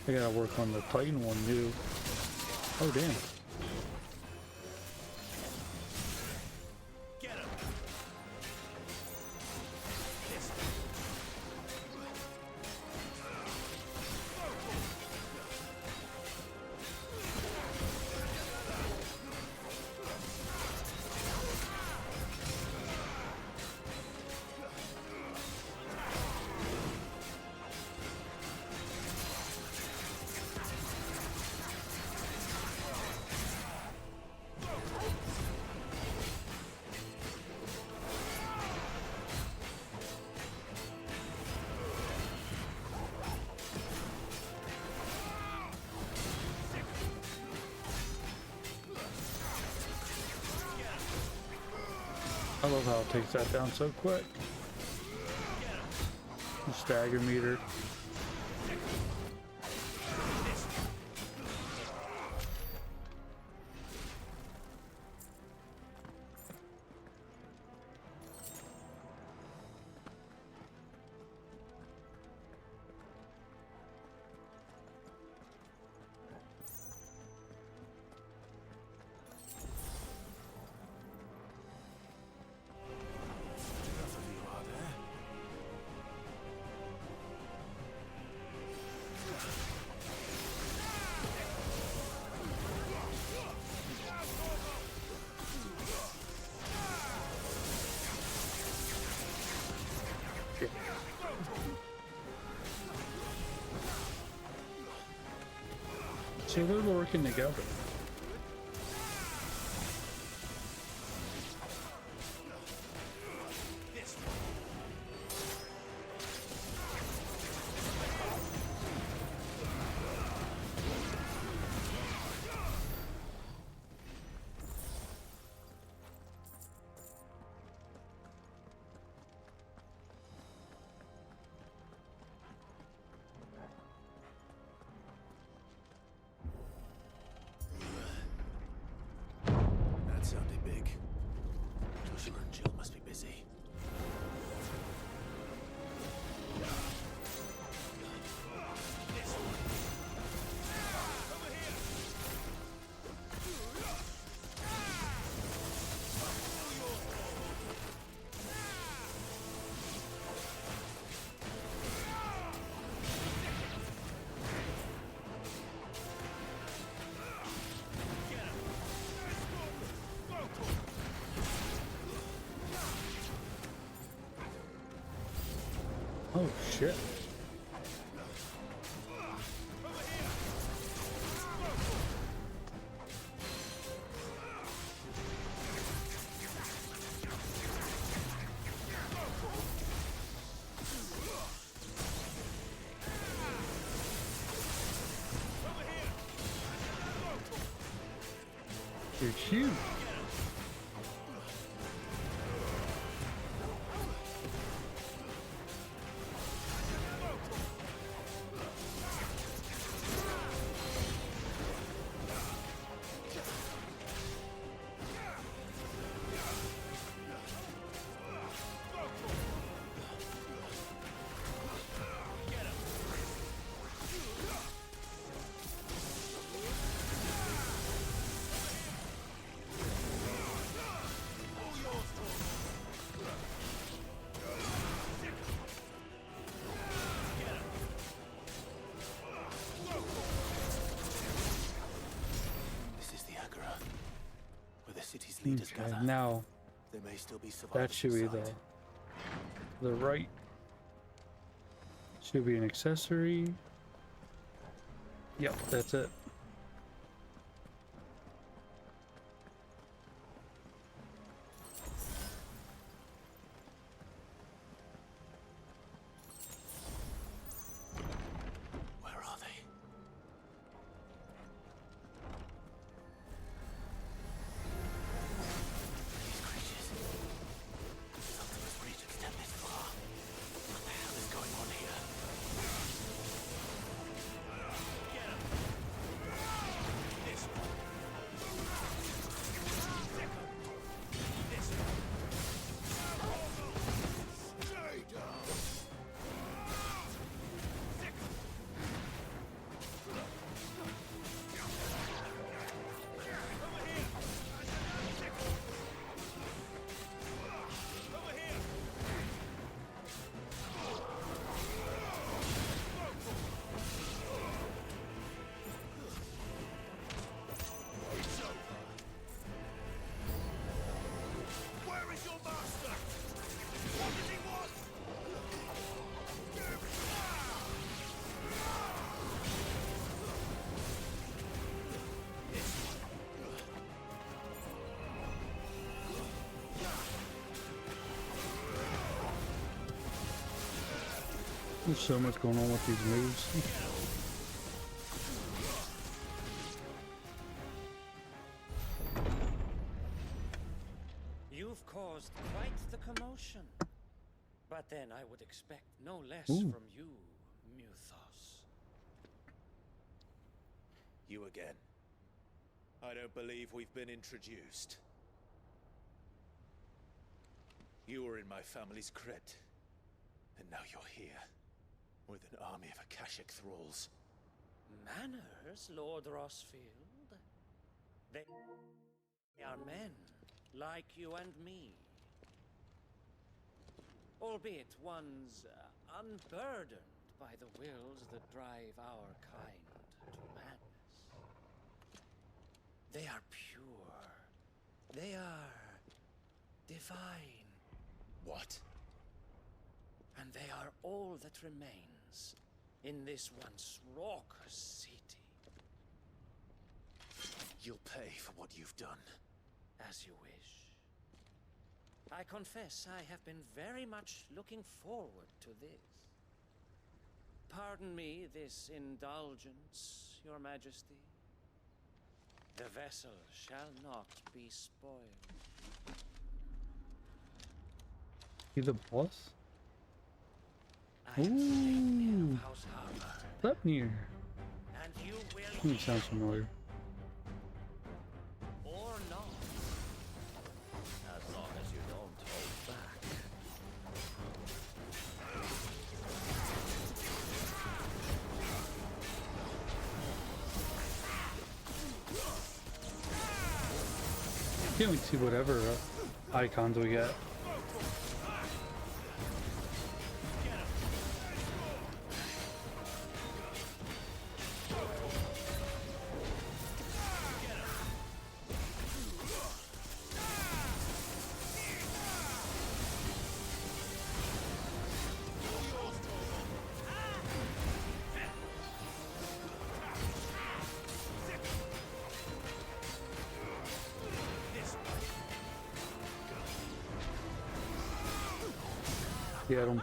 I gotta work on the Titan one too. Oh damn. I love how it takes that down so quick. The stagger meter. So they're working together. That sounded big. Joshua and Jill must be busy. Oh shit. You're huge. City's leaders Okay, gather. now There may still be that survivors should be inside. the right. Should be an accessory. Yep, that's it. Where are they? These creatures. Ultima's reach extend this far. What the hell is going on here? Where is your master? What does he want? There's so much going on with these moves. You've caused quite the commotion. But then I would expect no less Ooh. from you, Muthos. You again. I don't believe we've been introduced. You were in my family's crypt. And now you're here. With an army of Akashic thralls. Manners, Lord Rossfield? They are men, like you and me. Albeit ones unburdened by the wills that drive our kind to madness. They are pure. They are divine. What? And they are all that remains in this once raucous city. you'll pay for what you've done. As you wish. I confess I have been very much looking forward to this. Pardon me this indulgence, Your Majesty. The vessel shall not be spoiled. You the boss? I am Sleipnir of House Harper, Sleipnir. and you will Sounds familiar. or not. As long as you don't hold back. Can't we see whatever icons we get? Get him.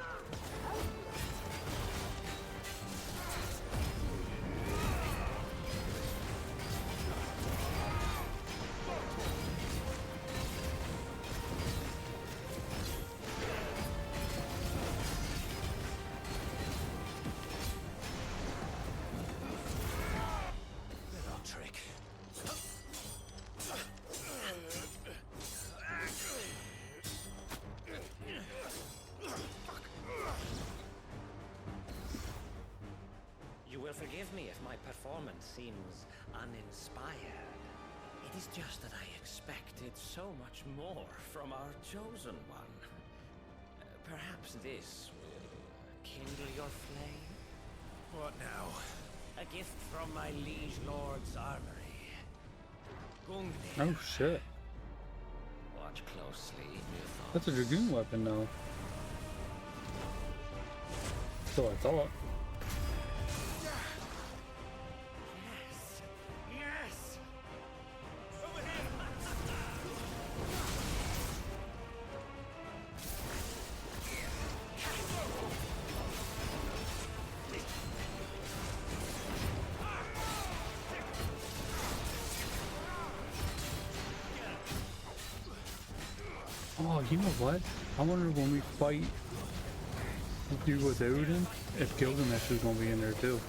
Trick. You will forgive me if my performance seems uninspired. It is just that I expected so much more from our chosen one. Perhaps this will kindle your flame? What now? A gift from my liege lord's armory. Gungnir. Oh shit. Watch closely, Mythos. That's a dragoon weapon now. So I thought. Yes! Over here! Oh, you know what? I wonder when we fight you with Odin, if Gilgamesh is gonna be in there too.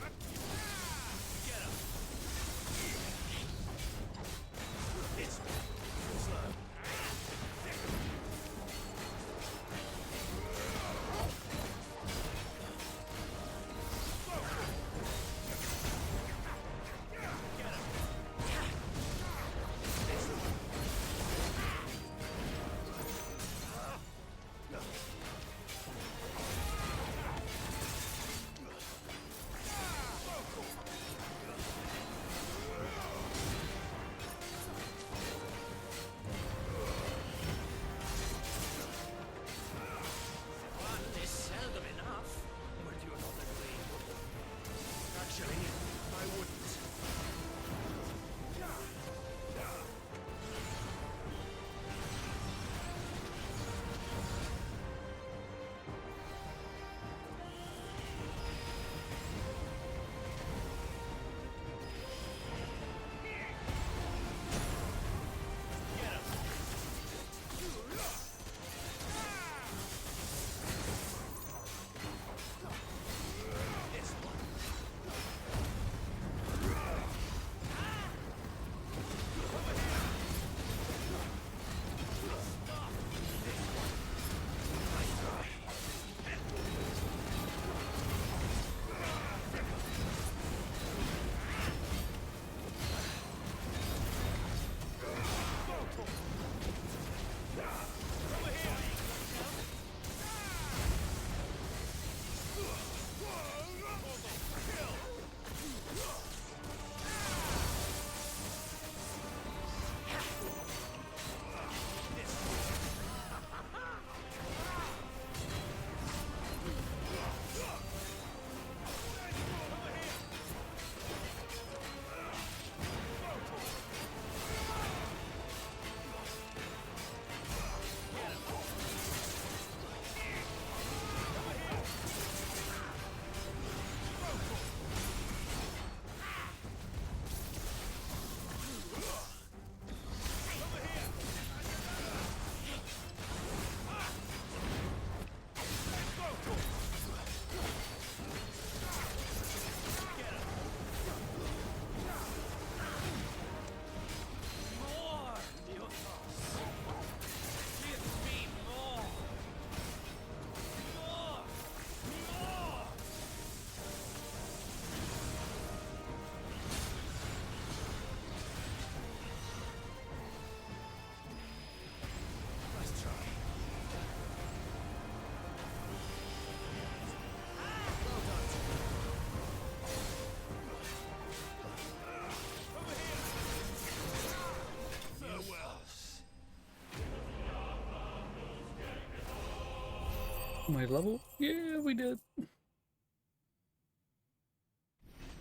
My level? Yeah, we did.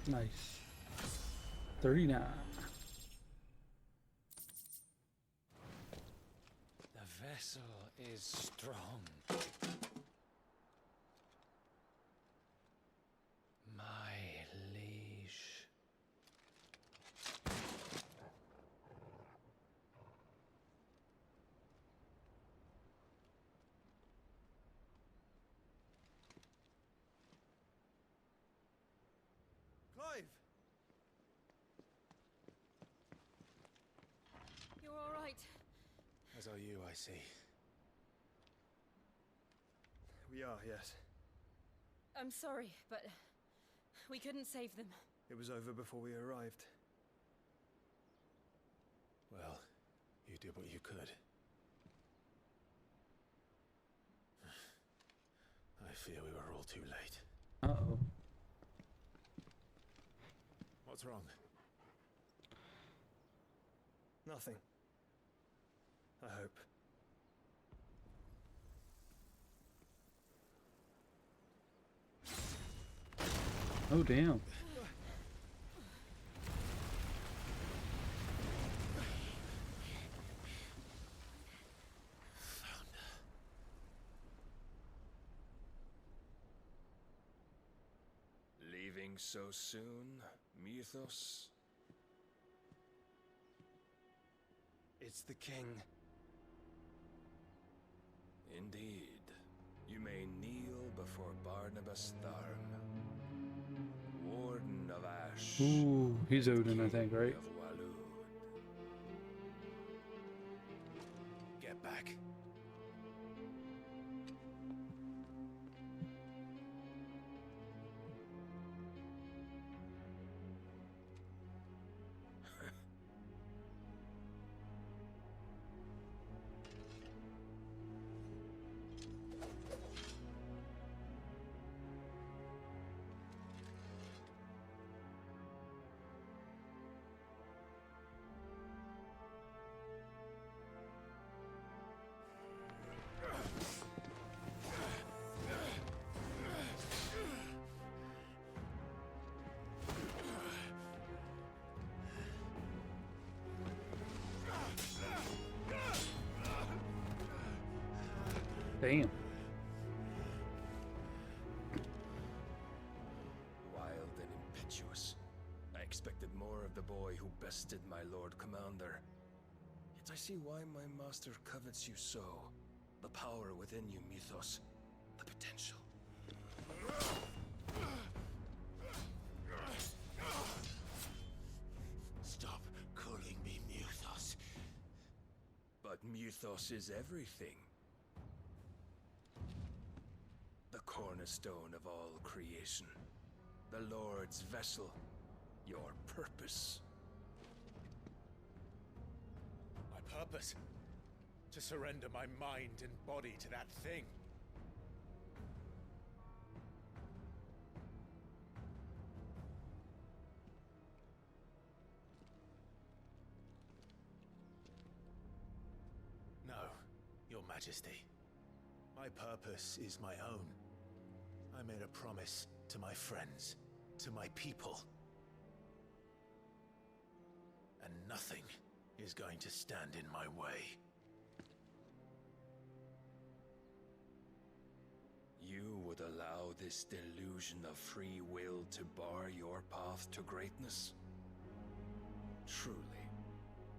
Nice. 39. The vessel is strong. My liege. Clive! You're all right. As are you, I see. We are, yes. I'm sorry, but we couldn't save them. It was over before we arrived. Well, you did what you could. I fear we were all too late. Uh-oh. What's wrong? Nothing. I hope. Oh, damn. Leaving so soon, Mythos? It's the king. Indeed. You may kneel before Barnabas Tharm, Warden of Ash. Ooh, he's Odin, I think, right? Of Walud. Get back. Damn. Wild and impetuous. I expected more of the boy who bested my Lord Commander. Yet I see why my master covets you so. The power within you, Mythos. The potential. Stop calling me Mythos. But Mythos is everything. The cornerstone of all creation. The Lord's vessel. Your purpose. My purpose? To surrender my mind and body to that thing. No, Your Majesty. My purpose is my own. I made a promise to my friends, to my people. And nothing is going to stand in my way. You would allow this delusion of free will to bar your path to greatness? Truly,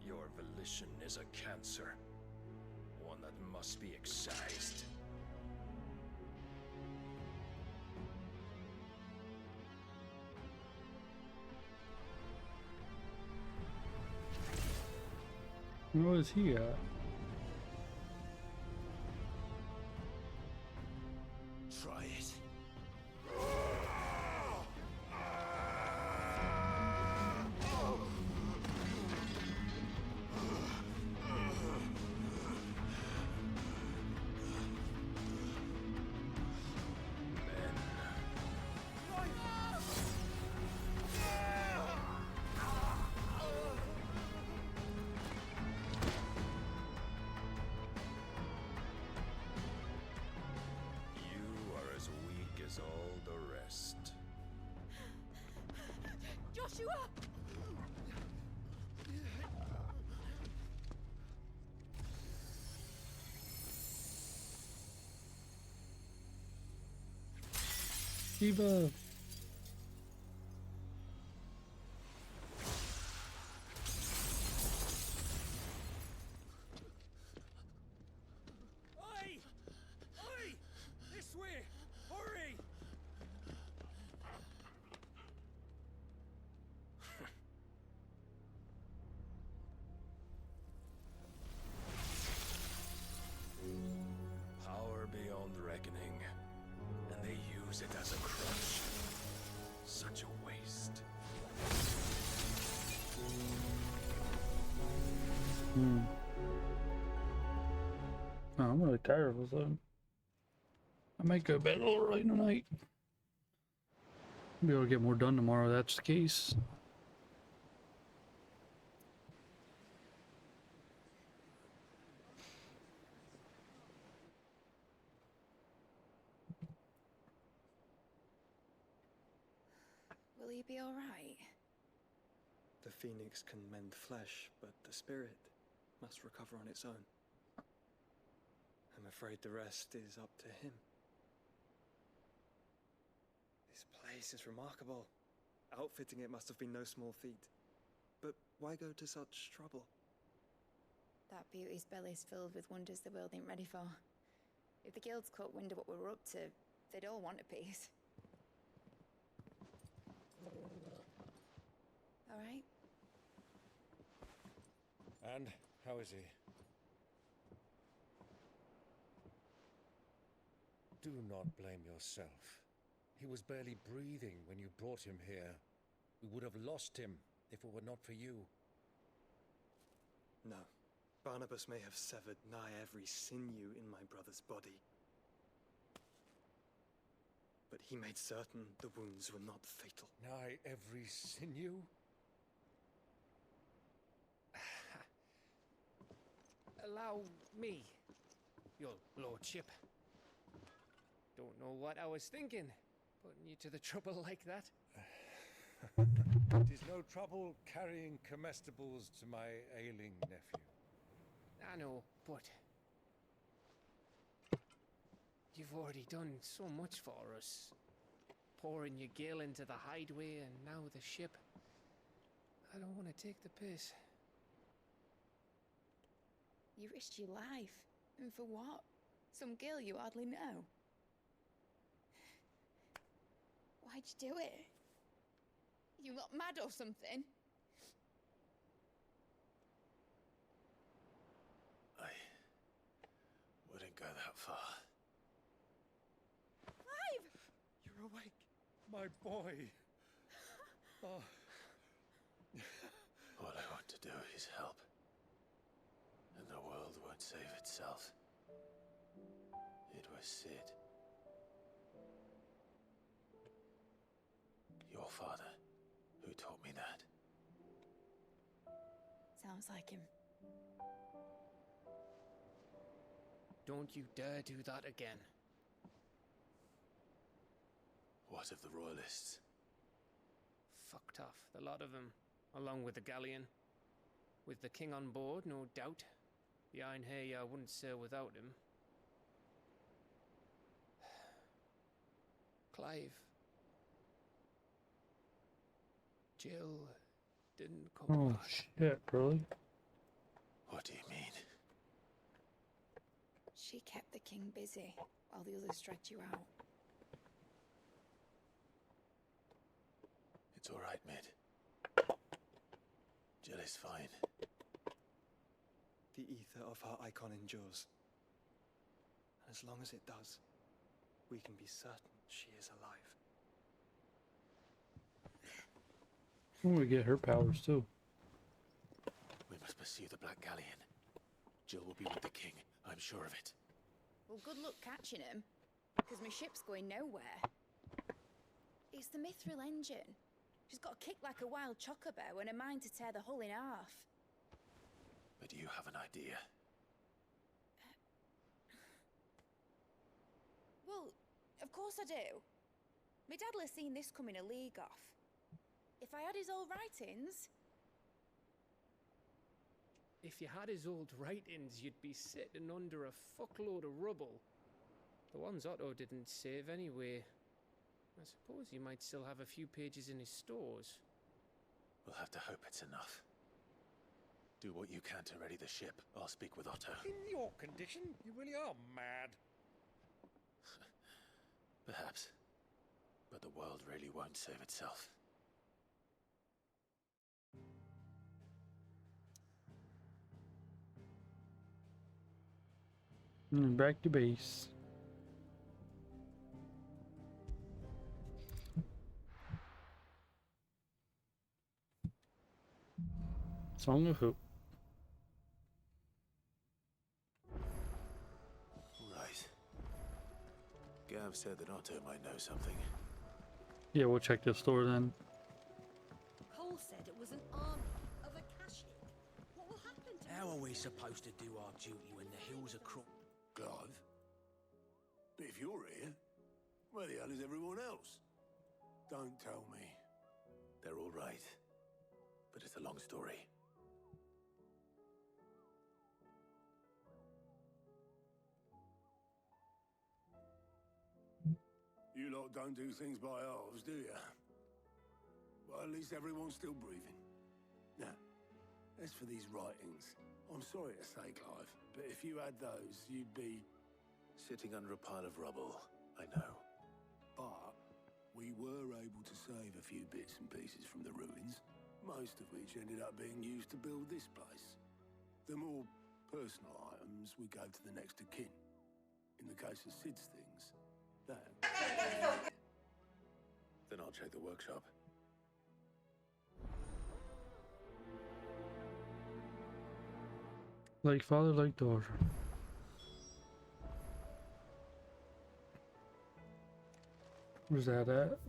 your volition is a cancer. One that must be excised. Where is he at? Try it. Yeshua! Eva. Oi! Oi! This way! Hurry! Power beyond reckoning, and they use it as a crutch. Such a waste. Oh, I'm really tired of this. I might go to bed a little early tonight. Be able to get more done tomorrow. That's the case. Will he be all right? The phoenix can mend flesh, but the spirit must recover on its own. I'm afraid the rest is up to him. This place is remarkable. Outfitting it must have been no small feat. But why go to such trouble? That beauty's belly's filled with wonders the world ain't ready for. If the guilds caught wind of what we're up to, they'd all want a piece. All right? And how is he? Do not blame yourself. He was barely breathing when you brought him here. We would have lost him if it were not for you. No. Barnabas may have severed nigh every sinew in my brother's body. But he made certain the wounds were not fatal. Nigh every sinew? Allow me, your lordship. Don't know what I was thinking, putting you to the trouble like that. It is no trouble carrying comestibles to my ailing nephew. I know, but you've already done so much for us. Pouring your gil into the hideaway and now the ship. I don't want to take the piss. You risked your life. And for what? Some girl you hardly know. Why'd you do it? You got mad or something? I wouldn't go that far. Clive! You're awake, my boy. Oh. All I want to do is help. And the world won't save itself. It was Sid. Your father, who taught me that. Sounds like him. Don't you dare do that again. What of the Royalists? Fucked off, the lot of them, along with the galleon. With the king on board, no doubt. Behind here, I wouldn't sail without him. Clive. Jill didn't come back. Oh shit, really? What do you mean? She kept the king busy while the others dragged you out. It's all right, Mid. Jill is fine. The ether of her icon endures. And as long as it does, we can be certain she is alive. I want to get her powers too. We must pursue the Black Galleon. Jill will be with the king, I'm sure of it. Well, good luck catching him, because my ship's going nowhere. It's the mithril engine. She's got a kick like a wild chocobo and a mind to tear the hull in half. But you have an idea. Well, of course I do. My dad'll have seen this coming a league off. If I had his old writings... If you had his old writings, you'd be sitting under a fuckload of rubble. The ones Otto didn't save anyway. I suppose you might still have a few pages in his stores. We'll have to hope it's enough. Do what you can to ready the ship. I'll speak with Otto. In your condition, you really are mad. Perhaps. But the world really won't save itself. Back to base. Song of Hope. Right. Gav said that Otto might know something. Yeah, we'll check the store then. Cole said it was an army of Akashic. What will happen to How are we supposed to do our duty when the hills are Clive? But if you're here, where the hell is everyone else? Don't tell me. They're all right. But it's a long story. You lot don't do things by halves, do you? Well, at least everyone's still breathing. Now, as for these writings, I'm sorry to say, Clive, but if you had those, you'd be... Sitting under a pile of rubble, I know. But we were able to save a few bits and pieces from the ruins, most of which ended up being used to build this place. The more personal items we gave to the next of kin. In the case of Sid's things, that... Then I'll check the workshop. Like father, like daughter. Where's that at?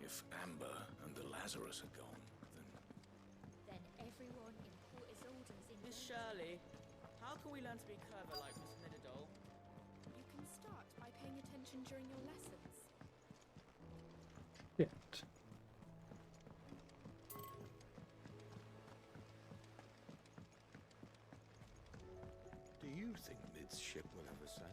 If Amber and the Lazarus are gone, Then everyone in Port Isolde's in Miss Shirley, how can we learn to be clever like Miss Minidol? You can start by paying attention during your lessons. Yeah. do you think Mid's ship will ever sail?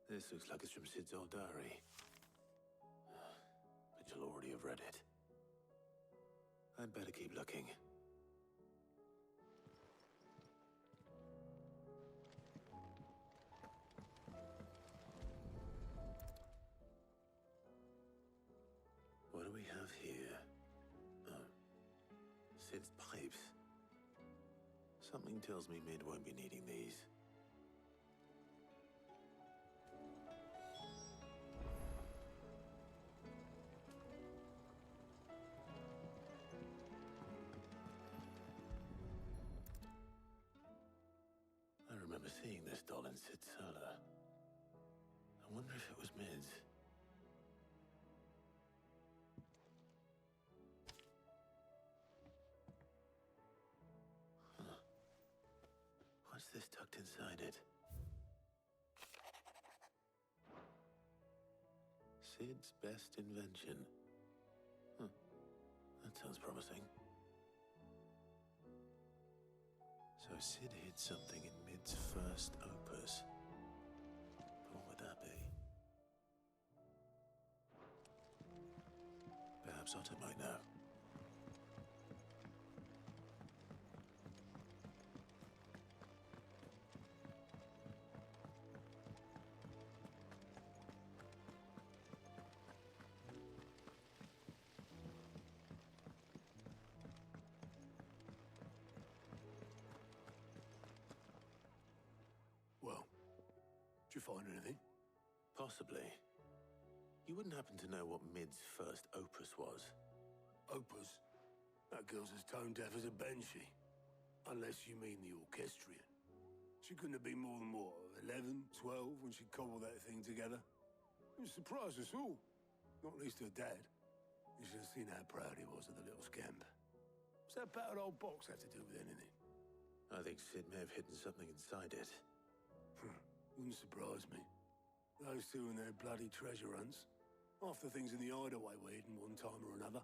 This looks like it's from Sid's old diary. But you'll already have read it. I'd better keep looking. What do we have here? Oh. Sid's pipes. Something tells me Mid won't be needing these. I remember seeing this doll in Sid's cellar. I wonder if it was Mid's. Huh. What's this tucked inside it? Sid's best invention. Huh. That sounds promising. So Sid hid something in Mid's first opus. But what would that be? Perhaps Otto might know. Well, did you find anything? Possibly. You wouldn't happen to know what Mid's first opus was? Opus? That girl's as tone deaf as a banshee. Unless you mean the orchestrion. She couldn't have been more than, what, 11, 12 when she cobbled that thing together? It surprised us all. Not least her dad. You should have seen how proud he was of the little scamp. What's that battered old box have to do with anything? I think Sid may have hidden something inside it. Wouldn't surprise me. Those two and their bloody treasure hunts. Half the things in the hideaway were hidden one time or another.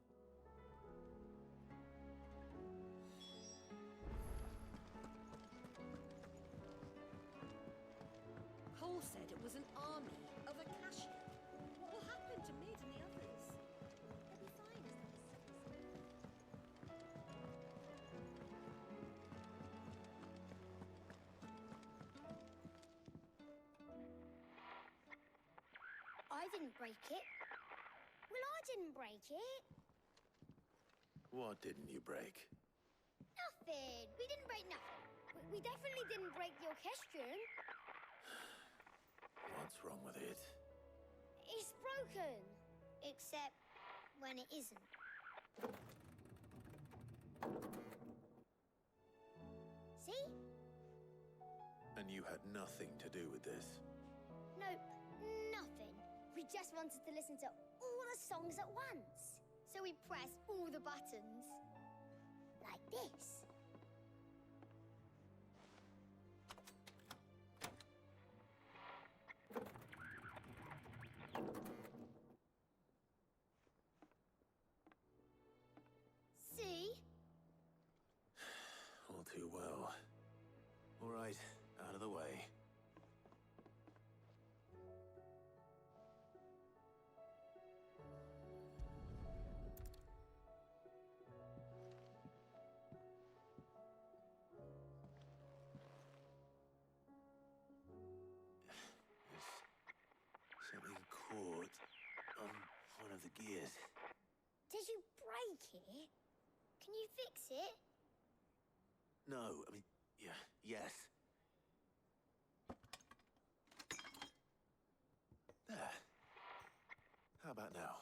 Cole said it was an army of Akashic. What will happen to Mid and the others? They'll be fine as I didn't break it. Well, I didn't break it. What didn't you break? Nothing. We didn't break nothing. We definitely didn't break the orchestrion. What's wrong with it? It's broken. Except when it isn't. See? And you had nothing to do with this? Nope, nothing. We just wanted to listen to all the songs at once. So we pressed all the buttons. Like this. See? All too well. All right, out of the way. There's something caught on one of the gears. Did you break it? Can you fix it? No, I mean, yeah, yes. There. How about now?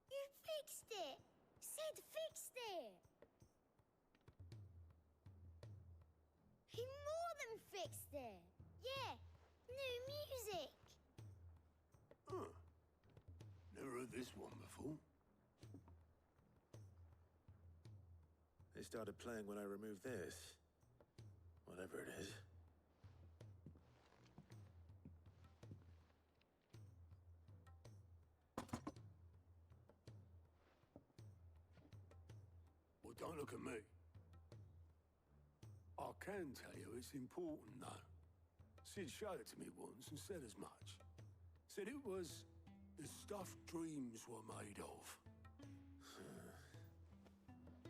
You fixed it! Sid fixed it! He more than fixed it! Yeah, new music! Huh. Never heard this one before. They started playing when I removed this. Whatever it is. Well, don't look at me. I can tell you it's important, though. Sid showed it to me once and said as much. Said it was the stuff dreams were made of.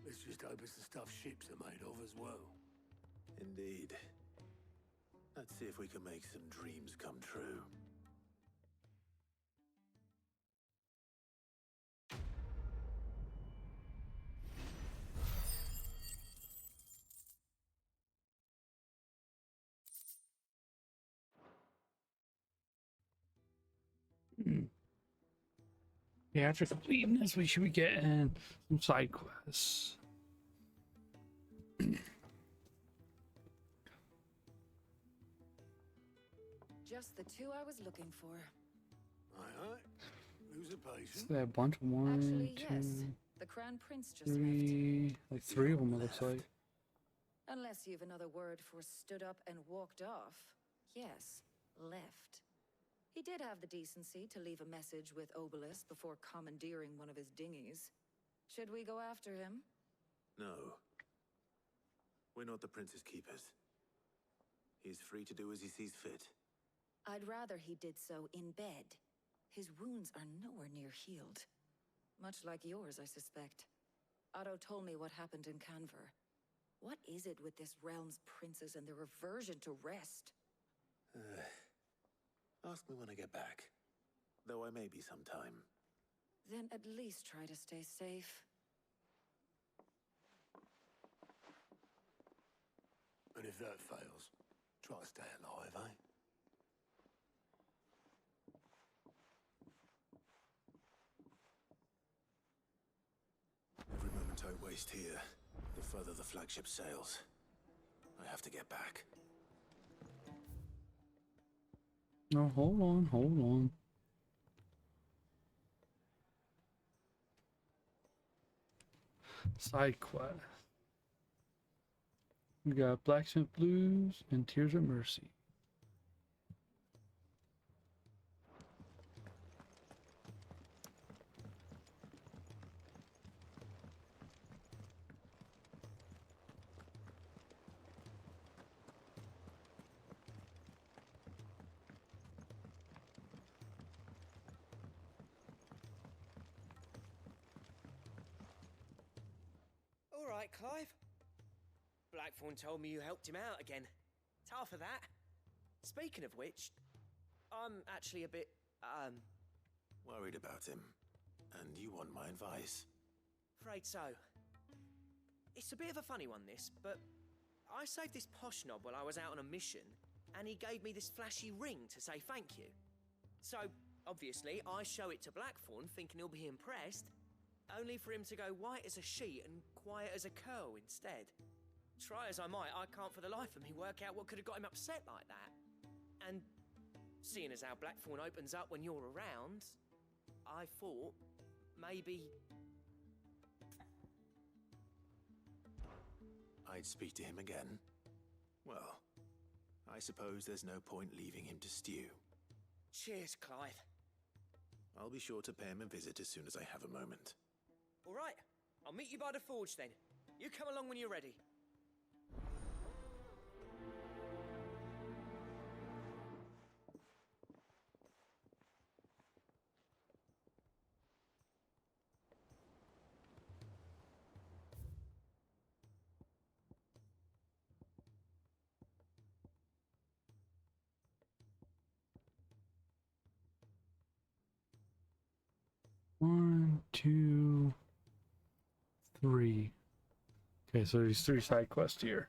Let's just hope it's the stuff ships are made of as well. Indeed. Let's see if we can make some dreams come true. Yeah, after completing this, we should be getting some side quests. Just the two I was looking for. Aye. Who's a patient? So they have a bunch of one, Actually, two, yes. The Crown Prince just three, like three of them it looks like. Unless you've another word for stood up and walked off. Yes, left. He did have the decency to leave a message with Obelisk before commandeering one of his dinghies. Should we go after him? No. We're not the Prince's keepers. He's free to do as he sees fit. I'd rather he did so in bed. His wounds are nowhere near healed. Much like yours, I suspect. Otto told me what happened in Canver. What is it with this realm's princes and their aversion to rest? Ask me when I get back. Though I may be sometime. Then at least try to stay safe. And if that fails, try to stay alive, eh? waste here, the further the flagship sails. I have to get back. No, hold on, hold on. Side quest. We got Blacksmith Blues and Tears of Mercy. All right, Clive. Blackthorn told me you helped him out again. Tough for that. Speaking of which, I'm actually a bit, Worried about him. And you want my advice? afraid so. It's a bit of a funny one, this, but I saved this posh knob while I was out on a mission, and he gave me this flashy ring to say thank you. So, obviously, I show it to Blackthorn, thinking he'll be impressed, only for him to go white as a sheet and quiet as a curl instead. Try as I might, I can't for the life of me work out what could have got him upset like that. And seeing as how Blackthorn opens up when you're around, I thought maybe... I'd speak to him again. Well, I suppose there's no point leaving him to stew. Cheers, Clive. I'll be sure to pay him a visit as soon as I have a moment. All right, I'll meet you by the forge then. You come along when you're ready. One, two, three. Okay, so there's 3 side quests here.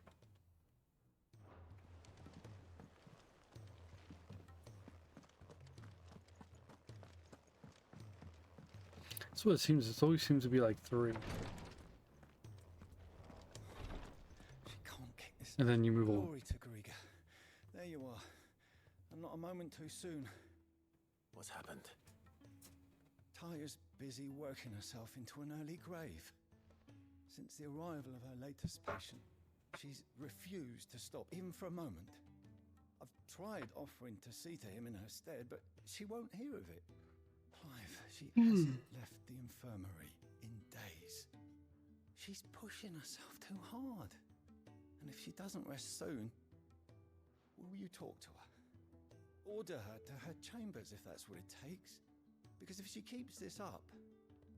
That's what it seems. It always seems to be like 3. Can't kick this. And then you move on. Glory to Griga. There you are. And not a moment too soon. What's happened? Taya's busy working herself into an early grave. Since the arrival of her latest patient, she's refused to stop, even for a moment. I've tried offering to see to him in her stead, but she won't hear of it. Clive, she hasn't left the infirmary in days. She's pushing herself too hard. And if she doesn't rest soon, will you talk to her? Order her to her chambers if that's what it takes. Because if she keeps this up,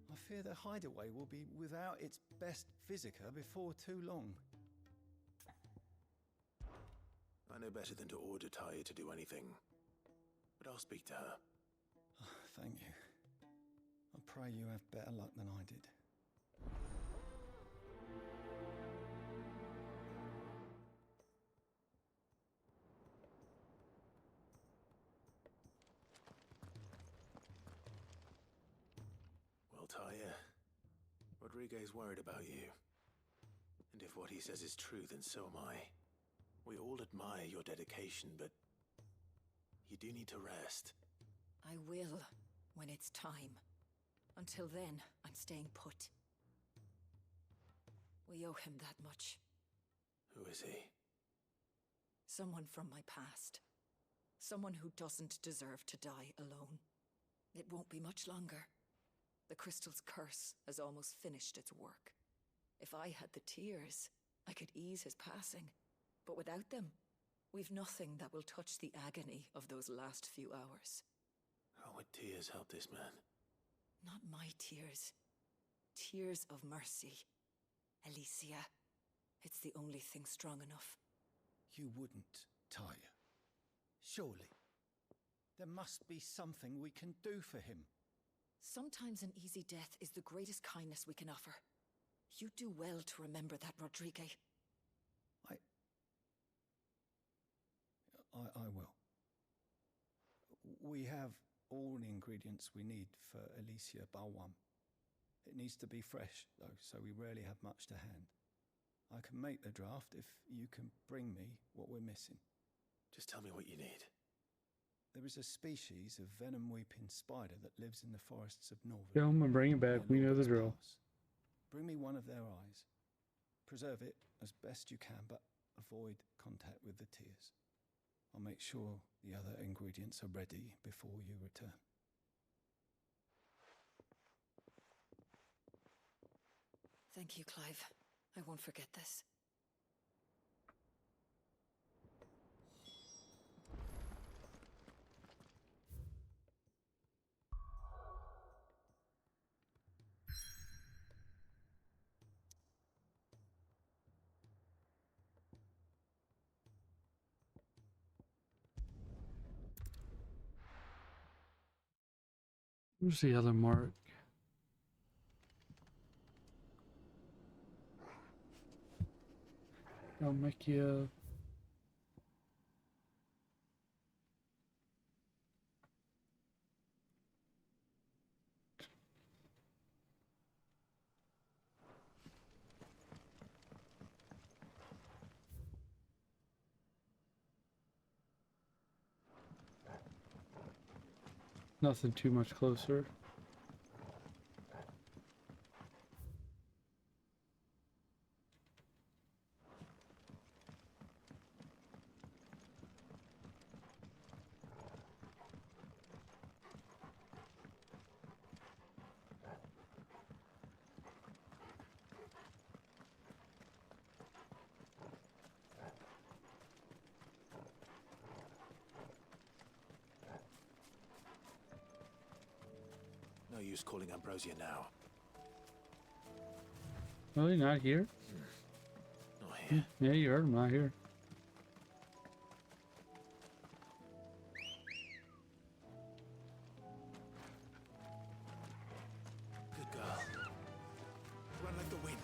I fear the hideaway will be without its best physica before too long. I know better than to order Taya to do anything. But I'll speak to her. Thank you. I pray you have better luck than I did. Well, Taya, Rodriguez worried about you. And if what he says is true, then so am I. We all admire your dedication, but you do need to rest. I will, when it's time. Until then, I'm staying put. We owe him that much. Who is he? Someone from my past. Someone who doesn't deserve to die alone. It won't be much longer. The crystal's curse has almost finished its work. If I had the tears, I could ease his passing. But without them, we've nothing that will touch the agony of those last few hours. How would tears help this man? Not my tears. Tears of mercy. Alicia, it's the only thing strong enough. You wouldn't, Taya. Surely. There must be something we can do for him. Sometimes an easy death is the greatest kindness we can offer. You do well to remember that, Rodriguez. I will. We have all the ingredients we need for Alicia Balwam. It needs to be fresh, though, so we rarely have much to hand. I can make the draft if you can bring me what we're missing. Just tell me what you need. There is a species of venom-weeping spider that lives in the forests of Northern. Kill him and bring it back. We know the drill. Bring me one of their eyes. Preserve it as best you can, but avoid contact with the tears. I'll make sure the other ingredients are ready before you return. Thank you, Clive. I won't forget this. Where's the other mark? Dalmacia. Nothing too much closer. No use calling Ambrosia now. Really? Not here? Not here. Yeah, you heard him. Not here. Good girl. Run like the wind.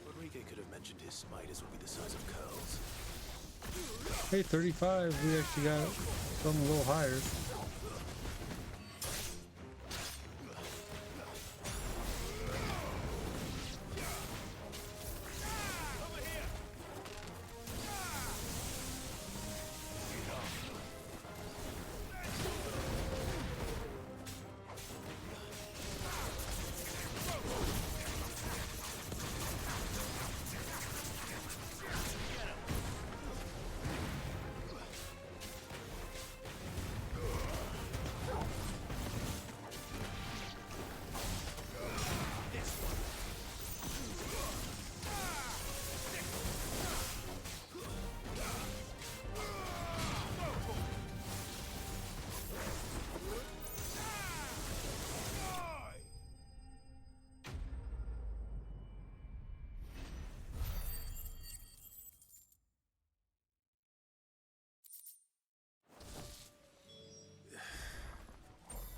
Rodrigo could have mentioned his spiders would be the size of curls. Hey, 35. We actually got something a little higher.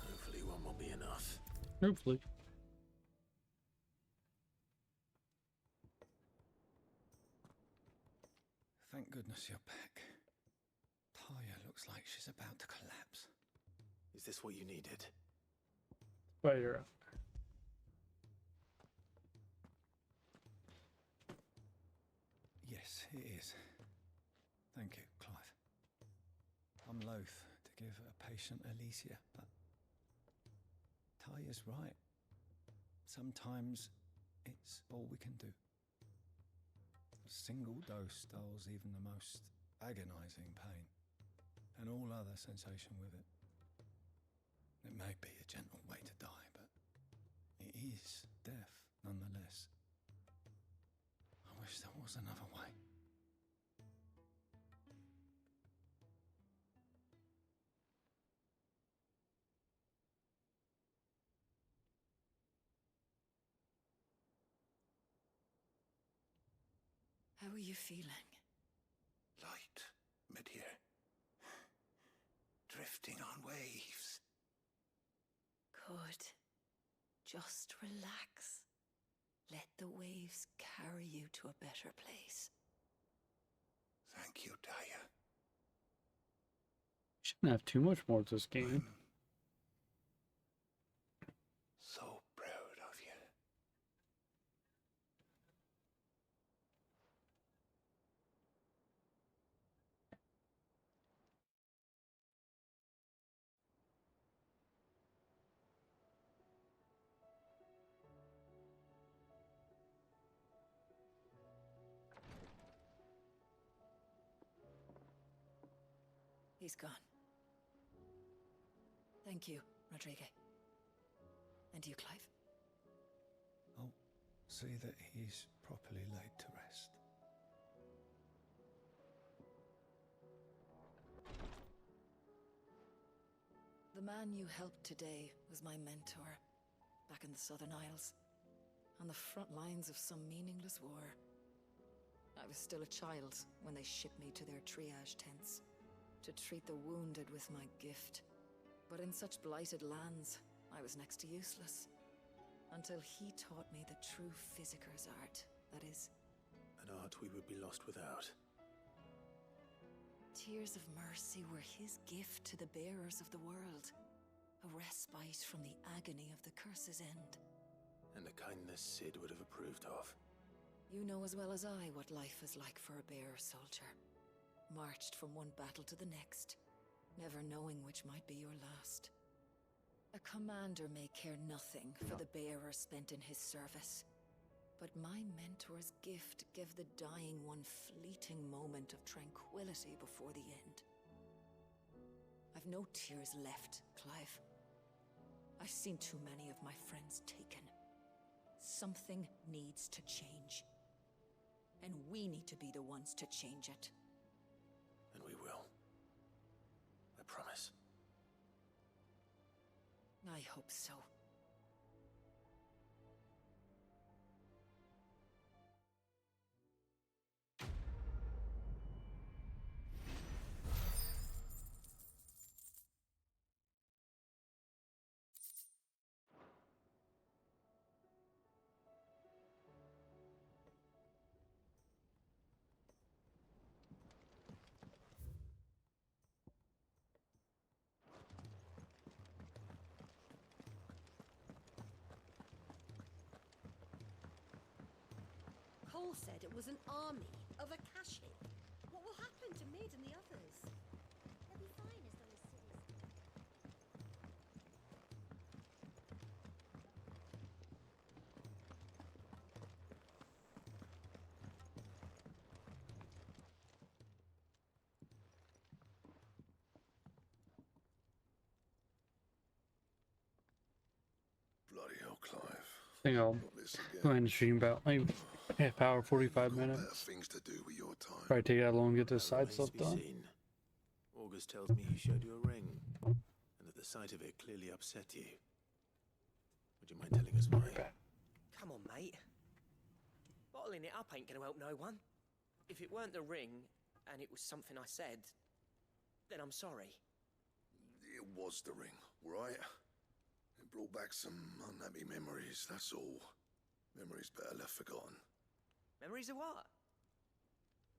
Hopefully one will be enough. Hopefully. Thank goodness you're back. Taya looks like she's about to collapse. Is this what you needed? Spider out. Yes, it is. Thank you, Clive. I'm loath to give a patient Alicia, but Taya's right. Sometimes it's all we can do. A single dose dulls even the most agonizing pain, and all other sensation with it. It may be a gentle way to die, but it is death nonetheless. I wish there was another way. How are you feeling? Light, mid-here. Drifting on waves. Good. Just relax. Let the waves carry you to a better place. Thank you, Daya. Shouldn't have too much more to this game. So proud of you. He's gone. Thank you, Rodrigue. And you, Clive. I'll see that he's properly laid to rest. The man you helped today was my mentor, back in the Southern Isles, on the front lines of some meaningless war. I was still a child when they shipped me to their triage tents, to treat the wounded with my gift. But in such blighted lands, I was next to useless. Until he taught me the true physicker's art, that is. An art we would be lost without. Tears of mercy were his gift to the bearers of the world. A respite from the agony of the curse's end. And a kindness Sid would have approved of. You know as well as I what life is like for a bearer soldier. Marched from one battle to the next, never knowing which might be your last. A commander may care nothing for the bearer spent in his service, but my mentor's gift gave the dying one fleeting moment of tranquility before the end. I've no tears left, Clive. I've seen too many of my friends taken. Something needs to change. And we need to be the ones to change it. And we will. I promise. I hope so. Cole said it was an army of Akashi. What will happen to Mid and the others? They'll be fine as long as City's... Bloody hell, Clive. I think I'll go ahead and stream about like half hour, 45 Better minutes. things to do with your time. Probably take that long to get this side stuff done. August tells me he showed you a ring, and that the sight of it clearly upset you. Would you mind telling us why? Come on, mate. Bottling it up ain't gonna help no one. If it weren't the ring, and it was something I said, then I'm sorry. It was the ring, right? It brought back some unhappy memories, that's all. Memories better left forgotten. Memories of what?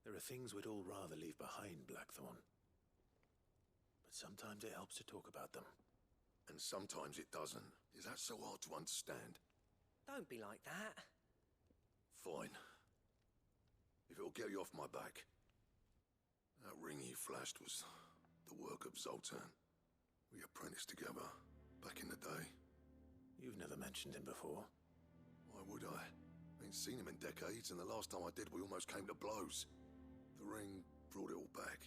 There are things we'd all rather leave behind, Blackthorn. But sometimes it helps to talk about them. And sometimes it doesn't. Is that so hard to understand? Don't be like that. Fine. If it'll get you off my back. That ring you flashed was the work of Zoltan. We apprenticed together, back in the day. You've never mentioned him before. Why would I? Ain't seen him in decades, and the last time I did, we almost came to blows. The ring brought it all back.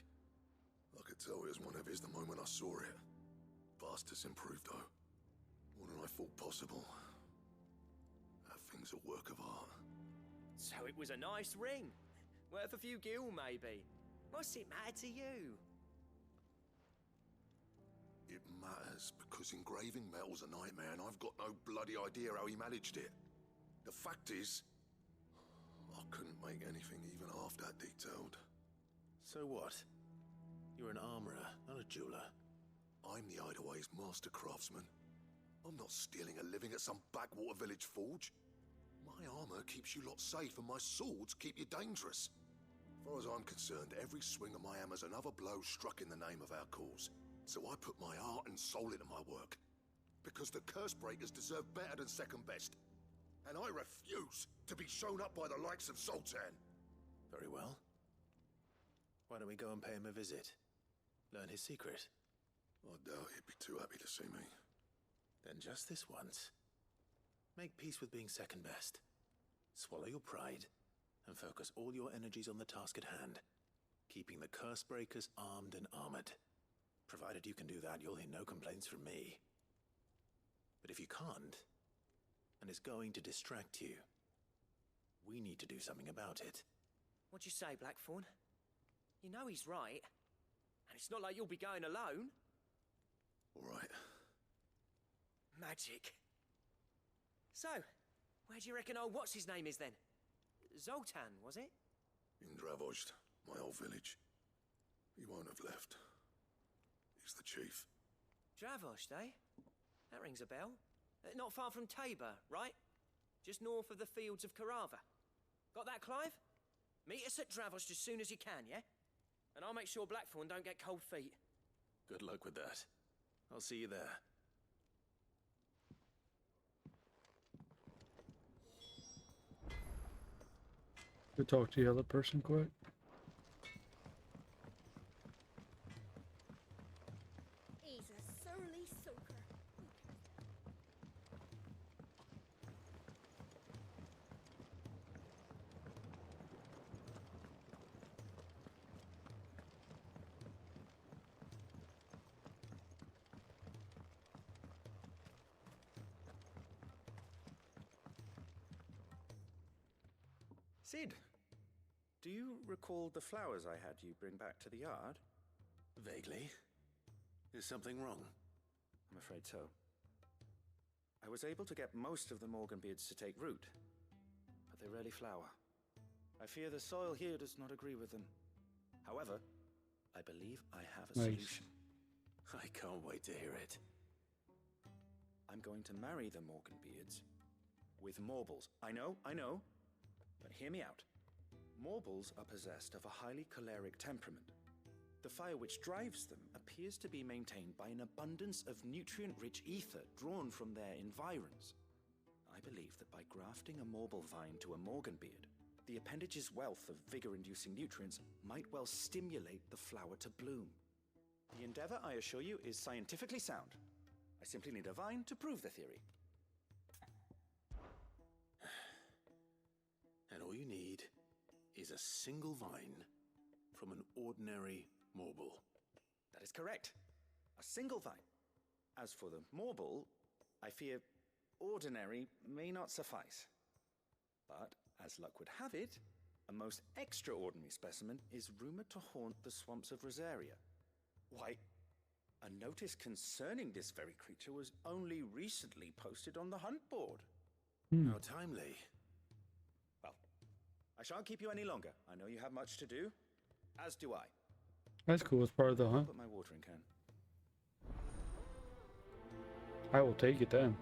I could tell it was one of his the moment I saw it. Vast has improved, though. More than I thought possible. That thing's a work of art. So it was a nice ring. Worth a few gil, maybe. What's it matter to you? It matters because engraving metal's a nightmare, and I've got no bloody idea how he managed it. The fact is, I couldn't make anything even half that detailed. So what? You're an armorer, not a jeweler. I'm the Hideaway's master craftsman. I'm not stealing a living at some backwater village forge. My My armor keeps you lot safe, and my swords keep you dangerous. As far as I'm concerned, every swing of my hammer's another blow struck in the name of our cause. So I put my heart and soul into my work. Because the curse breakers deserve better than second best. And I refuse to be shown up by the likes of Zoltan. Very well. Why don't we go and pay him a visit? Learn his secret. I doubt he'd be too happy to see me. Then just this once. Make peace with being second best. Swallow your pride, and focus all your energies on the task at hand. Keeping the curse breakers armed and armored. Provided you can do that, you'll hear no complaints from me. But if you can't, and it's going to distract you, we need to do something about it. What'd you say, Blackthorn? You know he's right. And it's not like you'll be going alone. All right. Magic. So, where do you reckon old what's-his-name is then? Zoltan, was it? In Dravozd, my old village. He won't have left. He's the chief. Dravozd, eh? That rings a bell. Not far from Tabor, right? Just north of the fields of Carava. Got that, Clive? Meet us at Dravozd as soon as you can, yeah? And I'll make sure Blackthorn don't get cold feet. Good luck with that. I'll see you there. Go talk to the other person quick. He's a surly soaker. Sid, do you recall the flowers I had you bring back to the yard? Vaguely. Is something wrong? I'm afraid so. I was able to get most of the Morganbeards to take root, but they rarely flower. I fear the soil here does not agree with them. However, I believe I have a solution. I can't wait to hear it. I'm going to marry the Morganbeards with Morbles. I know, but hear me out. Morbles are possessed of a highly choleric temperament. The fire which drives them appears to be maintained by an abundance of nutrient-rich ether drawn from their environs. I believe that by grafting a Morble vine to a Morganbeard, the appendage's wealth of vigor-inducing nutrients might well stimulate the flower to bloom. The endeavor, I assure you, is scientifically sound. I simply need a vine to prove the theory. And all you need is a single vine from an ordinary Morble. That is correct. A single vine. As for the Morble, I fear ordinary may not suffice. But, as luck would have it, a most extraordinary specimen is rumored to haunt the swamps of Rosaria. Why, a notice concerning this very creature was only recently posted on the hunt board. How timely. Well, I shan't keep you any longer. I know you have much to do, as do I. That's cool. It's part of the hunt. Put my watering can. I will take it then.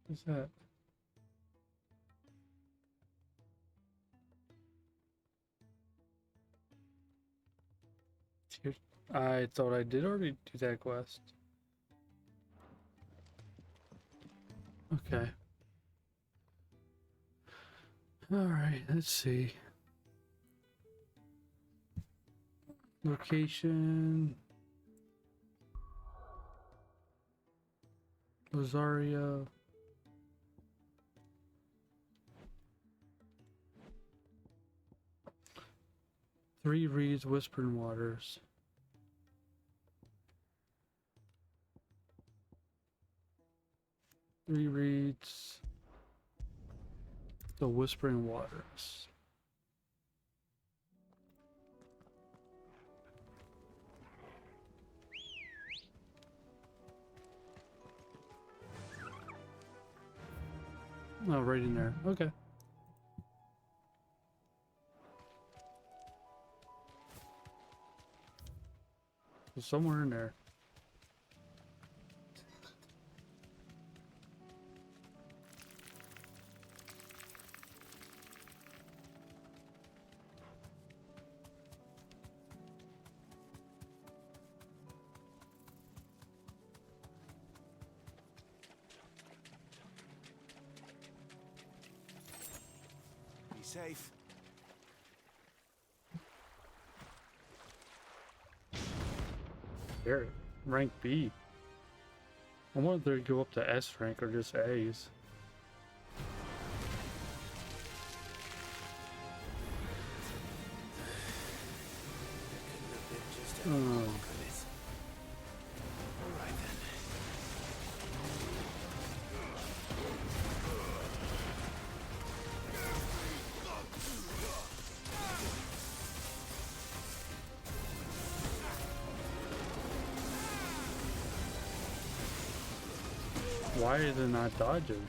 What's that? I thought I did already do that quest. Okay. Alright, let's see. Location. Rosaria. Three Reeds, Whispering Waters. Three Reeds. The Whispering Waters. Oh, right in there. Okay. So somewhere in there. Be safe. There, rank B. I wonder if they go up to S rank or just A's. Oh. Why is it not dodging?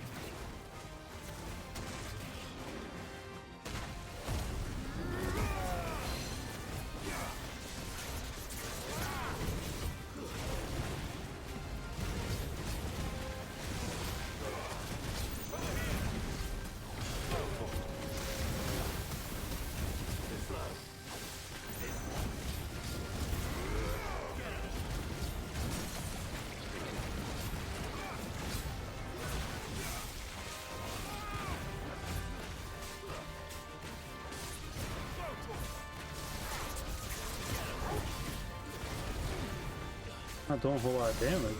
Not doing a whole lot of damage.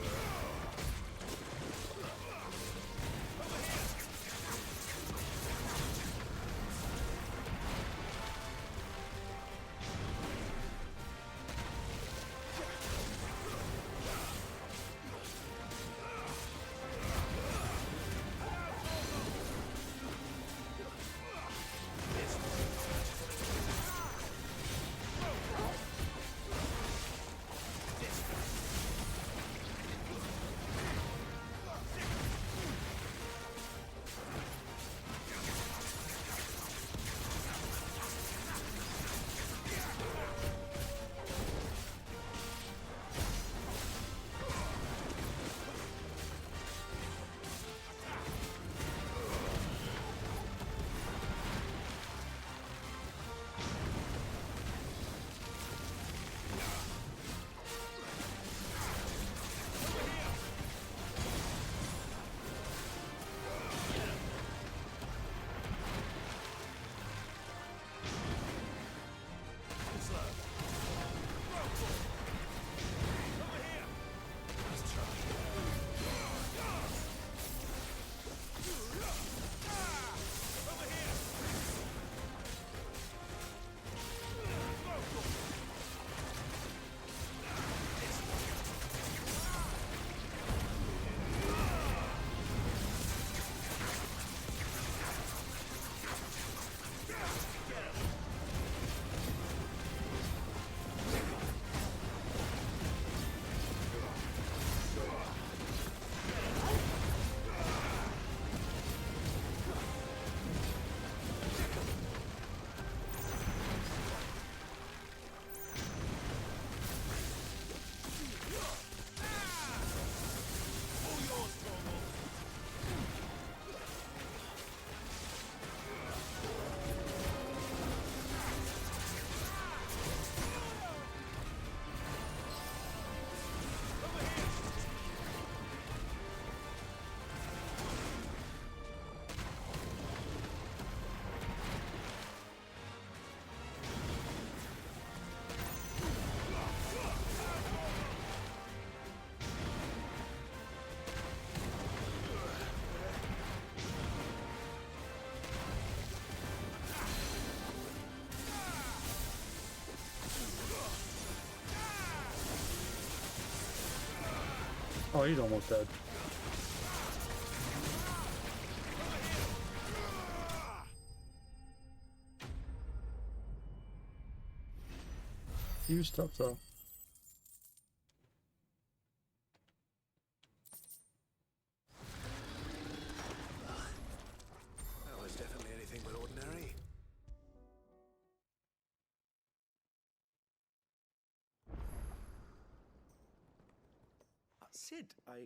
Oh, he's almost dead. You stuff though. That was definitely anything but ordinary. Sid, I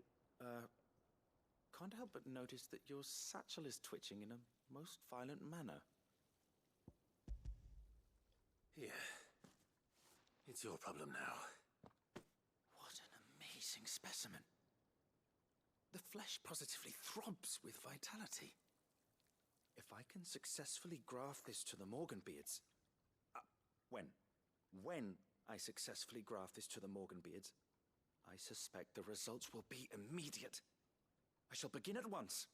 can't help but notice that your satchel is twitching in a most violent manner. Here. It's your problem now. What an amazing specimen. The flesh positively throbs with vitality. If I can successfully graft this to the Morganbeards... When I successfully graft this to the Morganbeards, I suspect the results will be immediate. I shall begin at once.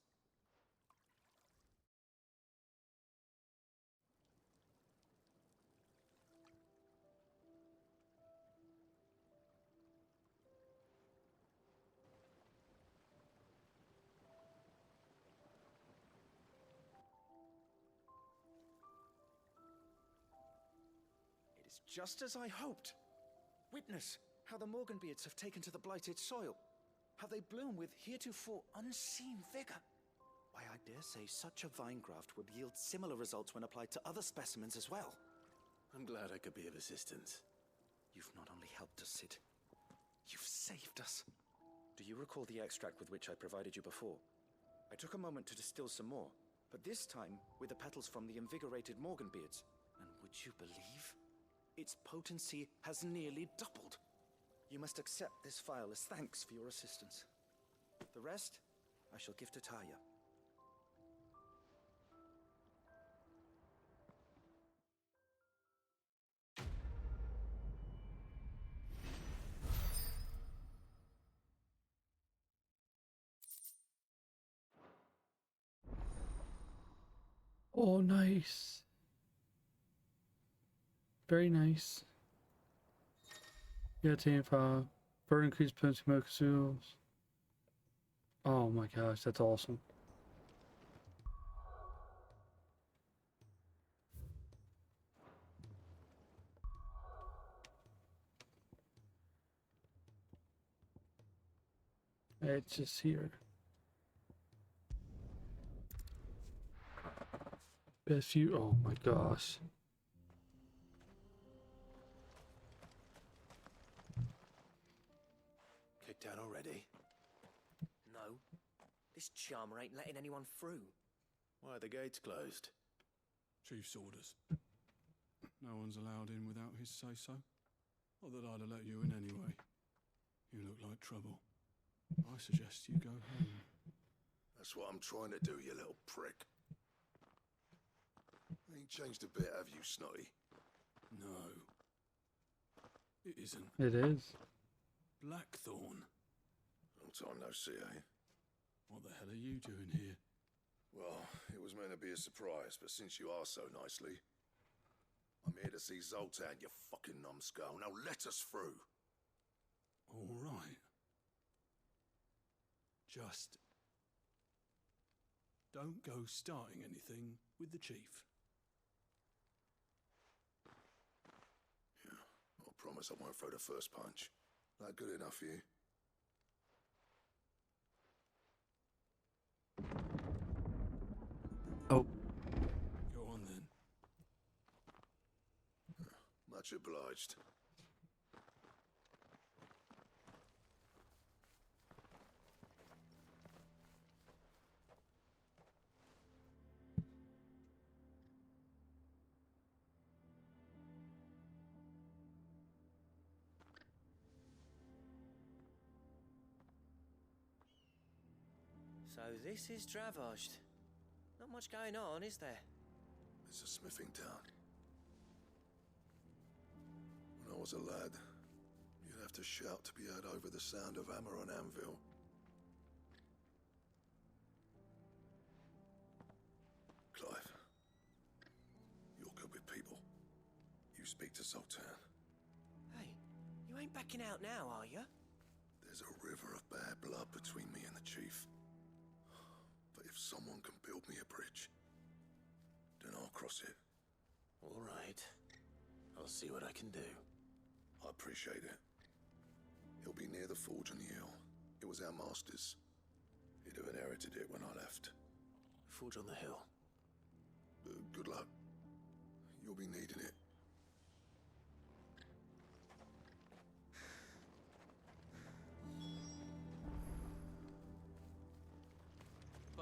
It is just as I hoped. Witness how the Morganbeards have taken to the blighted soil. How they bloom with heretofore unseen vigor. Why, I dare say such a vine graft would yield similar results when applied to other specimens as well. I'm glad I could be of assistance. You've not only helped us, Sid, you've saved us. Do you recall the extract with which I provided you before? I took a moment to distill some more, but this time with the petals from the invigorated Morganbeards. And would you believe? Its potency has nearly doubled. You must accept this file as thanks for your assistance. The rest, I shall give to Taya. Oh, nice. Very nice. Yeah, team 5. Bird increased potency milk seals. Oh my gosh, that's awesome. It's just here. Best view. Oh my gosh. Kicked out already? No. This charmer ain't letting anyone through. Why are the gates closed? Chief's orders. No one's allowed in without his say-so. Not that I'd have let you in anyway. You look like trouble. I suggest you go home. That's what I'm trying to do, you little prick. Ain't changed a bit, have you, Snotty? No. It isn't. It is. Blackthorn. Long time no see, eh? What the hell are you doing here? Well, it was meant to be a surprise, but since you are so nicely, I'm here to see Zoltan, you fucking numbskull. Now let us through. All right. Just don't go starting anything with the chief. Yeah, I promise I won't throw the first punch. That good enough for you? Oh. Go on then. Much obliged. So this is Dravosht. Not much going on, is there? It's a smithing town. When I was a lad, you'd have to shout to be heard over the sound of hammer on anvil. Clive, you're good with people. You speak to Zoltan. Hey, you ain't backing out now, are you? There's a river of bad blood between me and the chief. But if someone can build me a bridge, then I'll cross it. All right. I'll see what I can do. I appreciate it. It'll be near the forge on the hill. It was our master's. He'd have inherited it when I left. Forge on the hill. Good luck. You'll be needing it.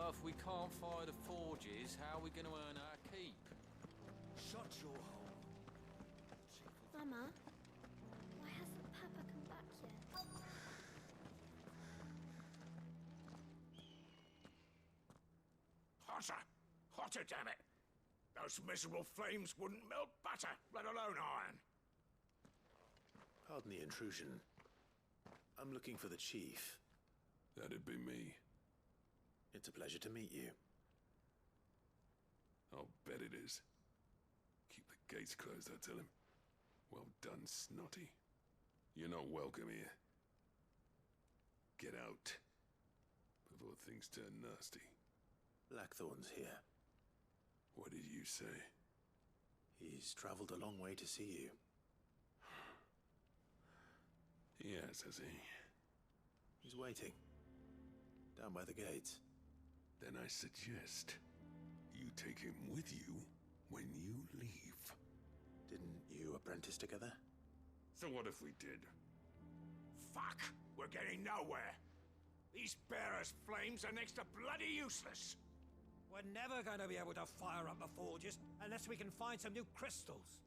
But if we can't fire the forges, how are we going to earn our keep? Shut your hole. Mama, why hasn't Papa come back yet? Hotter! Hotter, damn it! Those miserable flames wouldn't melt butter, let alone iron. Pardon the intrusion. I'm looking for the chief. That'd be me. It's a pleasure to meet you. I'll bet it is. Keep the gates closed, I tell him. Well done, Snotty. You're not welcome here. Get out. Before things turn nasty. Blackthorn's here. What did you say? He's traveled a long way to see you. Yes, has he? He's waiting. Down by the gates. Then I suggest you take him with you when you leave. Didn't you apprentice together? So what if we did? Fuck! We're getting nowhere! These bearers' flames are next to bloody useless! We're never going to be able to fire up the forges unless we can find some new crystals.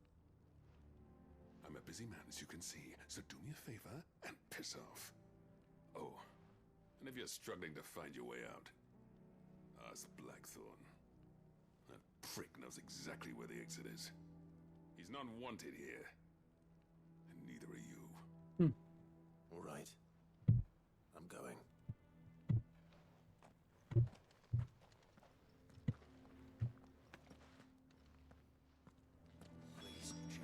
I'm a busy man, as you can see, so do me a favor and piss off. Oh, and if you're struggling to find your way out, ask Blackthorn. That prick knows exactly where the exit is. He's not wanted here, and neither are you. All right. I'm going. Please, Chief.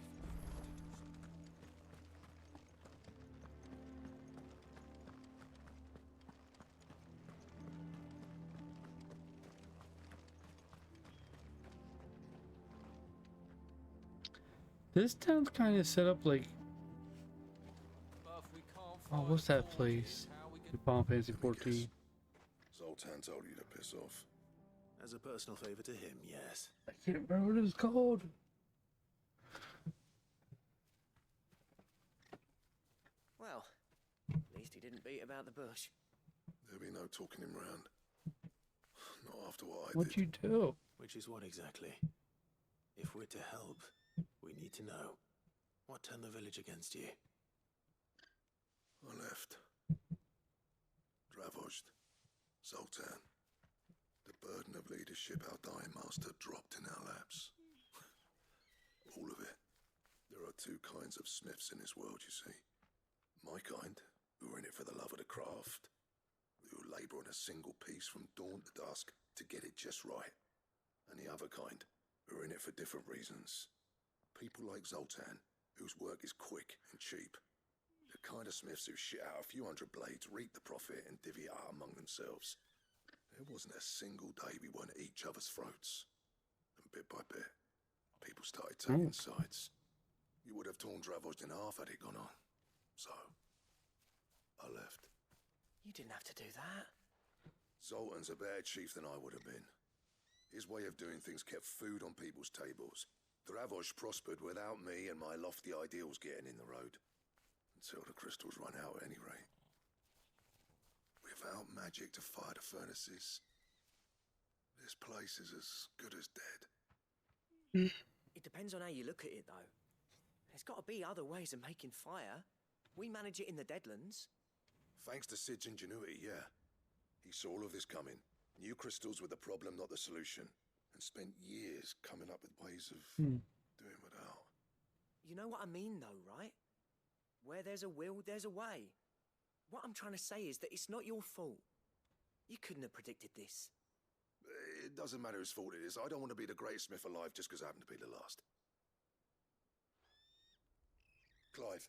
This town's kind of set up like. But if we can't Oh, fire what's the that forges, place? how are we The Final Fantasy 14. Zoltan told you to piss off. As a personal favor to him, yes. I can't remember what it's called. Well, at least he didn't beat about the bush. There'll be no talking him round. Not after what I What'd did. you do? Which is what exactly? If we're to help, we need to know. What turned the village against you? I left. Dravozd. Zoltan. The burden of leadership our dying master dropped in our laps. All of it. There are two kinds of smiths in this world, you see. My kind, who are in it for the love of the craft, who labour on a single piece from dawn to dusk to get it just right. And the other kind, who are in it for different reasons. People like Zoltan, whose work is quick and cheap. The kind of smiths who shit out a few hundred blades, reap the profit, and divvy it out among themselves. There wasn't a single day we weren't at each other's throats. And bit by bit, people started taking sides. You would have torn Dravozd in half had it gone on. So, I left. You didn't have to do that. Zoltan's a better chief than I would have been. His way of doing things kept food on people's tables. Dravozd prospered without me and my lofty ideals getting in the road. Until the crystals run out at any rate. Without magic to fire the furnaces, this place is as good as dead. It depends on how you look at it, though. There's got to be other ways of making fire. We manage it in the Deadlands. Thanks to Sid's ingenuity, yeah. He saw all of this coming. Knew crystals were the problem, not the solution. And spent years coming up with ways of doing without. You know what I mean, though, right? Where there's a will, there's a way. What I'm trying to say is that it's not your fault. You couldn't have predicted this. It doesn't matter whose fault it is. I don't want to be the greatest smith alive just because I happen to be the last. Clive.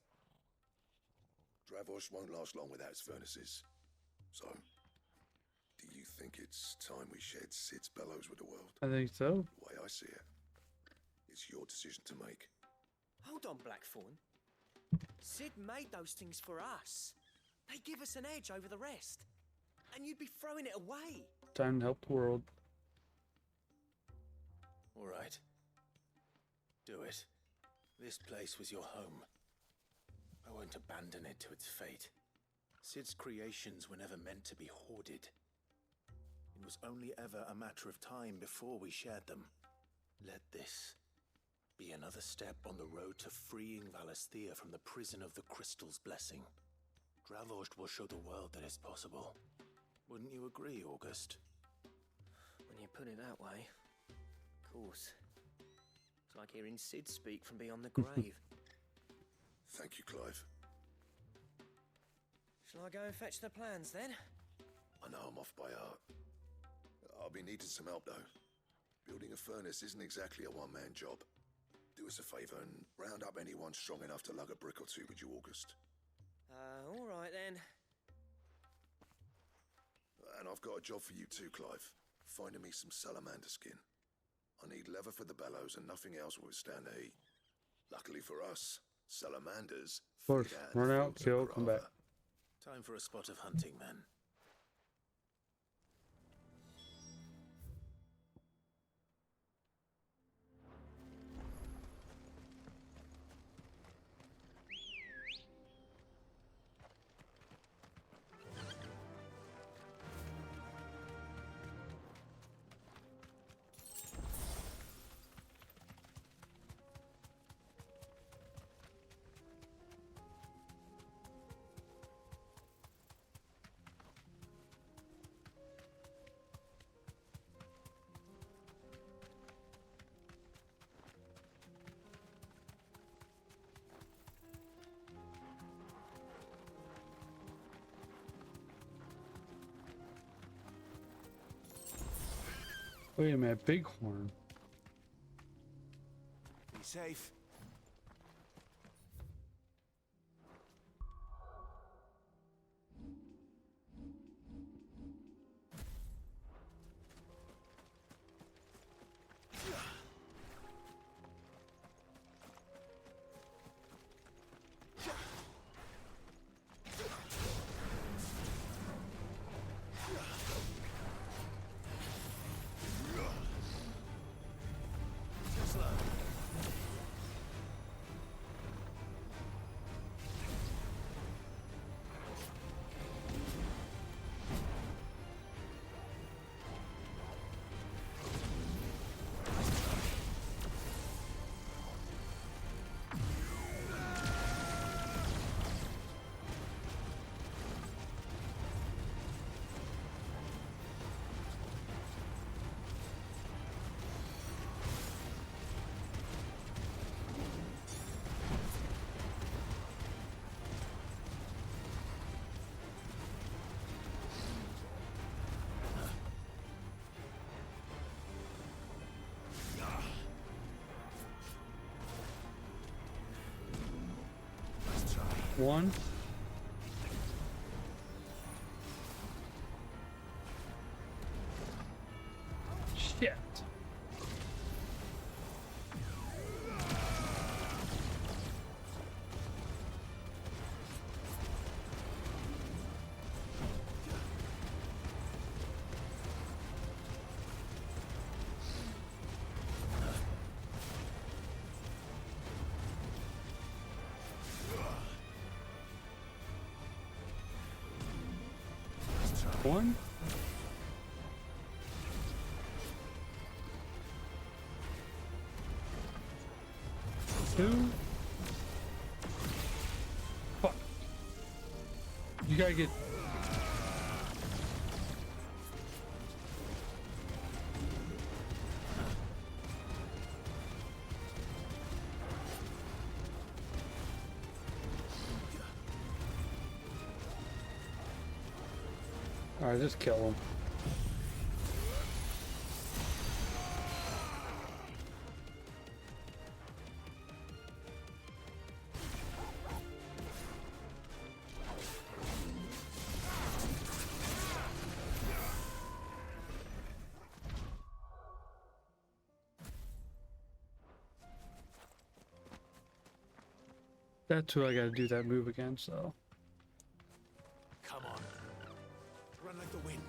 Dravozd won't last long without his furnaces. So, do you think it's time we shared Sid's bellows with the world? I think so. The way I see it, it's your decision to make. Hold on, Blackthorn. Sid made those things for us. They give us an edge over the rest. And you'd be throwing it away. Time to help the world. All right. Do it. This place was your home. I won't abandon it to its fate. Sid's creations were never meant to be hoarded. It was only ever a matter of time before we shared them. Let this be another step on the road to freeing Valisthea from the prison of the Crystal's blessing. Dravost will show the world that it's possible. Wouldn't you agree, August? When you put it that way, of course. It's like hearing Sid speak from beyond the grave. Thank you, Clive. Shall I go and fetch the plans then? I know I'm off by heart. I'll be needing some help, though. Building a furnace isn't exactly a one-man job. Do us a favour and round up anyone strong enough to lug a brick or two with you, August. All right then. And I've got a job for you too, Clive. Finding me some salamander skin. I need leather for the bellows and nothing else will withstand the heat. Luckily for us, salamanders... Of course, run out, kill, come back. Time for a spot of hunting, then. Wait a minute, Bighorn. Be safe. One. Shit. One. Two. Fuck. You gotta get... Alright, just kill him. That's who I gotta do that move again, so... Come on. Run like the wind.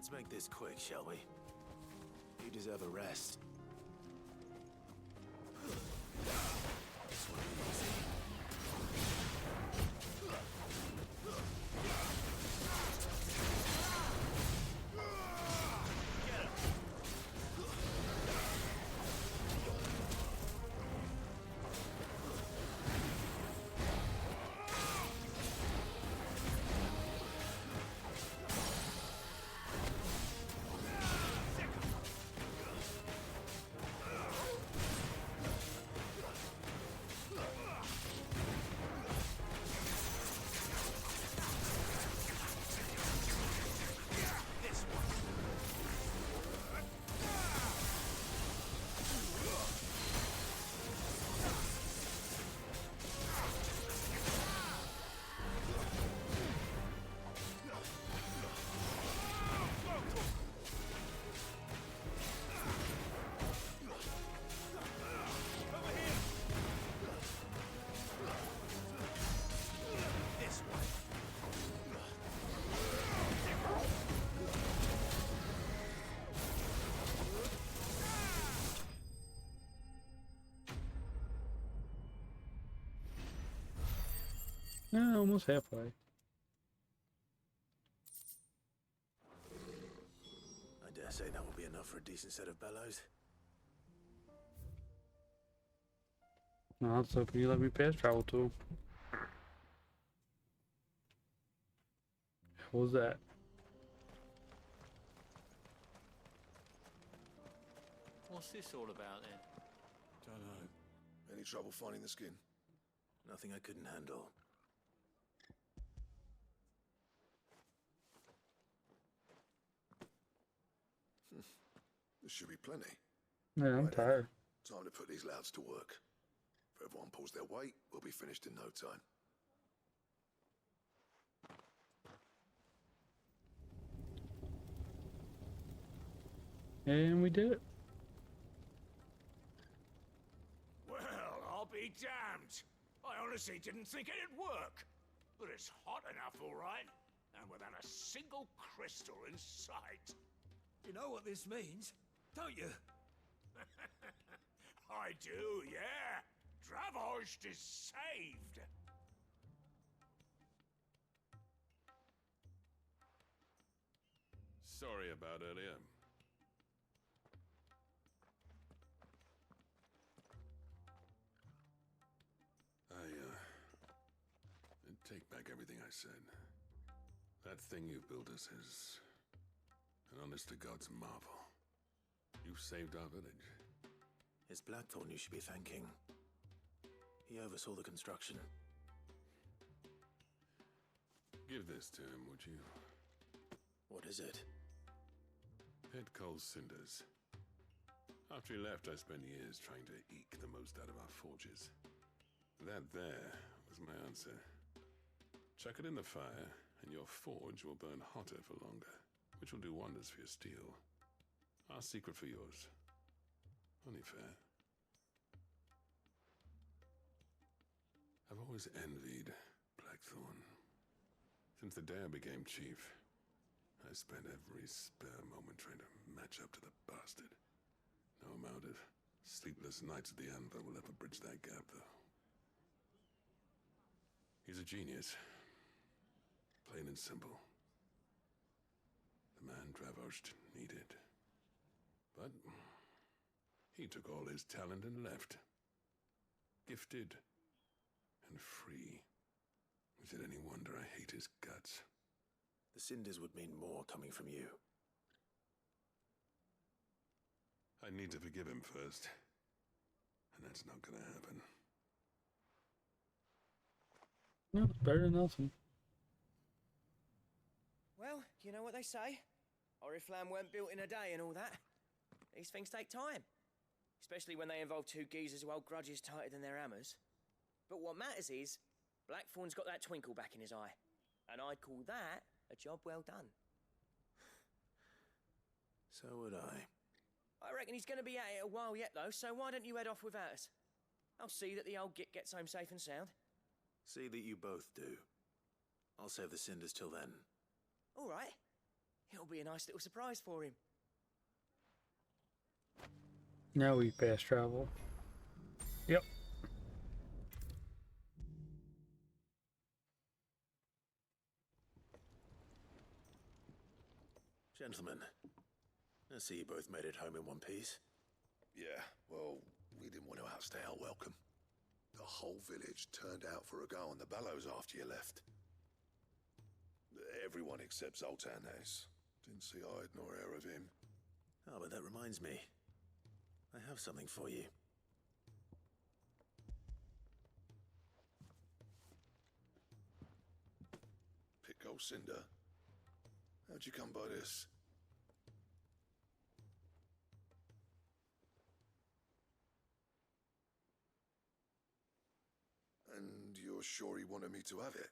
Let's make this quick, shall we? You deserve a rest. This won't be easy. Yeah, almost halfway. I dare say that will be enough for a decent set of bellows. No, let's hope you let me fast travel to him. What was that? What's this all about then? Don't know. Any trouble finding the skin? Nothing I couldn't handle. There should be plenty. Yeah, I'm Right then. tired. Time to put these louds to work. If everyone pulls their weight, we'll be finished in no time. And we did it. Well, I'll be damned. I honestly didn't think it'd work. But it's hot enough, all right. And without a single crystal in sight. You know what this means, don't you? I do, yeah. Dravost is saved. Sorry about earlier. I take back everything I said. That thing you built us is an honest-to-God's marvel. You've saved our village. It's Blackthorn you should be thanking. He oversaw the construction. Give this to him, would you? What is it? Pit coal cinders. After he left, I spent years trying to eke the most out of our forges. That there was my answer. Chuck it in the fire, and your forge will burn hotter for longer, which will do wonders for your steel. Our secret for yours. Only fair. I've always envied Blackthorn. Since the day I became chief, I spent every spare moment trying to match up to the bastard. No amount of sleepless nights at the Anvil will ever bridge that gap, though. He's a genius. Plain and simple. The man Dravost needed. But he took all his talent and left. Gifted and free. Is it any wonder I hate his guts? The cinders would mean more coming from you. I need to forgive him first. And that's not gonna happen. No, it's better than nothing. Well, you know what they say. Oriflamme weren't built in a day and all that. These things take time. Especially when they involve two geezers who hold grudges tighter than their hammers. But what matters is, Blackthorn's got that twinkle back in his eye. And I'd call that a job well done. So would I. I reckon he's going to be at it a while yet, though, so why don't you head off without us? I'll see that the old git gets home safe and sound. See that you both do. I'll save the cinders till then. All right. It'll be a nice little surprise for him. Now we fast travel. Yep. Gentlemen, I see you both made it home in one piece. Yeah, well, we didn't want to outstay our welcome. The whole village turned out for a go on the bellows after you left. Everyone except Zoltan has. Didn't see hide nor hair of him. Oh, but that reminds me. I have something for you. Pickle Cinder? How'd you come by this? And you're sure he wanted me to have it?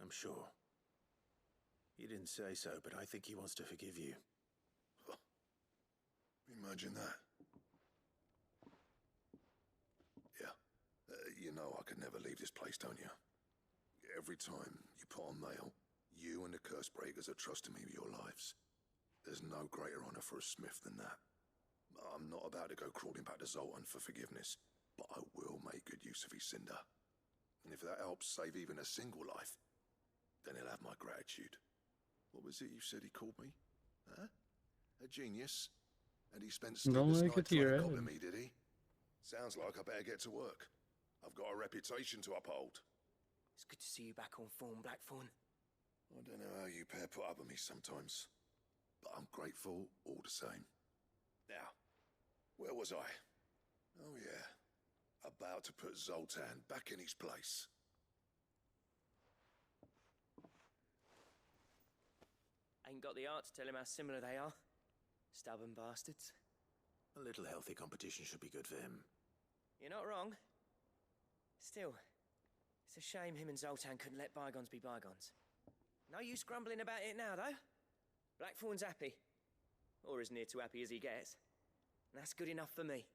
I'm sure. You didn't say so, but I think he wants to forgive you. Huh. Imagine that. Yeah. You know I could never leave this place, don't you? Every time you put on mail, you and the curse breakers are trusting me with your lives. There's no greater honor for a smith than that. I'm not about to go crawling back to Zoltan for forgiveness, but I will make good use of his cinder. And if that helps save even a single life, then he'll have my gratitude. What was it you said he called me? Huh? A genius? And he spent sleepless nights trying to copy me, did he? Sounds like I better get to work. I've got a reputation to uphold. It's good to see you back on form, Blackthorn. I don't know how you pair put up with me sometimes, but I'm grateful all the same. Now, where was I? Oh yeah, about to put Zoltan back in his place. Ain't got the art to tell him how similar they are. Stubborn bastards. A little healthy competition should be good for him. You're not wrong. Still, it's a shame him and Zoltan couldn't let bygones be bygones. No use grumbling about it now, though. Blackthorn's happy. Or as near to happy as he gets. And that's good enough for me.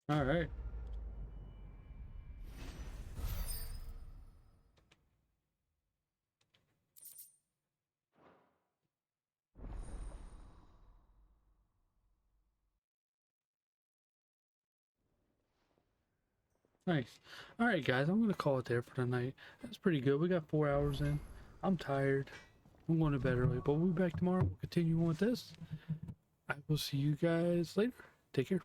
All right. Nice. All right, guys, I'm gonna call it there for tonight. That's pretty good. We got 4 hours in. I'm tired. I'm going to bed early, but we'll be back tomorrow. We'll continue on with this. I will see you guys later. Take care.